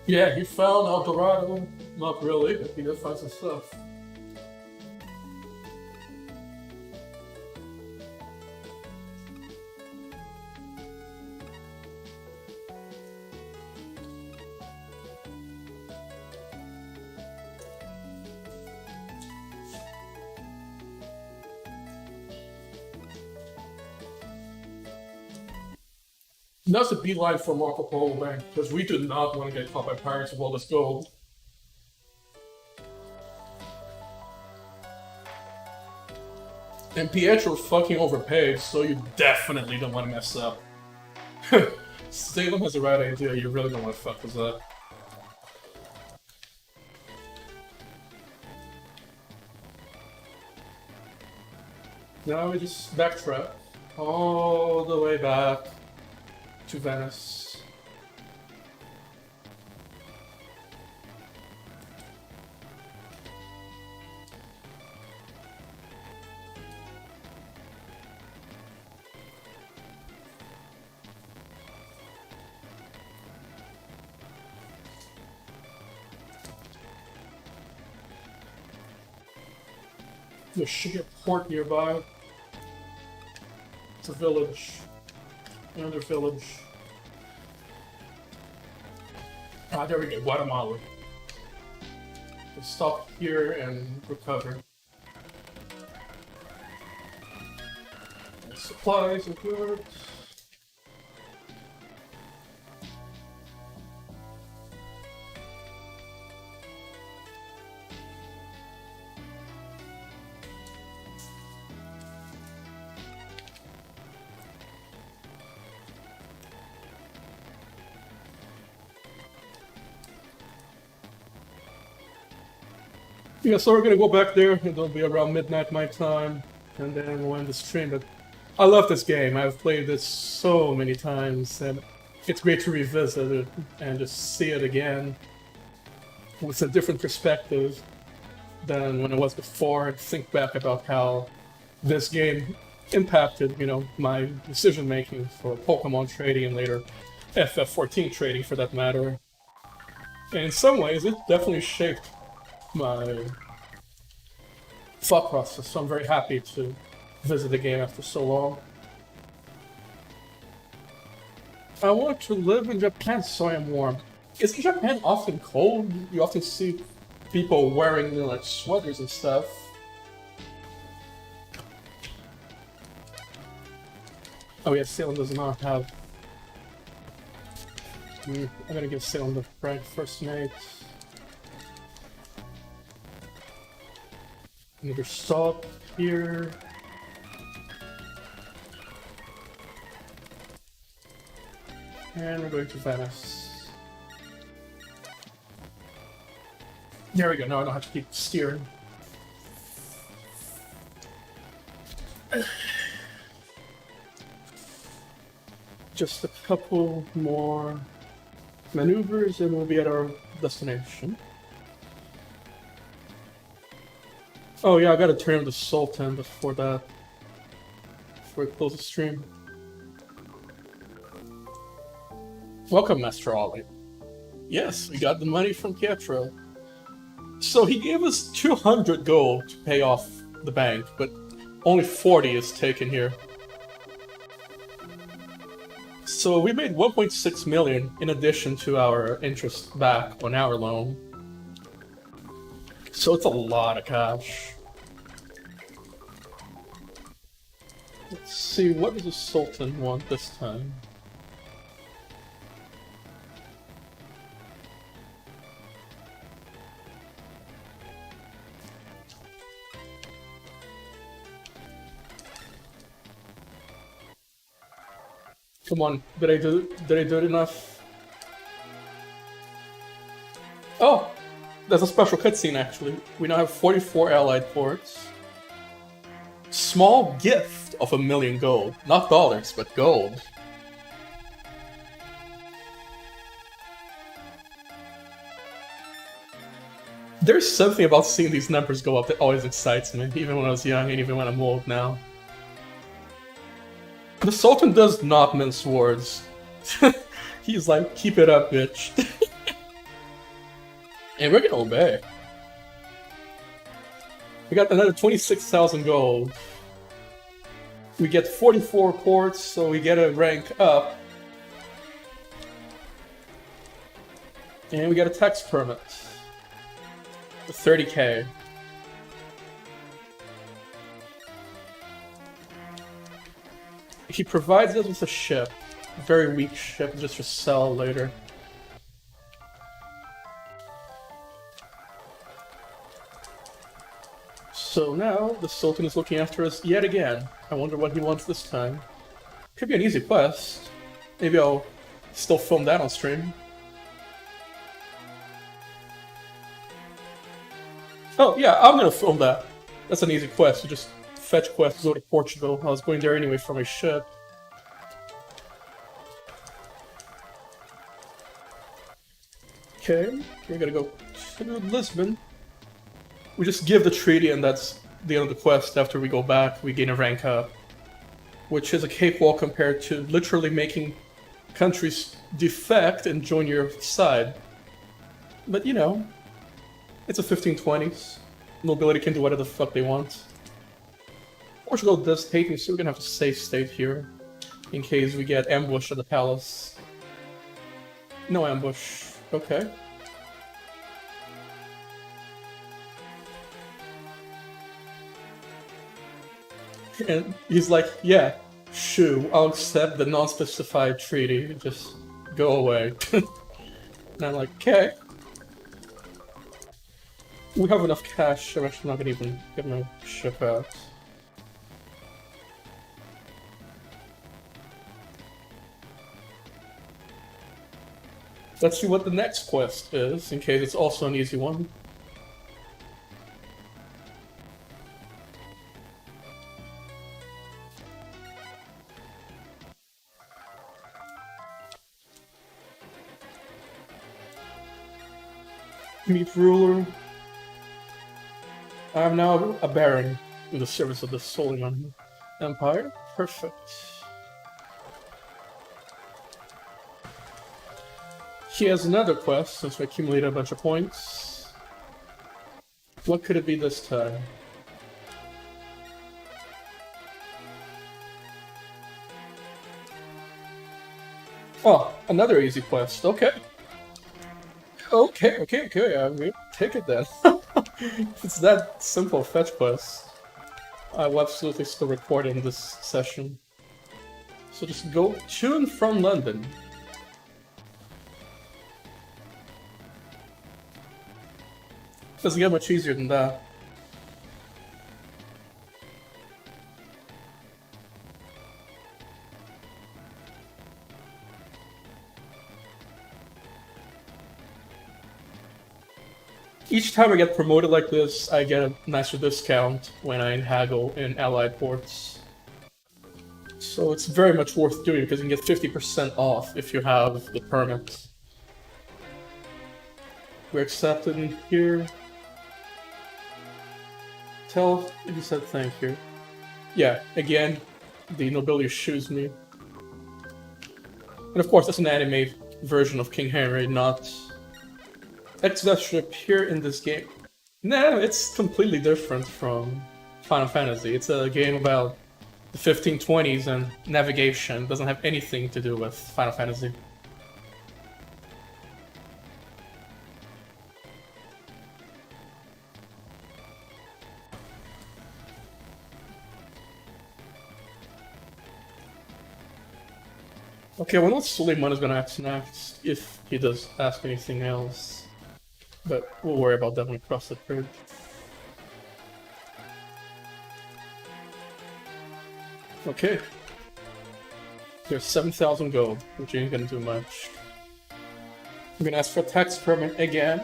Yeah, he found El Dorado. Not really, but he did find some stuff. And that's a beeline for Marco Polo Bank, because we do not want to get caught by pirates of all this gold. And Pietro fucking overpaid, so you definitely don't want to mess up. Salem has the right idea, you really don't want to fuck this up. Now we just backtrack all the way back to Venice. There should be a port nearby. It's a village. Another village. Ah, there we go, Guatemala. We'll stop here and recover. Supplies and goods. Yeah, so we're gonna go back there. It'll be around midnight my time, and then we'll end the stream. But I love this game. I've played this so many times, and it's great to revisit it and just see it again with a different perspective than when it was before. And think back about how this game impacted, my decision making for Pokemon trading and later FF14 trading, for that matter. And in some ways, it definitely shaped my thought process, so I'm very happy to visit the game after so long. I want to live in Japan so I am warm. Isn't Japan often cold? You often see people wearing like sweaters and stuff. Oh yeah, Salem does not have... I'm gonna give Salem the rank first mate. Another stop here. And we're going to Venice. There we go, now I don't have to keep steering. Just a couple more maneuvers and we'll be at our destination. Oh yeah, I gotta turn on the Sultan before that. Before I close the stream. Welcome, Master Ollie. Yes, we got the money from Pietro. So he gave us 200 gold to pay off the bank, but only 40 is taken here. So we made 1.6 million in addition to our interest back on our loan. So it's a lot of cash. Let's see, what does the Sultan want this time? Come on, did I do it enough? Oh! There's a special cutscene actually. We now have 44 allied ports. Small gift of 1,000,000 gold. Not dollars, but gold. There's something about seeing these numbers go up that always excites me, even when I was young and even when I'm old now. The Sultan does not mince words. He's like, keep it up, bitch. And we're gonna obey. We got another 26,000 gold. We get 44 ports, so we get a rank up. And we get a tax permit. 30k. He provides us with a ship. A very weak ship, just for sell later. So now, the Sultan is looking after us yet again. I wonder what he wants this time. Could be an easy quest. Maybe I'll still film that on stream. Oh yeah, I'm gonna film that. That's an easy quest. You just fetch quest, go to Portugal. I was going there anyway for my ship. Okay, we're gonna go to Lisbon. We just give the treaty and that's the end of the quest. After we go back, we gain a rank up. Which is a cakewalk compared to literally making countries defect and join your side. But you know, it's a 1520s. Nobility can do whatever the fuck they want. Portugal does hate me, so we're gonna have to safe state here. In case we get ambushed at the palace. No ambush. Okay. And he's like, yeah, shoo, I'll accept the non-specified treaty. Just go away. And I'm like, okay. We have enough cash, I'm actually not gonna even get my ship out. Let's see what the next quest is, in case it's also an easy one. Meet ruler. I am now a baron in the service of the Soliman Empire. Perfect. He has another quest since we accumulated a bunch of points. What could it be this time? Oh, another easy quest. Okay. Okay. I mean, take it then. If it's that simple fetch quest, I will absolutely still record in this session. So just go to and from London. Doesn't get much easier than that. Each time I get promoted like this, I get a nicer discount when I haggle in allied ports. So it's very much worth doing because you can get 50% off if you have the permit. We're accepted in here. Tell if you said thank you. Yeah, again, the nobility shoos me. And of course, that's an anime version of King Henry, not... Exodus should appear in this game. No, it's completely different from Final Fantasy. It's a game about the 1520s and navigation. It doesn't have anything to do with Final Fantasy. Okay, well, what Suleiman is gonna ask next, if he does ask anything else. But we'll worry about that when we cross the bridge. Okay. There's 7,000 gold, which ain't gonna do much. I'm gonna ask for a tax permit again.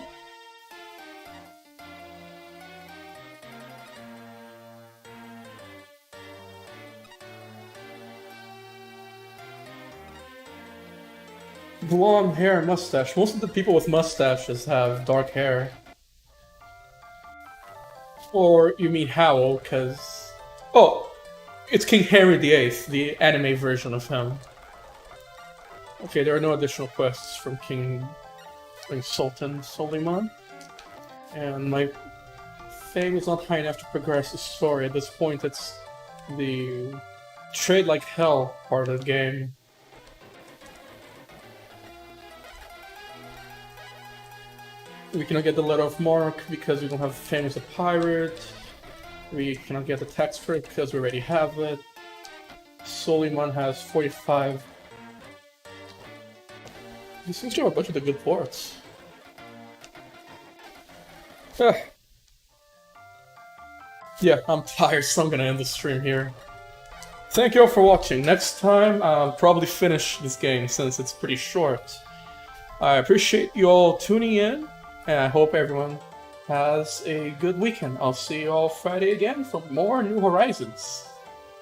Blonde hair and mustache. Most of the people with mustaches have dark hair. Or you mean Howl, because... Oh! It's King Henry VIII, the anime version of him. Okay, there are no additional quests from King Sultan Suleiman. And my fame is not high enough to progress the story. At this point, it's the trade like hell part of the game. We cannot get the letter of marque because we don't have fame as a pirate. We cannot get the tax for it because we already have it. Suleiman has 45. These seems to have a bunch of the good ports. Yeah, I'm tired, so I'm gonna end the stream here. Thank you all for watching. Next time, I'll probably finish this game since it's pretty short. I appreciate you all tuning in, and I hope everyone has a good weekend. I'll see you all Friday again for more New Horizons.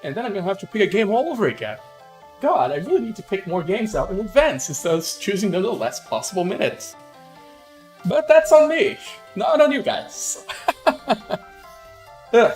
And then I'm gonna have to pick a game all over again. God, I really need to pick more games out in advance instead of choosing them at the last possible minute. But that's on me, not on you guys. Ugh.